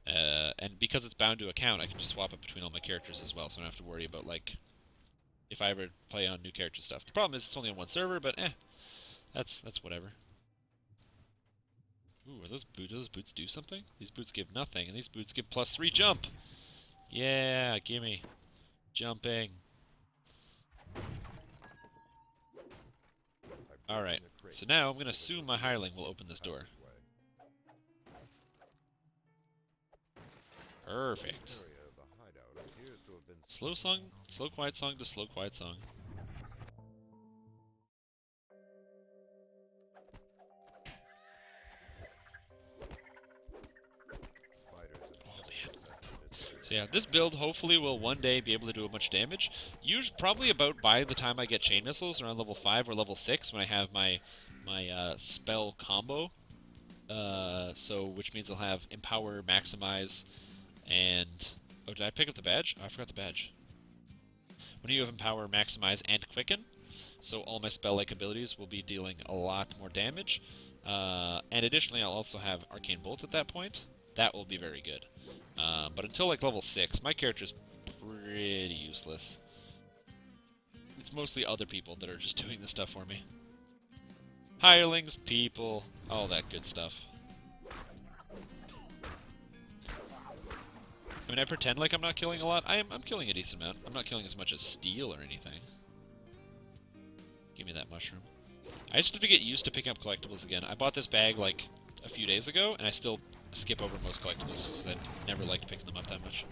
And because it's bound to account, I can just swap it between all my characters as well, so I don't have to worry about like if I ever play on new character stuff. The problem is it's only on one server, but that's whatever. Ooh, are those boots? Do those boots do something? These boots give nothing, and these boots give +3 jump. Yeah, gimme jumping. All right. So now I'm gonna assume my hireling will open this door. Perfect. Slow song, slow quiet song to slow quiet song. So yeah, this build hopefully will one day be able to do a bunch of damage. Probably about by the time I get chain missiles around level 5 or level 6 when I have my spell combo. So which means I'll have Empower, Maximize, and oh, did I pick up the badge? Oh, I forgot the badge. When you have Empower, Maximize, and Quicken, so all my spell-like abilities will be dealing a lot more damage. And additionally, I'll also have Arcane Bolt at that point. That will be very good. But until like level 6, my character's pretty useless. It's mostly other people that are just doing this stuff for me. Hirelings, people, all that good stuff. I mean, I pretend like I'm not killing a lot. I'm killing a decent amount. I'm not killing as much as steel or anything. Give me that mushroom. I just have to get used to picking up collectibles again. I bought this bag like a few days ago, and I still skip over most collectibles because I never liked picking them up that much.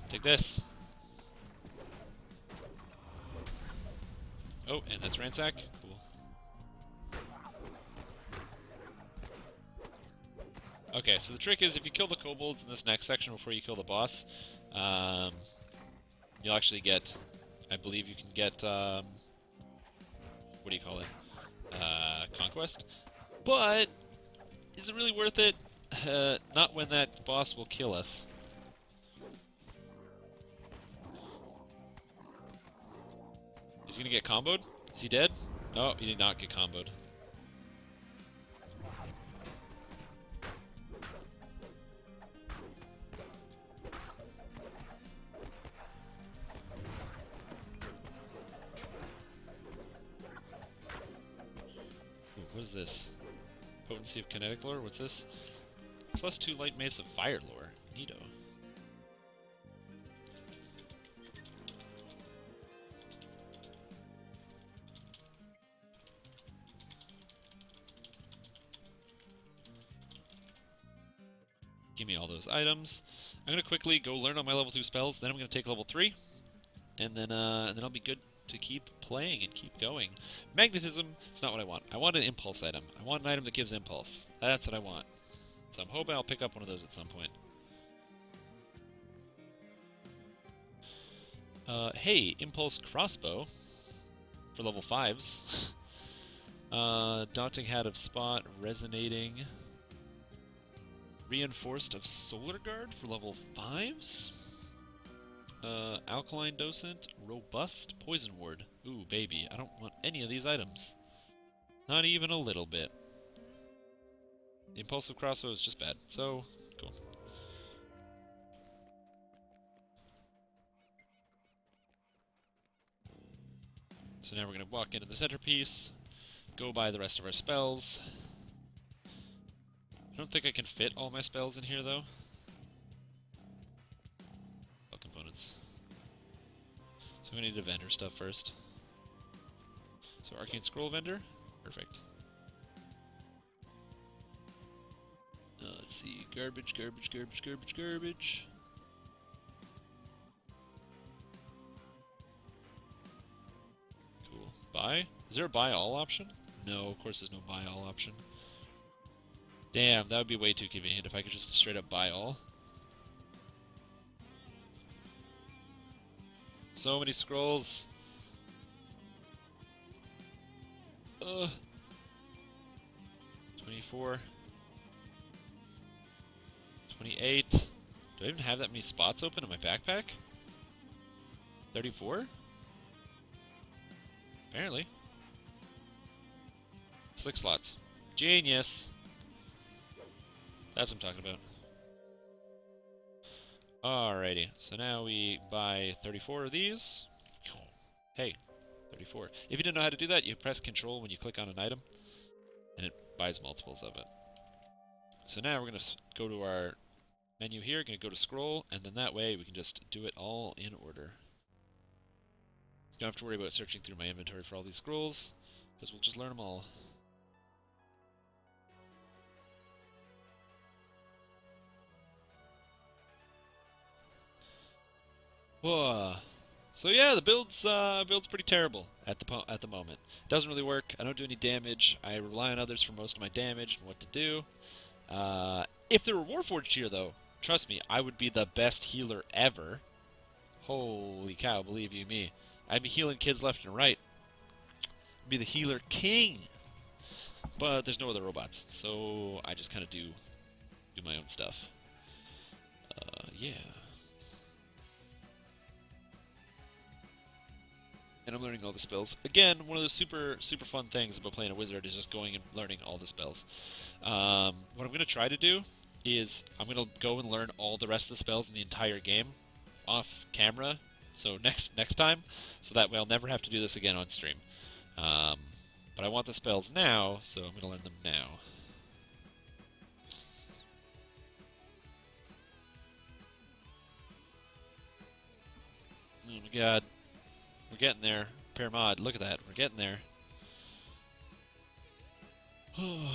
Take this. Oh, and that's Ransack. Cool. Okay, so the trick is if you kill the kobolds in this next section before you kill the boss, you'll actually get, I believe you can get, what do you call it? Conquest. But is it really worth it? Not when that boss will kill us. Is he gonna get comboed? Is he dead? No, he did not get comboed. Ooh, what is this? Potency of kinetic lore? What's this? +2 light mace of fire lore. Neato. Give me all those items. I'm gonna quickly go learn all my level 2 spells, then I'm gonna take level 3, and then I'll be good to keep playing and keep going. Magnetism is not what I want. I want an impulse item. I want an item that gives impulse. That's what I want. So I'm hoping I'll pick up one of those at some point. Hey, impulse crossbow. for level 5s. Daunting Hat of Spot, Resonating. Reinforced of Solar Guard for level 5s. Alkaline Docent, Robust, Poison Ward. Ooh, baby, I don't want any of these items. Not even a little bit. The Impulsive Crossbow is just bad, so cool. So now we're going to walk into the centerpiece, go buy the rest of our spells. I don't think I can fit all my spells in here, though. Spell components. So we need a vendor stuff first. So Arcane Scroll vendor, perfect. Let's see, garbage, garbage, garbage, garbage, garbage. Cool. Buy? Is there a buy all option? No, of course there's no buy all option. Damn, that would be way too convenient if I could just straight up buy all. So many scrolls. 24. 28. Do I even have that many spots open in my backpack? 34? Apparently. 6 slots. Genius! That's what I'm talking about. Alrighty, so now we buy 34 of these. Hey, 34. If you didn't know how to do that, you press Control when you click on an item, and it buys multiples of it. So now we're going to go to our menu here, going to go to Scroll, and then that way we can just do it all in order. Don't have to worry about searching through my inventory for all these scrolls, because we'll just learn them all. Whoa. So yeah, the build's pretty terrible at the moment. It doesn't really work. I don't do any damage. I rely on others for most of my damage and what to do. If there were Warforged here, though, trust me, I would be the best healer ever. Holy cow, believe you me. I'd be healing kids left and right. I'd be the healer king. But there's no other robots, so I just kind of do my own stuff. Yeah. And I'm learning all the spells. Again, one of the super fun things about playing a wizard is just going and learning all the spells. What I'm going to try to do is I'm going to go and learn all the rest of the spells in the entire game off camera. So next time, so that way I'll never have to do this again on stream. But I want the spells now, so I'm going to learn them now. Oh my god. We're getting there. Repair mod, look at that. We're getting there. Oh,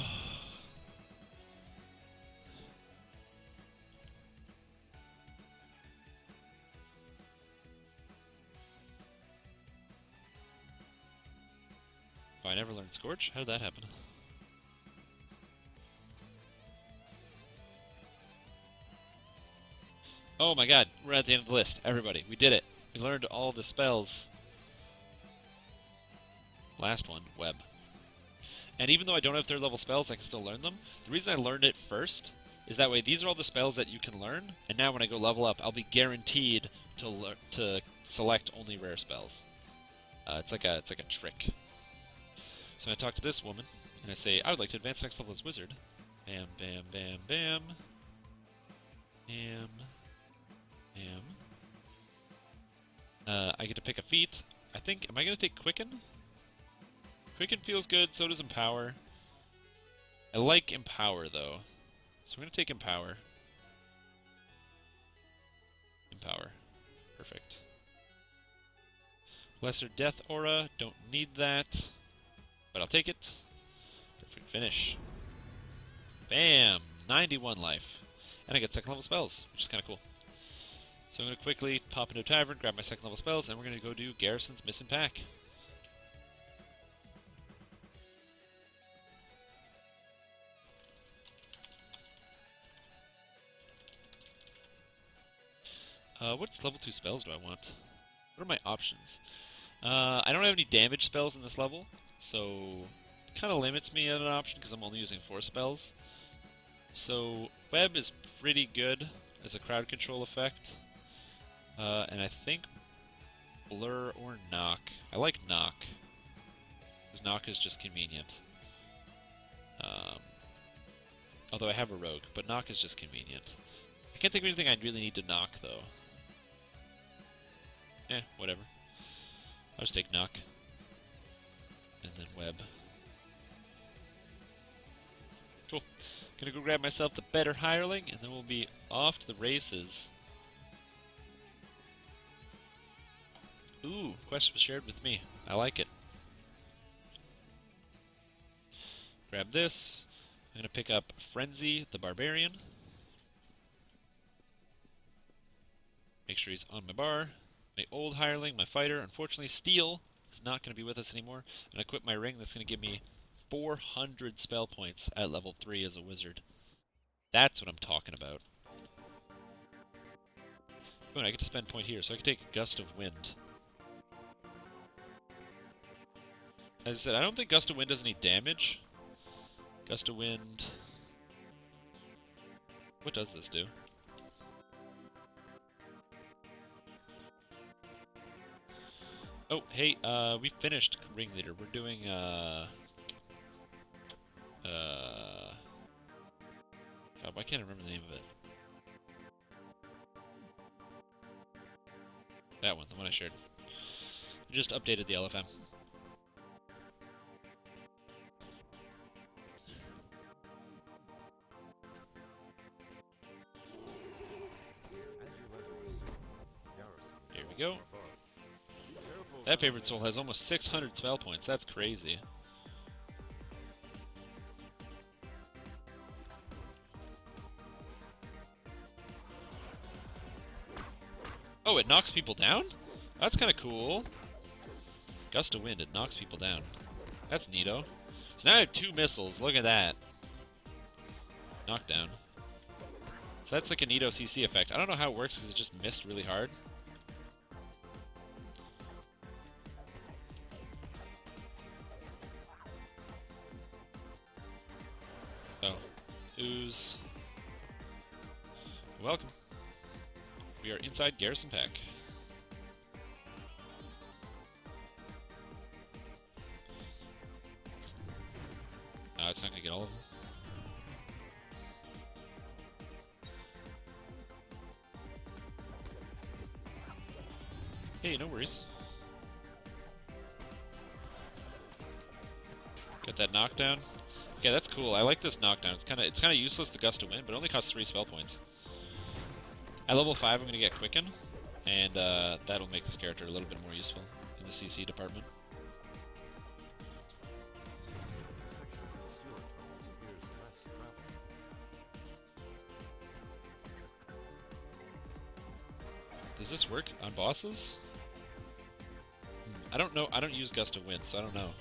I never learned Scorch? How did that happen? Oh my god, we're at the end of the list. Everybody, we did it. We learned all the spells. Last one, Web. And even though I don't have 3rd level spells, I can still learn them. The reason I learned it first is that way these are all the spells that you can learn, and now when I go level up, I'll be guaranteed to select only rare spells. It's like a trick. So I talk to this woman, and I say, I would like to advance next level as wizard. Bam, bam, bam, bam. Bam. Bam. I get to pick a feat. I think, am I going to take Quicken? Quicken feels good, so does Empower. I like Empower, though. So we're going to take Empower. Empower. Perfect. Lesser Death Aura, don't need that. But I'll take it. Perfect finish. Bam! 91 life. And I get 2nd level spells, which is kind of cool. So I'm going to quickly pop into a tavern, grab my 2nd level spells, and we're going to go do Garrison's Missing Pack. What level 2 spells do I want? What are my options? I don't have any damage spells in this level, so kind of limits me at an option because I'm only using 4 spells. So web is pretty good as a crowd control effect, and I think blur or knock. I like knock because knock is just convenient. Although I have a rogue, but knock is just convenient. I can't think of anything I really need to knock though. Whatever. I'll just take knock. And then web. Cool. Gonna go grab myself the better hireling, and then we'll be off to the races. Ooh, quest was shared with me. I like it. Grab this. I'm gonna pick up Frenzy, the Barbarian. Make sure he's on my bar. My old hireling, my fighter. Unfortunately, Steel is not going to be with us anymore. And I equip my ring that's going to give me 400 spell points at level 3 as a wizard. That's what I'm talking about. Oh, and I get to spend point here, so I can take Gust of Wind. As I said, I don't think Gust of Wind does any damage. Gust of Wind... What does this do? Oh, hey, we finished Ringleader. We're doing, God, why can't I remember the name of it? That one, the one I shared. I just updated the LFM. Here we go. That favorite soul has almost 600 spell points. That's crazy. Oh, it knocks people down? That's kind of cool. Gust of Wind, it knocks people down. That's neato. So now I have 2 missiles. Look at that. Knockdown. So that's like a neato CC effect. I don't know how it works because it just missed really hard. Oh. Ooze. Welcome. We are inside Garrison Pack. It's not gonna get all of them. Hey, no worries. Got that knockdown. Okay, that's cool. I like this knockdown. It's kind of useless, the Gust of Wind, but it only costs 3 spell points. At level 5, I'm gonna get Quicken, and that'll make this character a little bit more useful in the CC department. Does this work on bosses? I don't know. I don't use Gust of Wind, so I don't know.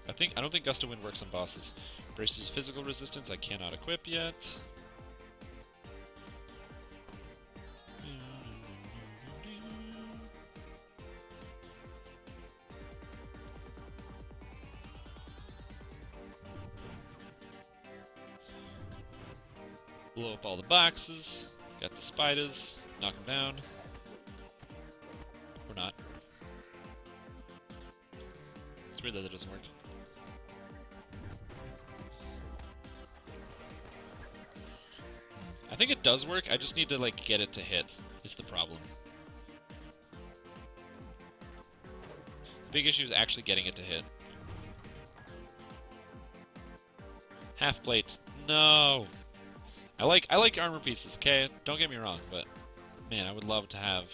I don't think Gust of Wind works on bosses. Braces physical resistance I cannot equip yet. Blow up all the boxes. Got the spiders. Knock them down. Or not. It's weird that it doesn't work. I think it does work, I just need to, like, get it to hit, is the problem. The big issue is actually getting it to hit. Half plate. No! I like armor pieces, okay? Don't get me wrong, but man, I would love to have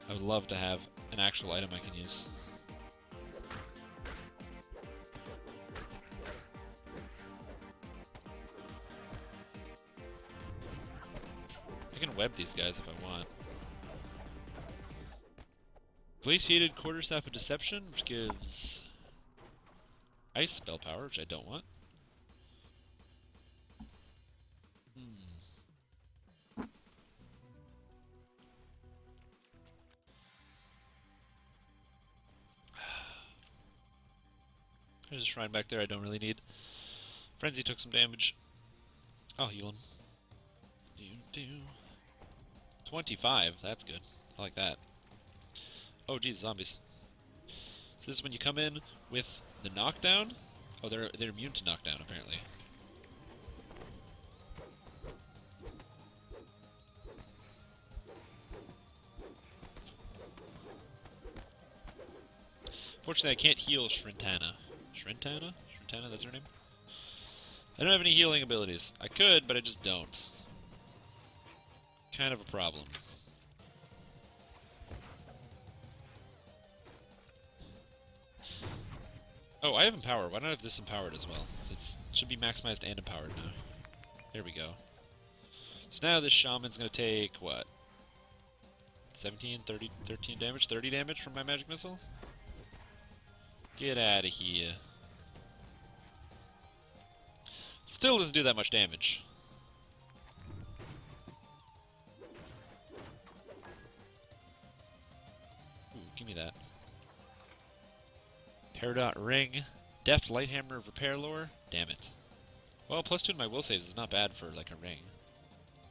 an actual item I can use. I can web these guys if I want. Glaciated Quarterstaff of Deception, which gives ice spell power, which I don't want. There's a shrine back there I don't really need. Frenzy took some damage. I'll heal him. 25, that's good. I like that. Oh geez, zombies. So this is when you come in with the knockdown. Oh, they're immune to knockdown apparently. Fortunately, I can't heal Shrintana. Shrintana? Shrintana, that's her name? I don't have any healing abilities. I could, but I just don't. Kind of a problem. Oh, I have Empower. Why don't I have this Empowered as well? So it should be maximized and Empowered now. There we go. So now this Shaman's going to take, what? 17, 30, 13 damage? 30 damage from my Magic Missile? Get out of here. Still doesn't do that much damage. Ooh, give me that. Peridot Ring. Deft Lighthammer of Repair Lore. Damn it. Well, +2 in my will saves is not bad for like a ring.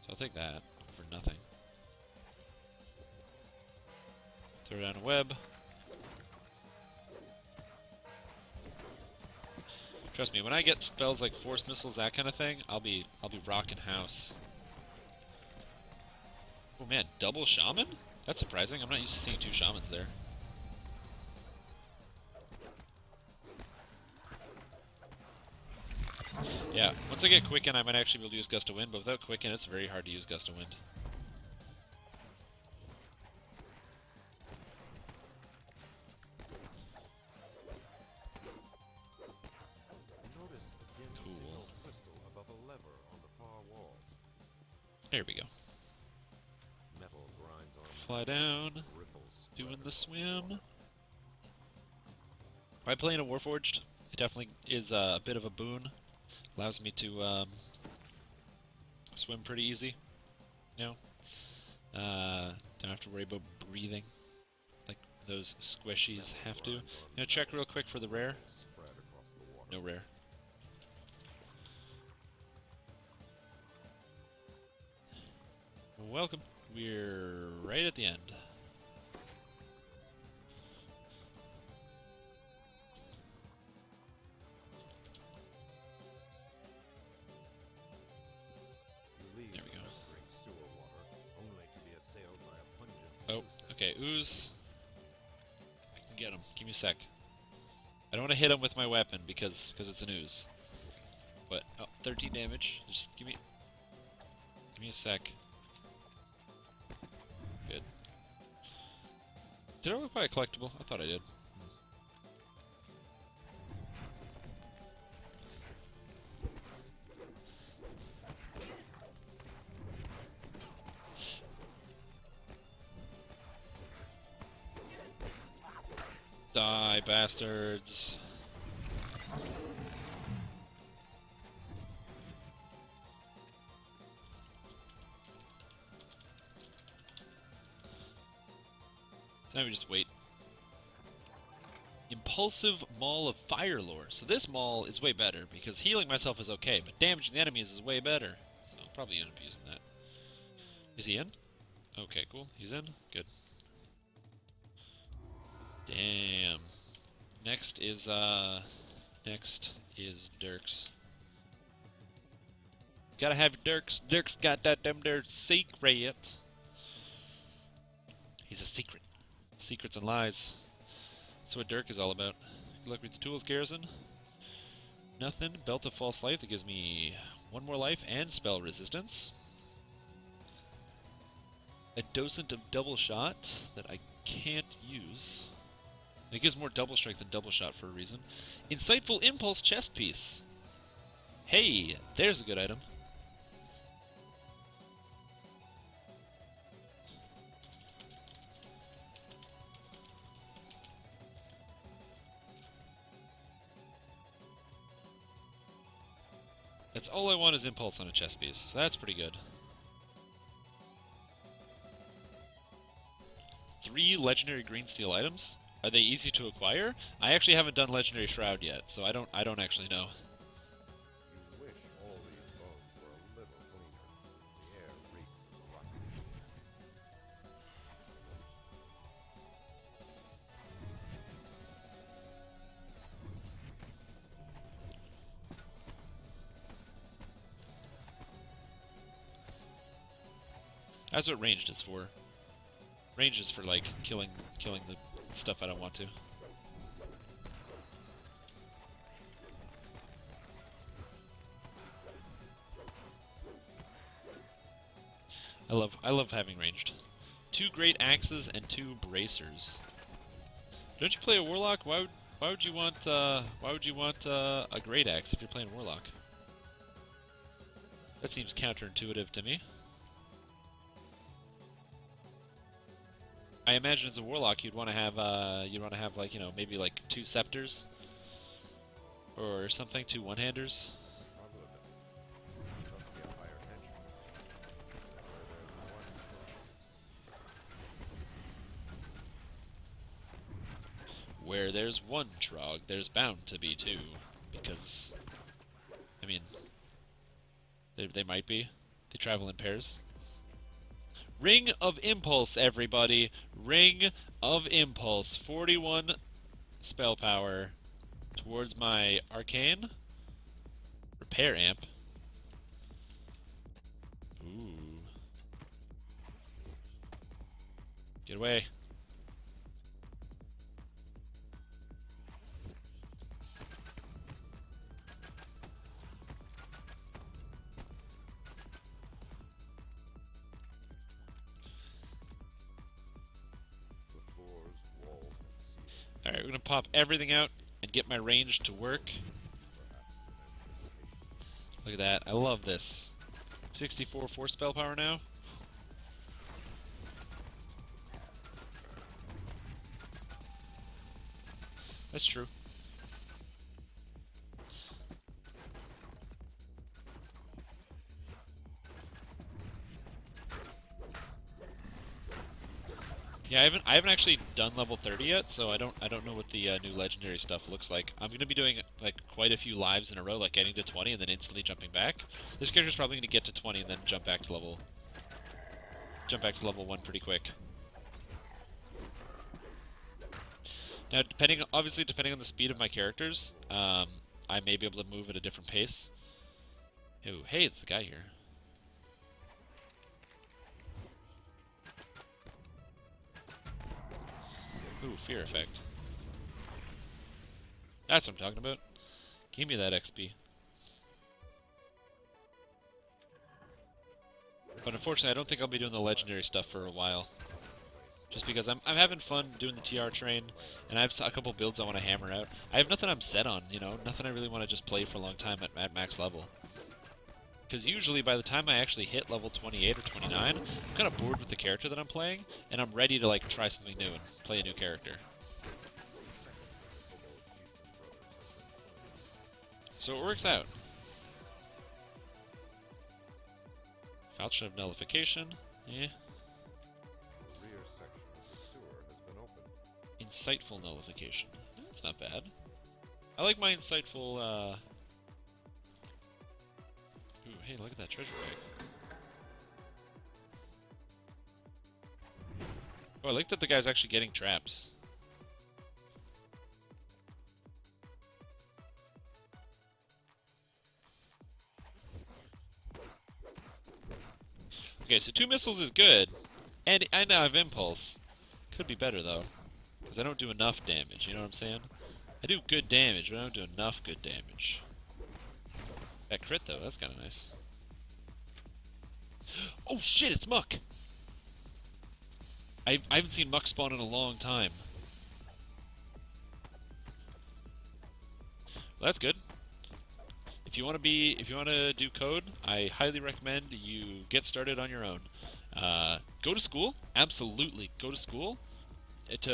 So I'll take that for nothing. Throw down a web. Trust me, when I get spells like Force Missiles, that kind of thing, I'll be rocking house. Oh man, double Shaman? That's surprising. I'm not used to seeing 2 Shamans there. Yeah, once I get Quicken, I might actually be able to use Gust of Wind, but without Quicken, it's very hard to use Gust of Wind. Cool. Above a lever on the far wall. There we go. Metal grinds on Fly down. ripples Doing spread the across swim. By playing a Warforged, it definitely is a bit of a boon. Allows me to swim pretty easy. You know? Don't have to worry about breathing like those squishies have to. Gonna check real quick for the rare. spread across the water. No rare. Welcome. We're right at the end. You leave There we go. to drink sewer water, only to be assailed by a pungent Oh, ooze. okay, ooze. I can get him. Give me a sec. I don't want to hit him with my weapon because it's an ooze. But 13 damage. Just give me a sec. Good. Did I look by a collectible? I thought I did. Die, bastards. So now we just wait. Impulsive Maul of Fire Lore. So this Maul is way better, because healing myself is okay, but damaging the enemies is way better. So I'll probably end up using that. Is he in? Okay, cool. He's in? Good. Damn. Next is Dirks. Gotta have Dirks. Dirks got that damn there secret. He's a secret. Secrets and lies. That's what Dirk is all about. Good luck with the tools, Garrison. Nothing. Belt of False Life that gives me 1 more life and spell resistance. A Docent of Double Shot that I can't use. It gives more double strike than double shot for a reason. Insightful Impulse chest piece. Hey, there's a good item. That's all I want is Impulse on a chest piece, so that's pretty good. 3 legendary green steel items? Are they easy to acquire? I actually haven't done Legendary Shroud yet, so I don't actually know. You wish all these bones were a little cleaner. The air reeks of rotten. That's what ranged is for. Range is for like killing the stuff I don't want to. I love having ranged. 2 great axes and 2 bracers. Don't you play a warlock? Why would you want a great axe if you're playing warlock? That seems counterintuitive to me. I imagine as a warlock you'd want to have like, you know, maybe like 2 scepters or something, 2 one-handers. Must be a higher tension. Where there's one Trog, there's bound to be 2, because I mean, they might be. They travel in pairs. Ring of Impulse, everybody! Ring of Impulse. 41 spell power towards my Arcane Repair Amp. Ooh. Get away. Alright, we're gonna pop everything out and get my range to work. Look at that. I love this. 64 force spell power now. That's true. Yeah, I haven't actually done level 30 yet, so I don't know what the new legendary stuff looks like. I'm gonna be doing like quite a few lives in a row, like getting to 20 and then instantly jumping back. This character's probably gonna get to 20 and then jump back to level 1 pretty quick. Now, obviously depending on the speed of my characters, I may be able to move at a different pace. Ooh, hey, it's a guy here. Ooh, fear effect. That's what I'm talking about. Give me that XP. But unfortunately, I don't think I'll be doing the legendary stuff for a while. Just because I'm having fun doing the TR train, and I have a couple builds I want to hammer out. I have nothing I'm set on, you know? Nothing I really want to just play for a long time at max level. Because usually by the time I actually hit level 28 or 29, I'm kind of bored with the character that I'm playing, and I'm ready to like try something new and play a new character. So it works out. Falchion of Nullification, eh. The rear section of the sewer has been opened. Insightful Nullification, that's not bad. I like my insightful, Ooh, hey, look at that treasure bag. Oh, I like that the guy's actually getting traps. Okay, so 2 missiles is good. And I now have Impulse. Could be better, though. Because I don't do enough damage, you know what I'm saying? I do good damage, but I don't do enough good damage. That crit, though, that's kind of nice. Oh shit, it's Muck! I haven't seen Muck spawn in a long time. Well, that's good. If you want to do code, I highly recommend you get started on your own. Go to school, absolutely go to school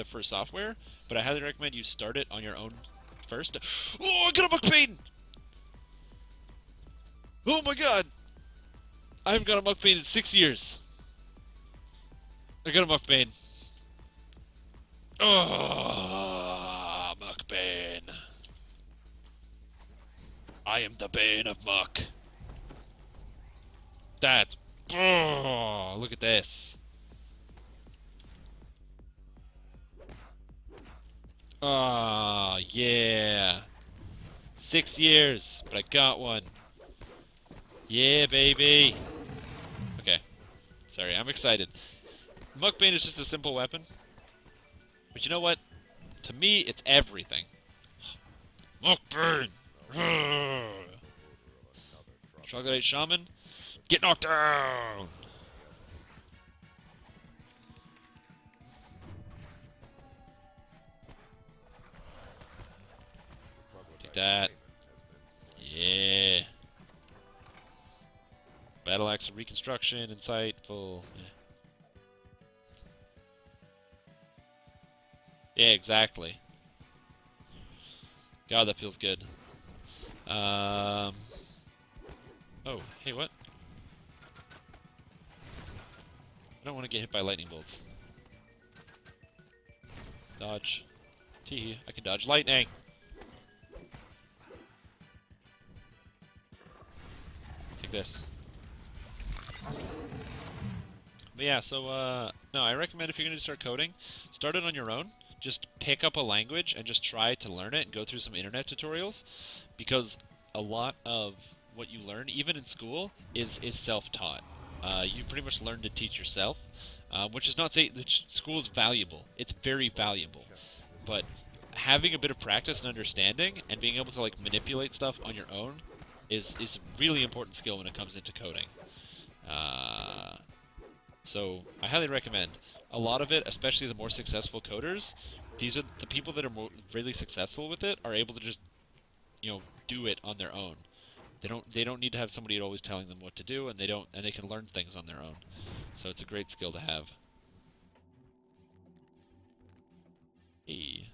for software, but I highly recommend you start it on your own first. Oh, I got a Muck Pain! Oh my god! I haven't got a Muck Pain in 6 years. I got a Muck Pain. Oh, Muckbane. I am the Bane of Muck. That's... Oh, look at this. Ah, yeah. 6 years, but I got one. Yeah, baby. Okay. Sorry, I'm excited. Muckbane is just a simple weapon. But you know what? To me, it's everything. Muckbane! Troglodyte Shaman, get knocked down! Take that. Yeah. Battle Axe Reconstruction, Insightful. Yeah, exactly. God, that feels good. Oh, hey, what? I don't want to get hit by lightning bolts. Dodge. Teehee, I can dodge lightning! Take this. But yeah, so, no, I recommend if you're going to start coding, start it on your own. Just pick up a language and just try to learn it and go through some internet tutorials. Because a lot of what you learn, even in school, is self-taught. You pretty much learn to teach yourself, which is not to say that school is valuable. It's very valuable. But having a bit of practice and understanding and being able to like manipulate stuff on your own is a really important skill when it comes into coding. So I highly recommend. A lot of it, especially the more successful coders, these are the people that are really successful with it are able to just, do it on their own. They don't need to have somebody always telling them what to do, and they can learn things on their own. So it's a great skill to have. Hey.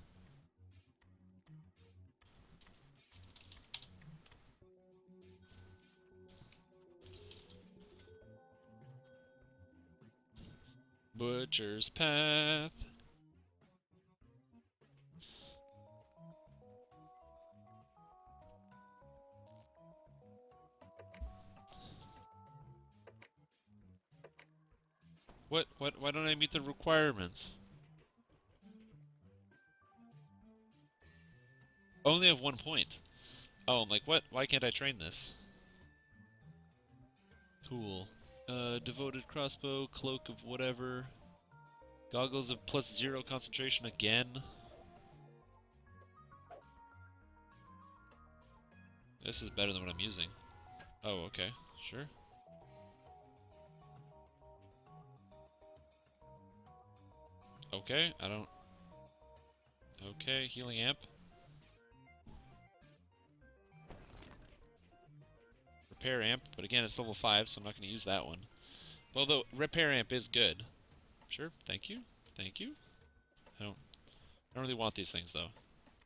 Butcher's Path. What? Why don't I meet the requirements? Only have 1 point. Oh, I'm like, what? Why can't I train this? Cool. Devoted crossbow, cloak of whatever. Goggles of +0 concentration again. This is better than what I'm using. Oh, okay. Sure. Okay, I don't... Okay, healing amp. Repair amp, but again, it's level 5, so I'm not going to use that one. Although, repair amp is good. Sure, thank you. Thank you. I don't really want these things, though.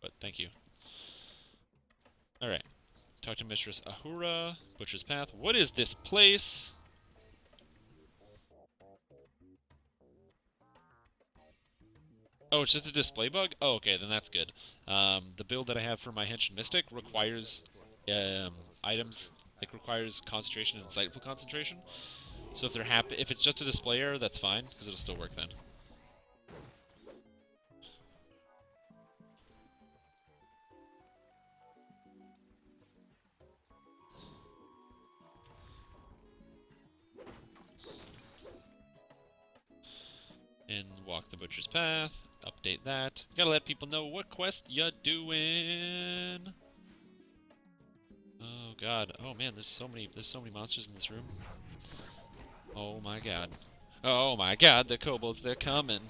But thank you. Alright. Talk to Mistress Ahura. Butcher's Path. What is this place? Oh, it's just a display bug? Oh, okay, then that's good. The build that I have for my Henshin Mystic requires items, requires concentration and insightful concentration. So if it's just a display error, that's fine, because it'll still work then. And walk the Butcher's Path, update that. Gotta let people know what quest you doing. Oh god. Oh man, there's so many monsters in this room. Oh my god. Oh my god, the kobolds, they're coming.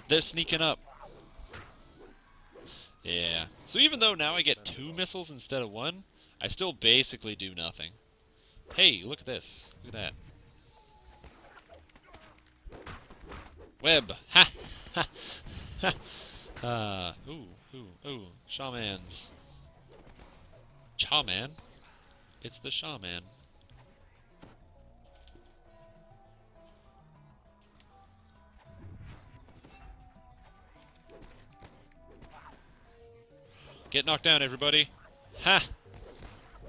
They're sneaking up. Yeah. So even though now I get 2 missiles instead of 1, I still basically do nothing. Hey, look at this. Look at that. Web. Ha! Ha! Ha! Ooh. Shamans. Chaman? It's the shaman. Get knocked down, everybody. Ha!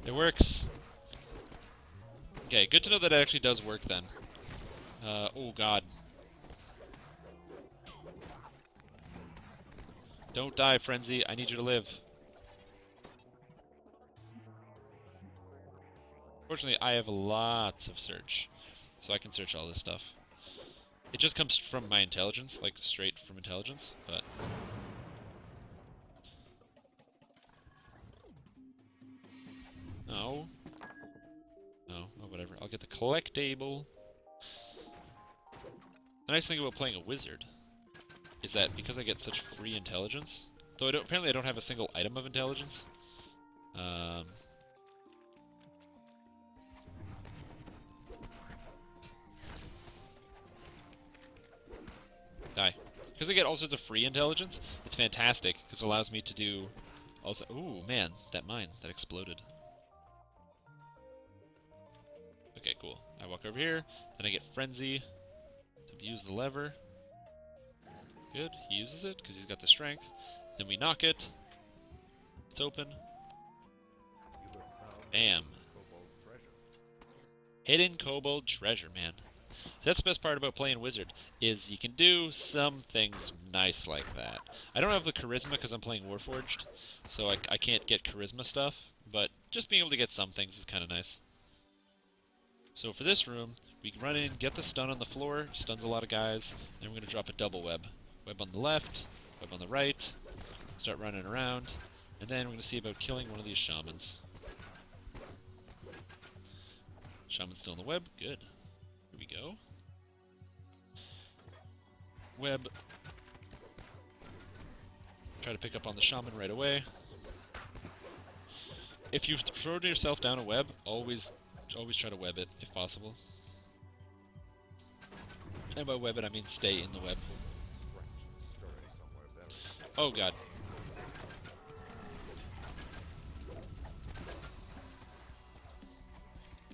It works. Okay, good to know that it actually does work then. Oh god. Don't die, Frenzy. I need you to live. Fortunately, I have lots of search, so I can search all this stuff. It just comes from my intelligence, like straight from intelligence, but... No. No, oh, whatever. I'll get the collectible. The nice thing about playing a wizard is that because I get such free intelligence, though apparently I don't have a single item of intelligence, die. Because I get all sorts of free intelligence, it's fantastic, because it allows me to do also... Ooh, man, that mine, that exploded. Okay, cool. I walk over here, then I get Frenzy to use the lever. Good, he uses it, because he's got the strength. Then we knock it. It's open. Bam. Hidden kobold treasure, man. So that's the best part about playing wizard, is you can do some things nice like that. I don't have the charisma because I'm playing Warforged, so I can't get charisma stuff, but just being able to get some things is kind of nice. So for this room, we can run in, get the stun on the floor, stuns a lot of guys, then we're going to drop a double web. Web on the left, web on the right, start running around, and then we're going to see about killing one of these shamans. Shaman's still in the web, good. Here we go. Web. Try to pick up on the shaman right away. If you throw yourself down a web, always try to web it, if possible. And by web it, I mean stay in the web. Oh god.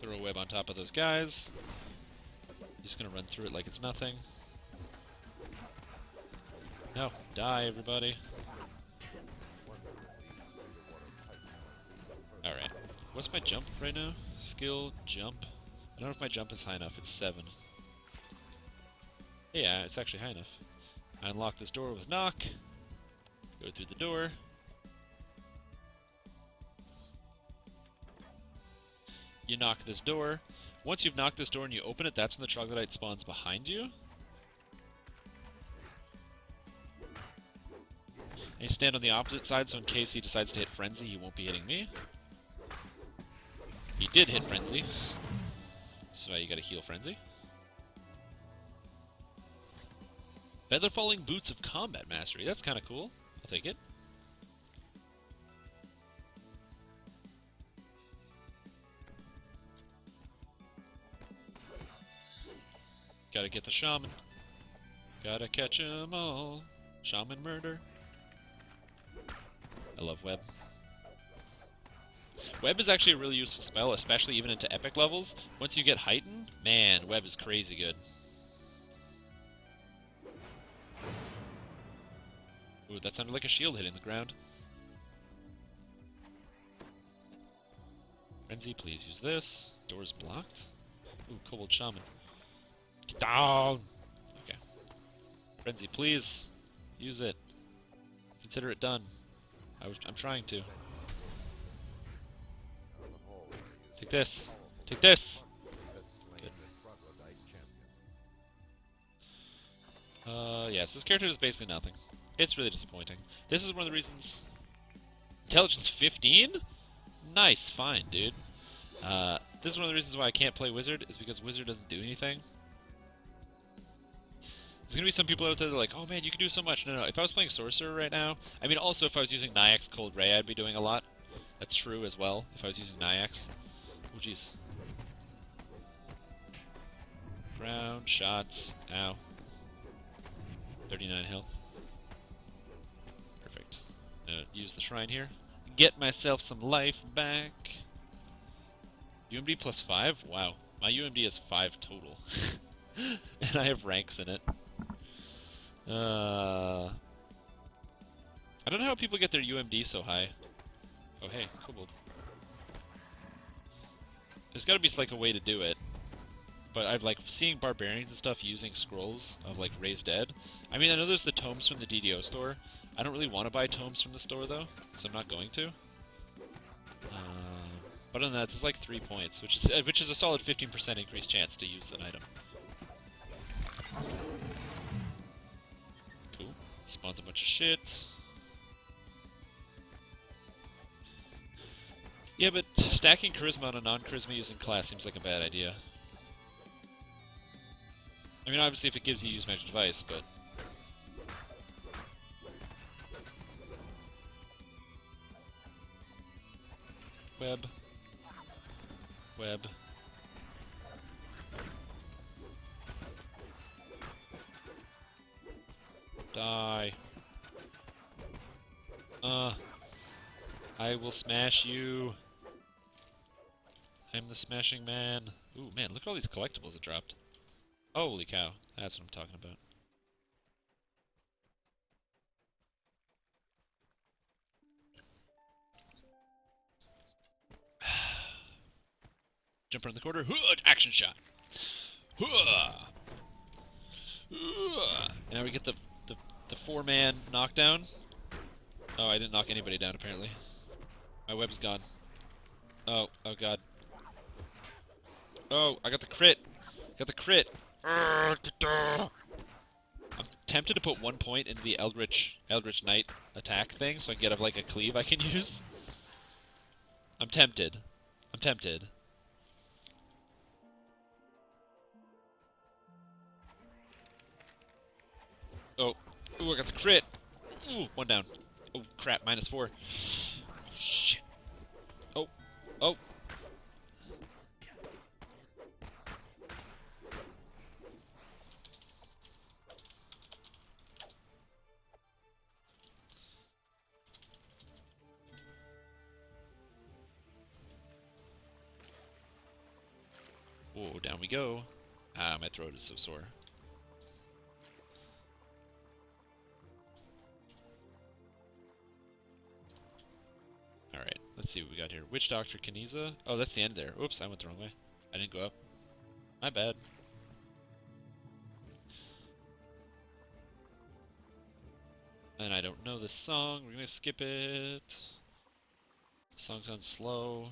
Throw a web on top of those guys. Just gonna run through it like it's nothing. No, die everybody. Alright. What's my jump right now? Skill, jump. I don't know if my jump is high enough. It's 7. Yeah, it's actually high enough. I unlock this door with knock. Go through the door. You knock this door. Once you've knocked this door and you open it, that's when the troglodyte spawns behind you. And you stand on the opposite side, so in case he decides to hit Frenzy, he won't be hitting me. He did hit Frenzy. So you gotta heal Frenzy. Feather Falling Boots of Combat Mastery. That's kinda cool. I'll take it. Gotta get the shaman. Gotta catch 'em all. Shaman murder. I love web. Web is actually a really useful spell, especially even into epic levels. Once you get heightened, man, web is crazy good. Ooh, that sounded like a shield hitting the ground. Frenzy, please use this. Door's blocked. Ooh, Kobold Shaman. Get down! Okay. Frenzy, please. Use it. Consider it done. I'm trying to. Take this. Take this! Good. Yeah, so this character is basically nothing. It's really disappointing. This is one of the reasons... Intelligence 15? Nice, fine, dude. This is one of the reasons why I can't play Wizard, is because Wizard doesn't do anything. There's gonna be some people out there that are like, oh man, you can do so much. No, no, if I was playing Sorcerer right now, I mean, also if I was using Nyax Cold Ray, I'd be doing a lot. That's true as well, if I was using Nyax. Oh jeez. Ground, shots, ow. 39 health. Perfect. Use the shrine here. Get myself some life back. UMD plus 5? Wow. My UMD is 5 total. And I have ranks in it. I'm I don't know how people get their UMD so high. Oh hey, kobold. There's gotta be like a way to do it. But I've like seeing barbarians and stuff using scrolls of like raised dead. I mean, I know there's the tomes from the DDO store. I don't really want to buy tomes from the store though, so I'm not going to. But other than that, there's like 3 points, which is a solid 15% increased chance to use an item. Cool. Spawns a bunch of shit. Yeah, but stacking charisma on a non-charisma using class seems like a bad idea. I mean, obviously if it gives you use magic device, but... Web. Web. Die. I will smash you. I'm the smashing man. Ooh, man, look at all these collectibles it dropped. Holy cow, that's what I'm talking about. Jump around the corner. Action shot. And now we get the 4-man knockdown. Oh, I didn't knock anybody down apparently. My web's gone. Oh god. Oh, I got the crit. Got the crit. I'm tempted to put 1 point into the Eldritch Knight attack thing so I can get like a cleave I can use. I'm tempted. I'm tempted. Oh, ooh, I got the crit. Ooh, 1 down. Oh crap, -4. Shit. Oh, oh. Whoa, down we go. Ah, my throat is so sore. Alright, let's see what we got here. Witch Doctor Kaniza. Oh, that's the end there. Oops, I went the wrong way. I didn't go up. My bad. And I don't know this song. We're gonna skip it. The song sounds slow.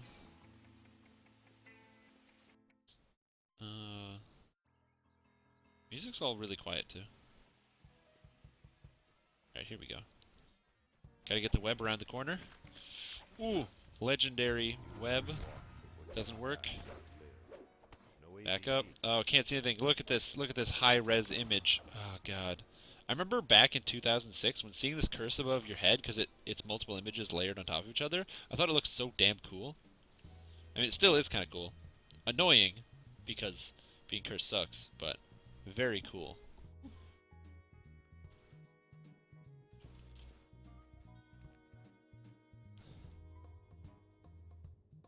Music's all really quiet too. Alright, here we go. Gotta get the web around the corner. Ooh, legendary web. Doesn't work. Back up. Oh, can't see anything. Look at this. Look at this high-res image. Oh, God. I remember back in 2006 when seeing this curse above your head, because it's multiple images layered on top of each other, I thought it looked so damn cool. I mean, it still is kind of cool. Annoying, because being cursed sucks, but very cool.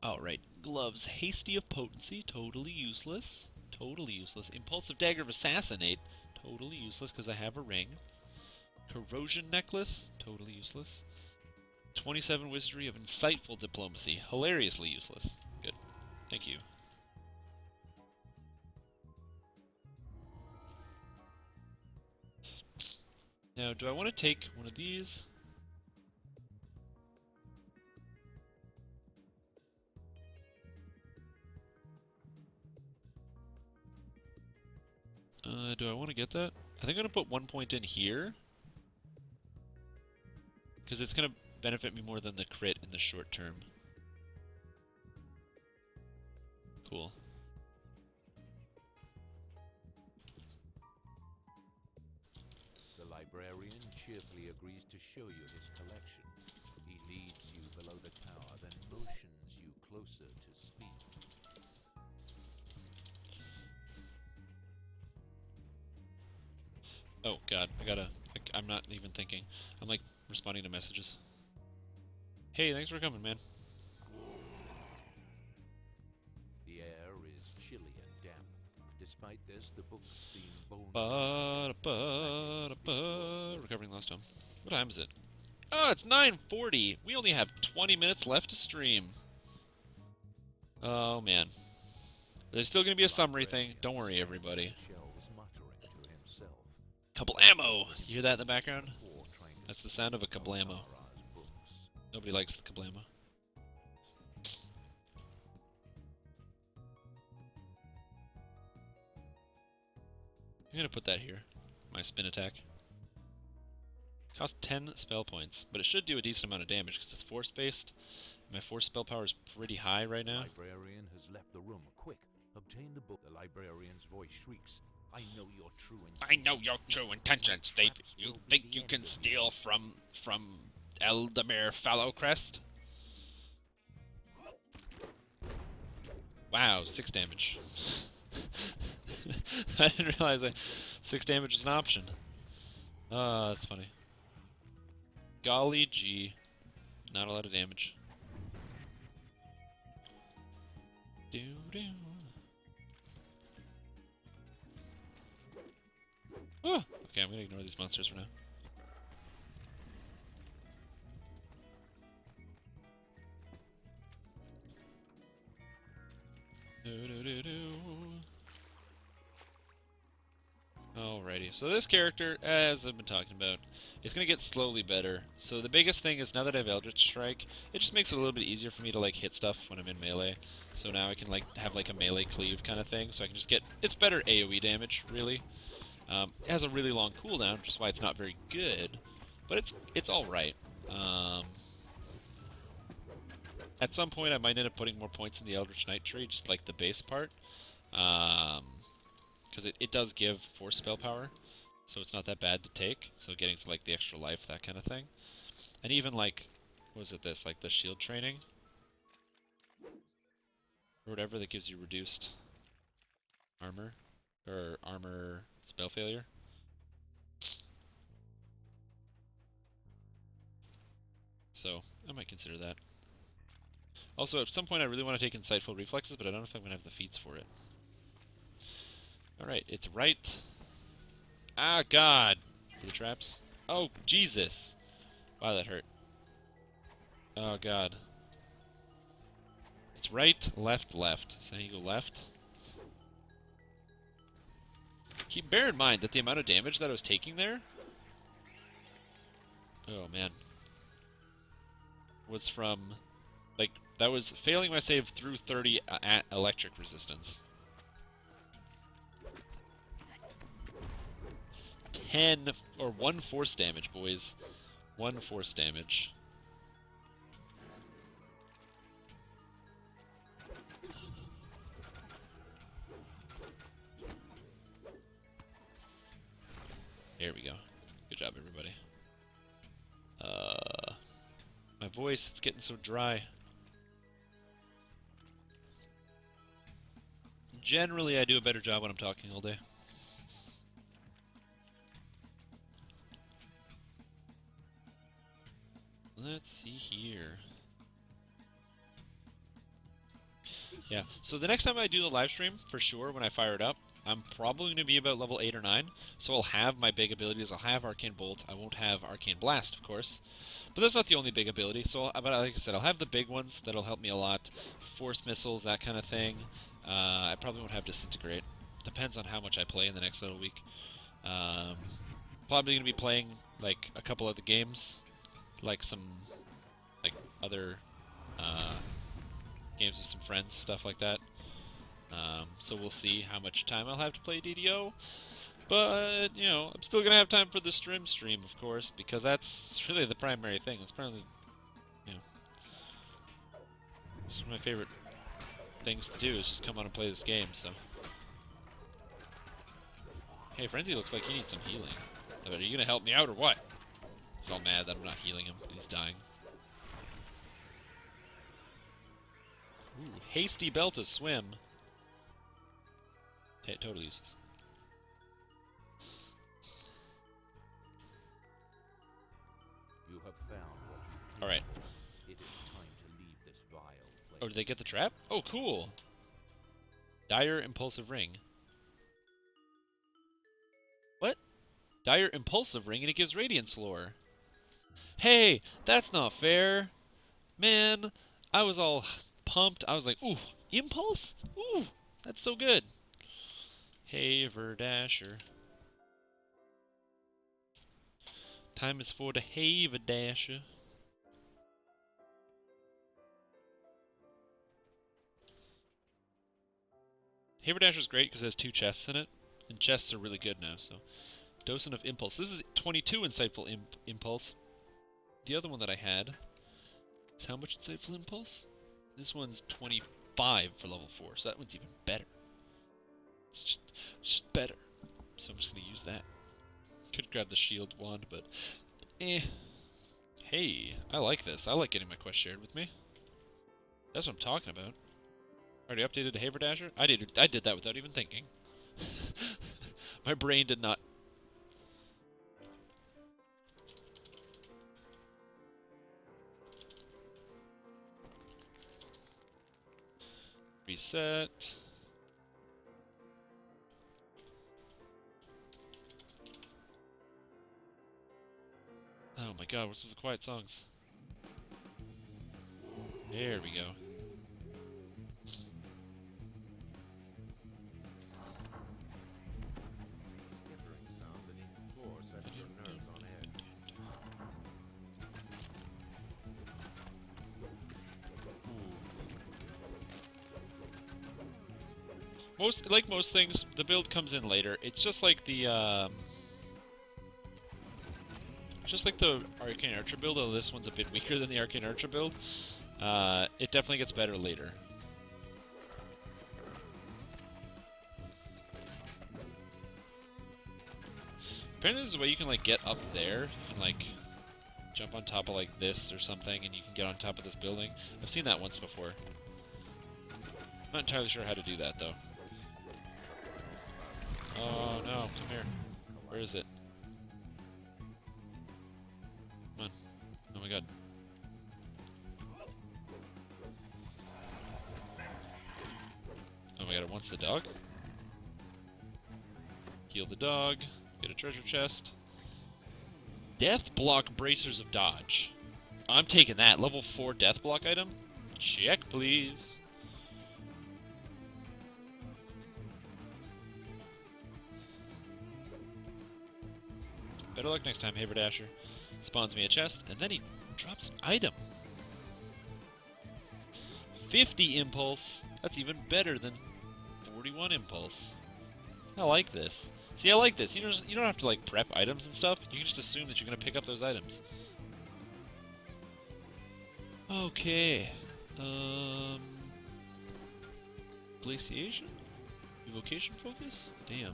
Alright, gloves. Hasty of potency, totally useless. Totally useless. Impulsive dagger of assassinate, totally useless because I have a ring. Corrosion necklace, totally useless. 27 wizardry of insightful diplomacy, hilariously useless. Good. Thank you. Now, do I want to take one of these? Do I want to get that? I think I'm going to put 1 point in here. Because it's going to benefit me more than the crit in the short term. Cool. The librarian cheerfully agrees to show you his collection. He leads you below the tower, then motions you closer to speak. Oh god, I'm not even thinking. I'm like responding to messages. Hey, thanks for coming, man. The air is chilly and damp. Despite this, the books seem bold. Recovering lost home. What time is it? Oh, it's 9:40. We only have 20 minutes left to stream. Oh, man. There's still going to be a summary thing. Don't worry, everybody. Kablamo! You hear that in the background? That's the sound of a kablamo. Nobody likes the kablamo. I'm going to put that here. My spin attack. Costs 10 spell points, but it should do a decent amount of damage because it's force-based. My force spell power is pretty high right now. The librarian has left the room. Quick, obtain the book. The librarian's voice shrieks, I know your true intentions. I know your true intentions, Dave. You think you can steal from Eldamir Fallowcrest? Wow, 6 damage. I didn't realize 6 damage is an option. That's funny. Golly gee. Not a lot of damage. Doo-doo. Oh, okay, I'm gonna ignore these monsters for now. Alrighty, so this character, as I've been talking about, is going to get slowly better. So the biggest thing is now that I have Eldritch Strike, it just makes it a little bit easier for me to like hit stuff when I'm in melee. So now I can like have like a melee cleave kind of thing, so I can just get, it's better AoE damage, really. It has a really long cooldown, which is why it's not very good, but it's alright. At some point I might end up putting more points in the Eldritch Knight tree, just like the base part. Because it does give force spell power, so it's not that bad to take. So getting to like the extra life, that kind of thing, and even like, what was it? This like the shield training or whatever that gives you reduced armor or armor spell failure. So I might consider that. Also, at some point I really want to take Insightful Reflexes, but I don't know if I'm gonna have the feats for it. Alright, it's right. Ah, God! For the traps. Oh, Jesus! Wow, that hurt. Oh, God. It's right, left, left. So now you go left. Bear in mind that the amount of damage that I was taking there... Oh, man. Was from... Like, that was failing my save through 30 at electric resistance. 10 or 1 force damage, boys. 1 force damage. There we go. Good job, everybody. My voice, it's getting so dry. Generally, I do a better job when I'm talking all day. Let's see here. Yeah, so the next time I do the live stream, for sure, when I fire it up, I'm probably going to be about level 8 or 9, so I'll have my big abilities. I'll have Arcane Bolt. I won't have Arcane Blast, of course. But that's not the only big ability, so but like I said, I'll have the big ones that'll help me a lot. Force Missiles, that kind of thing. I probably won't have Disintegrate. Depends on how much I play in the next little week. Probably going to be playing, like, a couple other games. Like some, like, other games with some friends, stuff like that. So we'll see how much time I'll have to play DDO. But, you know, I'm still going to have time for the Strimstream, of course, because that's really the primary thing. It's probably, you know, it's one of my favorite things to do is just come on and play this game, so. Hey, Frenzy looks like he needs some healing. Are you going to help me out or what? He's all mad that I'm not healing him. He's dying. Ooh, Hasty Bell to swim. Hey, totally useless. You have found what you Alright. It is time to leave this vile place. Oh, did they get the trap? Oh, cool. Dire Impulsive Ring. What? Dire Impulsive Ring, and it gives Radiance Lore. Hey, that's not fair. Man, I was all pumped. I was like, ooh, impulse? Ooh, that's so good. Haverdasher. Time is for the Haverdasher. Haverdasher's great because it has 2 chests in it, and chests are really good now, so. Docent of Impulse. This is 22 Insightful Impulse. The other one that I had is how much Insightful Impulse? This one's 25 for level 4, so that one's even better. It's just better. So I'm just going to use that. Could grab the shield wand, but eh. Hey, I like this. I like getting my quest shared with me. That's what I'm talking about. Already updated to Haverdasher? I did that without even thinking. My brain did not. Reset. Oh my god, what's with the quiet songs? There we go. Skittering sound that even before set your nerves on edge. Like most things, the build comes in later. It's just like the Arcane Archer build, although this one's a bit weaker than the Arcane Archer build. It definitely gets better later. Apparently there's a way you can like get up there. You can like jump on top of like this or something, and you can get on top of this building. I've seen that once before. I'm not entirely sure how to do that though. Oh no, come here. Where is it? Come on. Oh my god. Oh my god, it wants the dog? Heal the dog. Get a treasure chest. Death block bracers of dodge. I'm taking that. Level 4 death block item? Check, please. Better luck next time, Haverdasher. Spawns me a chest, and then he drops an item. 50 impulse. That's even better than 41 impulse. I like this. See, I like this. You don't have to like prep items and stuff. You can just assume that you're gonna pick up those items. Okay. Glaciation? Evocation focus? Damn.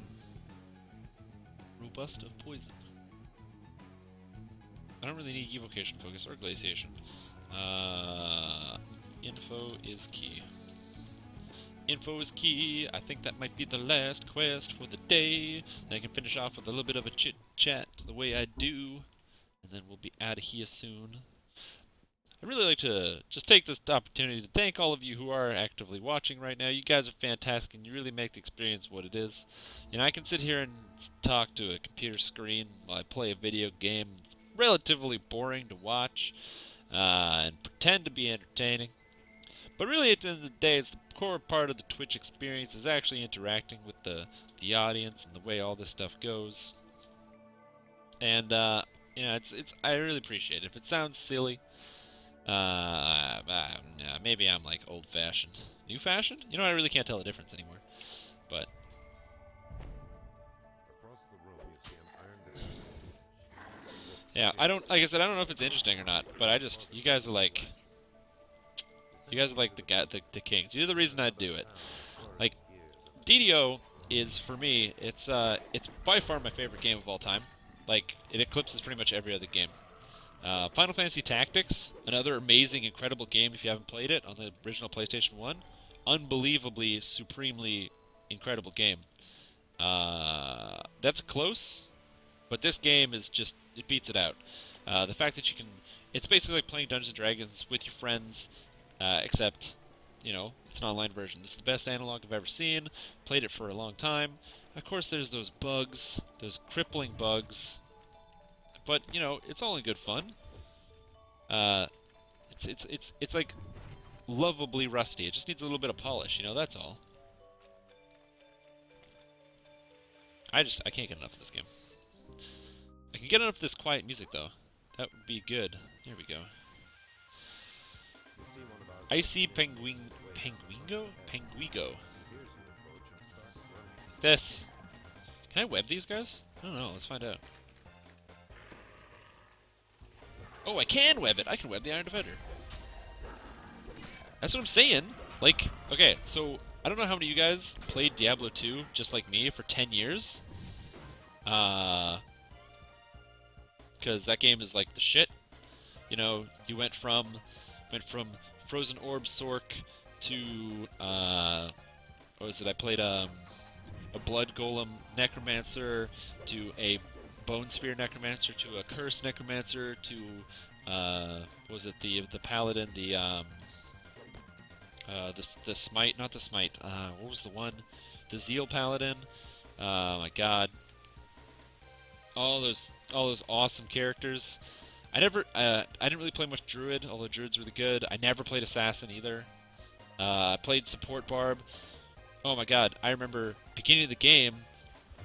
Robust of poison. I don't really need evocation focus or glaciation. Info is key. Info is key. I think that might be the last quest for the day. Then I can finish off with a little bit of a chit chat the way I do. And then we'll be out of here soon. I'd really like to just take this opportunity to thank all of you who are actively watching right now. You guys are fantastic and you really make the experience what it is. You know, I can sit here and talk to a computer screen while I play a video game. It's relatively boring to watch and pretend to be entertaining. But really, at the end of the day, it's the core part of the Twitch experience is actually interacting with the audience and the way all this stuff goes. And you know, I really appreciate it. If it sounds silly, maybe I'm like old-fashioned, new-fashioned. You know, I really can't tell the difference anymore. But Across the room you see an iron defense. yeah, I don't. Like I said, I don't know if it's interesting or not. But you guys are like. You guys are like the kings. You're the reason I do it. Like, DDO is, for me, it's by far my favorite game of all time. Like, it eclipses pretty much every other game. Final Fantasy Tactics, another amazing, incredible game if you haven't played it on the original PlayStation 1. Unbelievably, supremely incredible game. That's close, but this game is just, it beats it out. The fact that you can, it's basically like playing Dungeons & Dragons with your friends, except, you know, it's an online version. This is the best analog I've ever seen. Played it for a long time. Of course, there's those bugs, those crippling bugs. But, you know, it's all in good fun. Uh, it's like lovably rusty. It just needs a little bit of polish, you know, that's all. I can't get enough of this game. I can get enough of this quiet music though. That would be good. There we go. Icy Penguigo. This. Can I web these guys? I don't know. Let's find out. Oh, I can web it. I can web the Iron Defender. That's what I'm saying. Like, okay, so I don't know how many of you guys played Diablo 2 just like me for 10 years. Because that game is like the shit. You know, you went from Frozen Orb Sork to what was it? I played a Blood Golem Necromancer to a Bone Spear Necromancer to a Curse Necromancer to what was it? The Paladin, the Smite, not the Smite. What was the one? The Zeal Paladin. Oh my God. All those awesome characters. I didn't really play much Druid, although Druid's really good. I never played Assassin either. I played Support Barb. Oh my God, I remember beginning of the game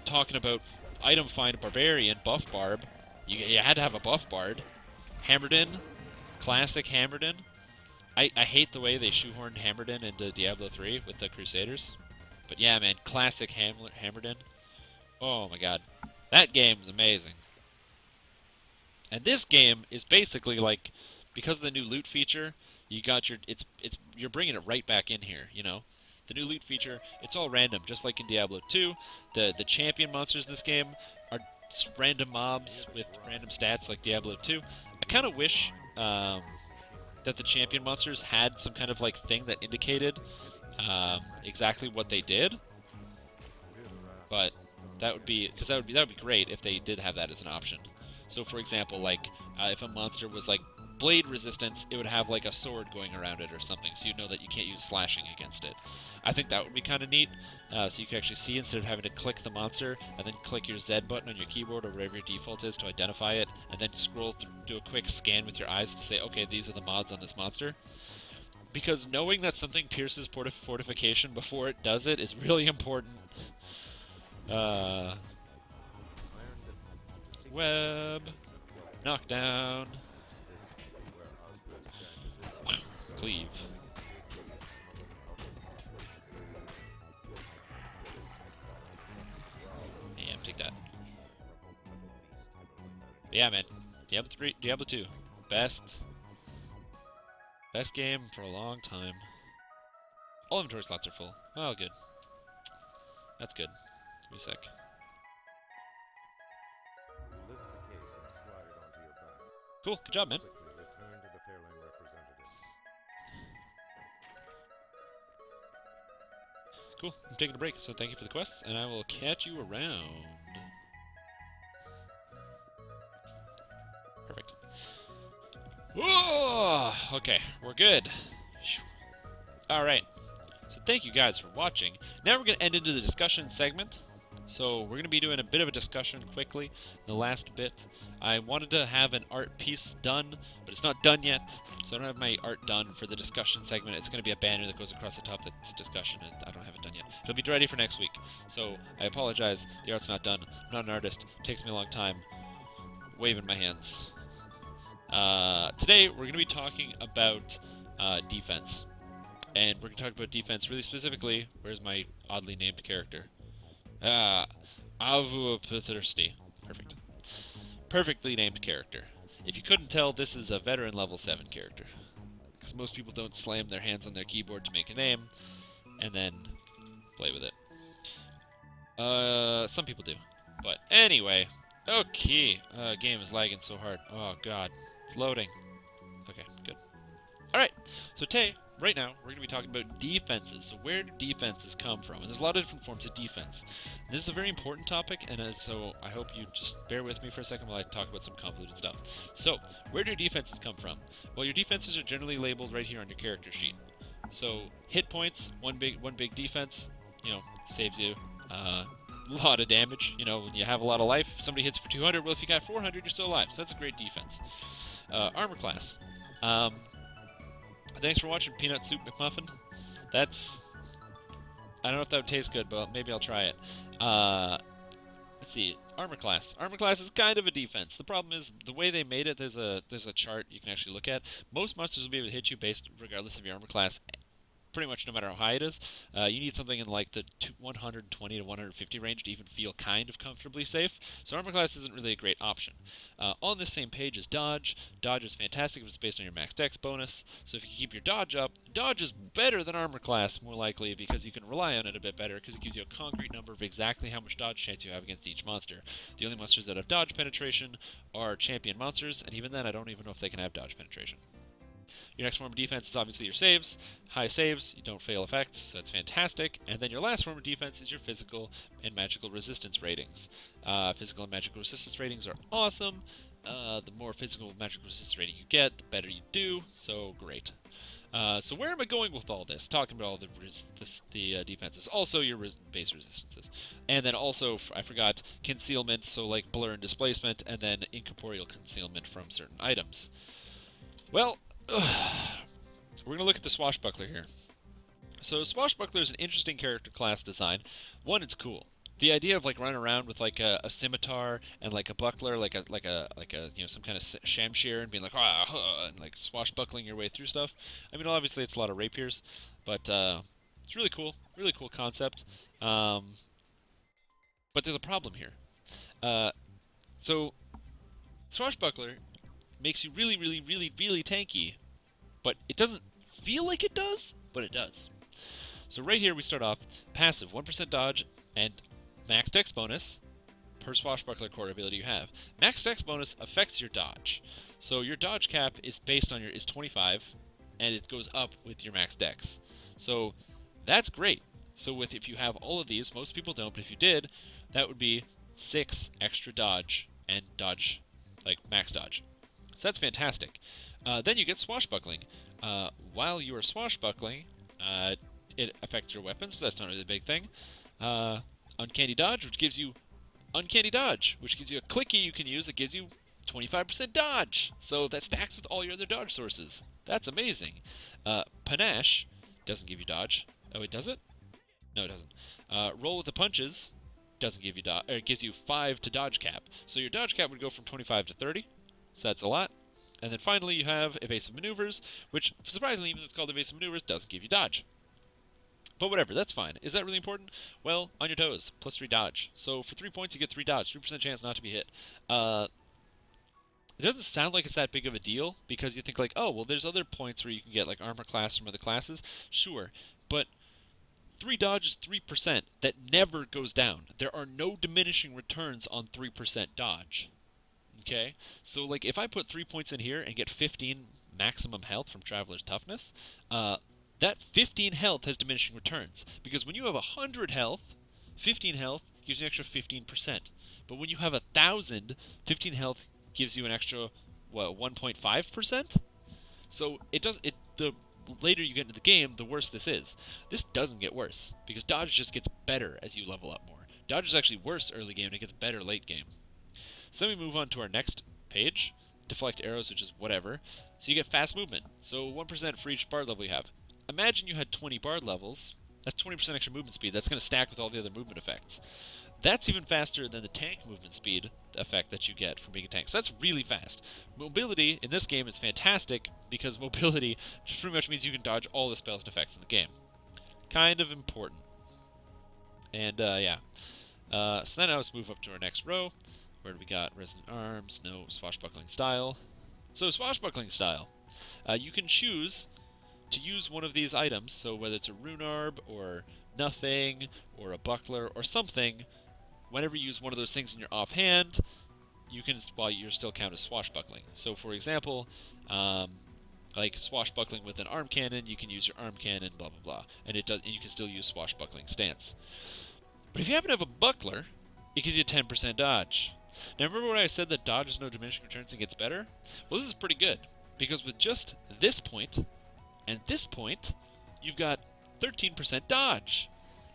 talking about item find Barbarian, buff Barb. You had to have a buff Bard. Hammerdin, classic Hammerdin. I hate the way they shoehorned Hammerdin into Diablo 3 with the Crusaders. But yeah, man, classic Hammerdin. Oh my God. That game is amazing. And this game is basically like, because of the new loot feature, you got your you're bringing it right back in here, you know. The new loot feature, it's all random, just like in Diablo 2. The champion monsters in this game are just random mobs with random stats like Diablo 2. I kind of wish that the champion monsters had some kind of like thing that indicated exactly what they did. But that would be great if they did have that as an option. So for example, like if a monster was like blade resistance, it would have like a sword going around it or something, so you know that you can't use slashing against it. I think that would be kind of neat, so you can actually see instead of having to click the monster and then click your Z button on your keyboard or whatever your default is to identify it, and then scroll through, do a quick scan with your eyes to say, okay, these are the mods on this monster. Because knowing that something pierces fortification before it does it is really important. Web, knockdown, cleave. Yeah, take that. But yeah, man, Diablo 2, best game for a long time. All inventory slots are full. Oh, good. That's good. Give me a sec. Cool, good job, man. Cool, I'm taking a break, so thank you for the quests, and I will catch you around. Perfect. Whoa! Okay, we're good. Alright, so thank you guys for watching. Now we're going to end into the discussion segment. So we're going to be doing a bit of a discussion quickly. The last bit, I wanted to have an art piece done, but it's not done yet. So I don't have my art done for the discussion segment. It's going to be a banner that goes across the top that's discussion, and I don't have it done yet. It'll be ready for next week. So I apologize. The art's not done. I'm not an artist. It takes me a long time. Waving my hands. Today we're going to be talking about defense. And we're going to talk about defense really specifically. Where's my oddly named character? Avuapithirsty. Perfect. Perfectly named character. If you couldn't tell, this is a veteran level 7 character. Because most people don't slam their hands on their keyboard to make a name, and then play with it. Some people do. But anyway, okay. Game is lagging so hard. Oh god. It's loading. Okay, good. Alright, so today, right now, we're going to be talking about defenses. So where do defenses come from? And there's a lot of different forms of defense. And this is a very important topic, and so I hope you just bear with me for a second while I talk about some convoluted stuff. So, where do defenses come from? Well, your defenses are generally labeled right here on your character sheet. So, hit points, one big defense, you know, saves you a lot of damage. You know, when you have a lot of life, if somebody hits for 200, well, if you got 400, you're still alive. So that's a great defense. Armor class. Thanks for watching, Peanut Soup McMuffin. That's... I don't know if that would taste good, but maybe I'll try it. Let's see. Armor class. Armor class is kind of a defense. The problem is the way they made it. There's a chart you can actually look at. Most monsters will be able to hit you based regardless of your armor class. Pretty much no matter how high it is. You need something in like the 120 to 150 range to even feel kind of comfortably safe. So armor class isn't really a great option. On this same page is dodge. Dodge is fantastic if it's based on your max dex bonus. So if you keep your dodge up, dodge is better than armor class more likely because you can rely on it a bit better because it gives you a concrete number of exactly how much dodge chance you have against each monster. The only monsters that have dodge penetration are champion monsters, and even then I don't even know if they can have dodge penetration. Your next form of defense is obviously your saves. High saves, you don't fail effects, so that's fantastic. And then your last form of defense is your physical and magical resistance ratings. Physical and magical resistance ratings are awesome. The more physical and magical resistance rating you get, the better you do, so great. So where am I going with all this? Talking about all the defenses. Also your base resistances. And then also, I forgot, concealment, so like blur and displacement, and then incorporeal concealment from certain items. Well, we're going to look at the Swashbuckler here. So Swashbuckler is an interesting character class design. One, it's cool. The idea of like running around with like a scimitar and like a buckler, like a you know, some kind of shamshir, and being like and like swashbuckling your way through stuff. I mean, obviously it's a lot of rapiers, but it's really cool concept. But there's a problem here. So Swashbuckler makes you really tanky, but it doesn't feel like it does, but it does. So right here we start off passive 1% dodge and max dex bonus per Swashbuckler core ability you have. Max dex bonus affects your dodge. So your dodge cap is based on is 25 and it goes up with your max dex. So that's great. So if you have all of these, most people don't, but if you did, that would be 6 extra dodge and dodge, like max dodge. So that's fantastic. Then you get swashbuckling. While you are swashbuckling, it affects your weapons, but that's not really the big thing. Uncanny dodge, which gives you uncanny dodge, which gives you a clicky you can use that gives you 25% dodge. So that stacks with all your other dodge sources. That's amazing. Panache doesn't give you dodge. Oh, it does it? No, it doesn't. Roll with the punches doesn't give you dodge, or it gives you 5 to dodge cap. So your dodge cap would go from 25 to 30. So that's a lot. And then finally you have evasive maneuvers, which surprisingly, even though it's called evasive maneuvers, doesn't give you dodge. But whatever, that's fine. Is that really important? Well, on your toes, plus 3 dodge. So for 3 points you get 3 dodge, 3% chance not to be hit. It doesn't sound like it's that big of a deal, because you think like, oh, well there's other points where you can get like armor class from other classes. Sure, but 3 dodge is 3%. That never goes down. There are no diminishing returns on 3% dodge. Okay, so like if I put 3 points in here and get 15 maximum health from Traveler's Toughness, that 15 health has diminishing returns. Because when you have 100 health, 15 health gives you an extra 15%. But when you have 1,000, 15 health gives you an extra, what, 1.5%? So the later you get into the game, the worse this is. This doesn't get worse, because dodge just gets better as you level up more. Dodge is actually worse early game, and it gets better late game. So then we move on to our next page, deflect arrows, which is whatever. So you get fast movement, so 1% for each bard level you have. Imagine you had 20 bard levels, that's 20% extra movement speed, that's going to stack with all the other movement effects. That's even faster than the tank movement speed effect that you get from being a tank, so that's really fast. Mobility in this game is fantastic, because mobility just pretty much means you can dodge all the spells and effects in the game. Kind of important. And yeah. So then let's move up to our next row. Where do we got? Resonant Arms, no swashbuckling style. So swashbuckling style. You can choose to use one of these items, so whether it's a runarb or nothing or a buckler or something, whenever you use one of those things in your offhand, you can, while you're still count as swashbuckling. So for example, like swashbuckling with an arm cannon, you can use your arm cannon, blah blah blah, and you can still use swashbuckling stance. But if you happen to have a buckler, it gives you 10% dodge. Now remember when I said that dodge is no diminishing returns and gets better? Well, this is pretty good, because with just this point and this point, you've got 13% dodge.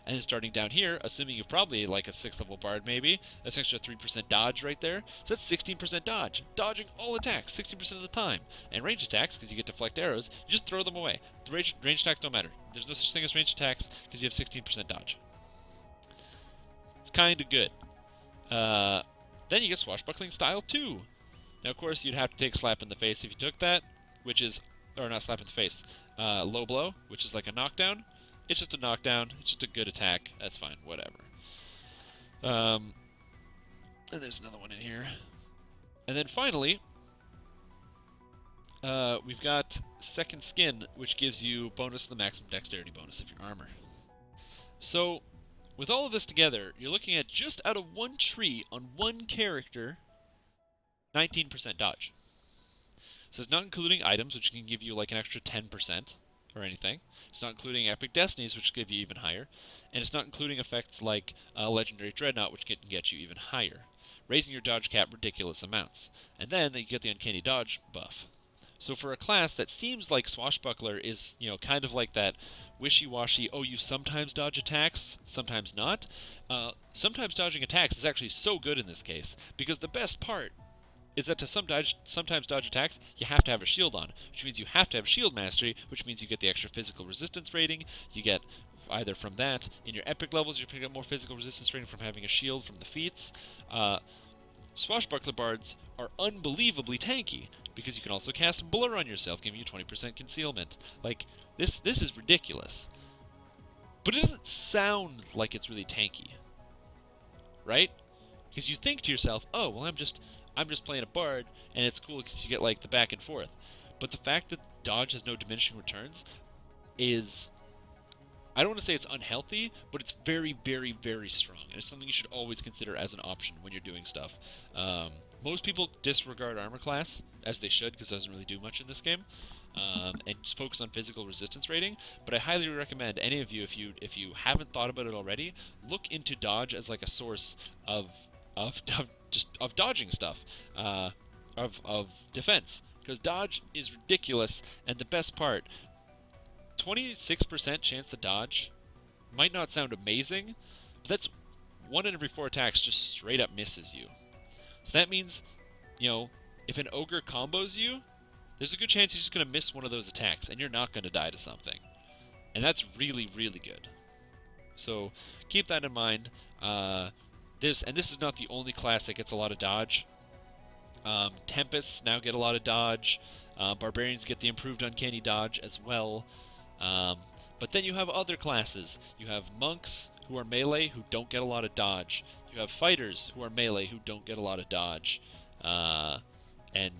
And then starting down here, assuming you've probably like a 6th level bard maybe, that's an extra 3% dodge right there. So that's 16% dodge. Dodging all attacks 60% of the time. And range attacks, because you get deflect arrows, you just throw them away. The range attacks don't matter. There's no such thing as range attacks because you have 16% dodge. It's kind of good. Then you get Swashbuckling Style 2. Now, of course, you'd have to take Slap in the Face if you took that, which is, or not Slap in the Face, Low Blow, which is like a knockdown. It's just a knockdown. It's just a good attack. That's fine. Whatever. And there's another one in here. And then finally, we've got Second Skin, which gives you bonus to the maximum dexterity bonus of your armor. So, with all of this together, you're looking at just out of one tree on one character, 19% dodge. So it's not including items, which can give you like an extra 10% or anything. It's not including Epic Destinies, which give you even higher. And it's not including effects like Legendary Dreadnought, which can get you even higher, raising your dodge cap ridiculous amounts. And then you get the Uncanny Dodge buff. So for a class that seems like Swashbuckler is, kind of like that wishy-washy, oh, you sometimes dodge attacks, sometimes not. Sometimes dodging attacks is actually so good in this case, because the best part is that to sometimes dodge attacks, you have to have a shield on, which means you have to have shield mastery, which means you get the extra physical resistance rating. You get either from that, in your epic levels, you're picking up more physical resistance rating from having a shield from the feats. Swashbuckler bards are unbelievably tanky, because you can also cast Blur on yourself, giving you 20% concealment. Like, this is ridiculous. But it doesn't sound like it's really tanky, right? Because you think to yourself, oh, well, I'm just playing a bard, and it's cool because you get, like, the back and forth. But the fact that dodge has no diminishing returns is, I don't want to say it's unhealthy, but it's very, very, very strong. And it's something you should always consider as an option when you're doing stuff. Most people disregard armor class, as they should, because it doesn't really do much in this game, and just focus on physical resistance rating. But I highly recommend any of you, if you haven't thought about it already, look into dodge as like a source of dodging stuff, of defense, because dodge is ridiculous. And the best part, 26% chance to dodge might not sound amazing, but that's 1 in every 4 attacks just straight up misses you. So that means, if an ogre combos you, there's a good chance he's just going to miss one of those attacks, and you're not going to die to something. And that's really, really good. So keep that in mind. This is not the only class that gets a lot of dodge. Tempests now get a lot of dodge. Barbarians get the improved Uncanny Dodge as well. But then you have other classes. You have monks who are melee who don't get a lot of dodge. You have fighters who are melee who don't get a lot of dodge. And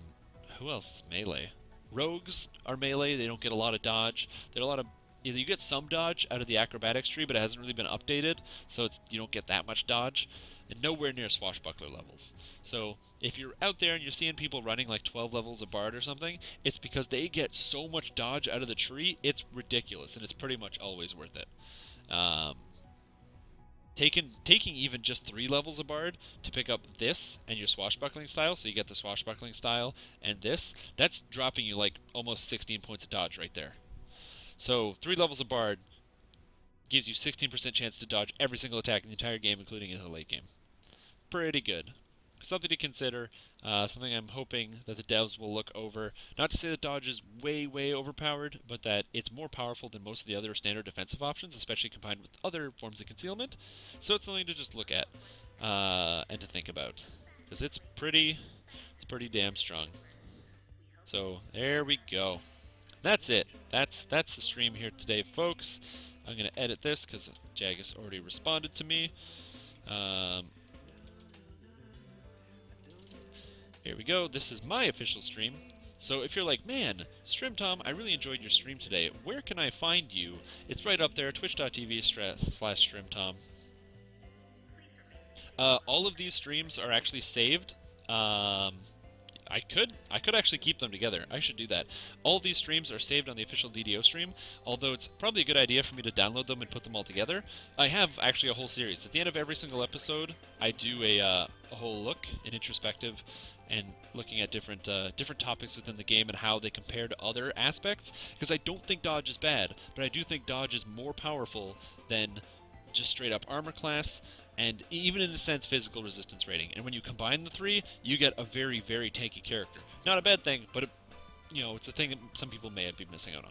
who else is melee? Rogues are melee, they don't get a lot of dodge. There are a lot of, you get some dodge out of the acrobatics tree, but it hasn't really been updated, so you don't get that much dodge. And nowhere near Swashbuckler levels. So if you're out there and you're seeing people running like 12 levels of Bard or something, it's because they get so much dodge out of the tree, it's ridiculous, and it's pretty much always worth it. Taking even just 3 levels of Bard to pick up this and your Swashbuckling style, so you get the Swashbuckling style and this, that's dropping you like almost 16 points of dodge right there. So 3 levels of Bard gives you 16% chance to dodge every single attack in the entire game, including in the late game. Pretty good. Something to consider, something I'm hoping that the devs will look over. Not to say that dodge is way, way overpowered, but that it's more powerful than most of the other standard defensive options, especially combined with other forms of concealment. So it's something to just look at and to think about, because it's pretty damn strong. So there we go. That's it. That's the stream here today, folks. I'm going to edit this because Jagus already responded to me. Here we go. This is my official stream. So if you're like, man, Strimtom, I really enjoyed your stream today. Where can I find you? It's right up there, twitch.tv/Strimtom. All of these streams are actually saved. I could actually keep them together. I should do that. All these streams are saved on the official DDO stream, although it's probably a good idea for me to download them and put them all together. I have actually a whole series. At the end of every single episode, I do a whole look, an introspective, and looking at different topics within the game and how they compare to other aspects, because I don't think dodge is bad, but I do think dodge is more powerful than just straight up armor class, and even in a sense physical resistance rating. And when you combine the three, you get a very, very tanky character. Not a bad thing, but it's a thing that some people may be missing out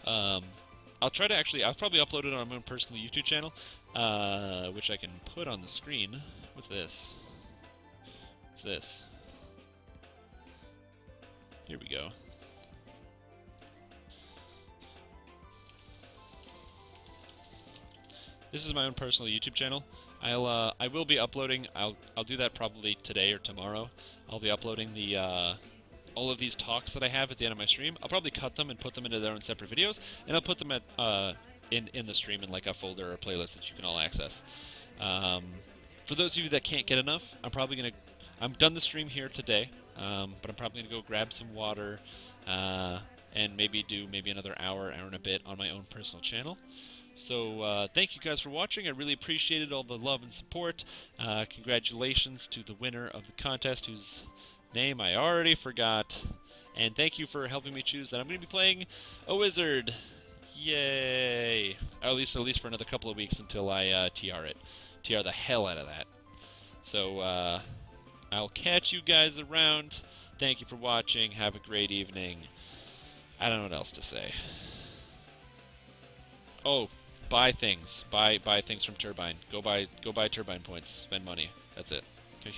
on. I'll try to I'll probably upload it on my own personal YouTube channel, which I can put on the screen. What's this? What's this? Here we go. This is my own personal YouTube channel. I will be uploading. I'll do that probably today or tomorrow. I'll be uploading the all of these talks that I have at the end of my stream. I'll probably cut them and put them into their own separate videos, and I'll put them at in the stream in like a folder or playlist that you can all access. For those of you that can't get enough, I'm done the stream here today, but I'm probably gonna go grab some water and maybe do another hour and a bit on my own personal channel. So thank you guys for watching. I really appreciated all the love and support. Congratulations to the winner of the contest, whose name I already forgot. And thank you for helping me choose that I'm going to be playing a wizard. Yay! Or at least for another couple of weeks until I TR it. TR the hell out of that. So I'll catch you guys around. Thank you for watching. Have a great evening. I don't know what else to say. Oh, buy things. Buy things from Turbine. Go buy Turbine points. Spend money. That's it. Okay,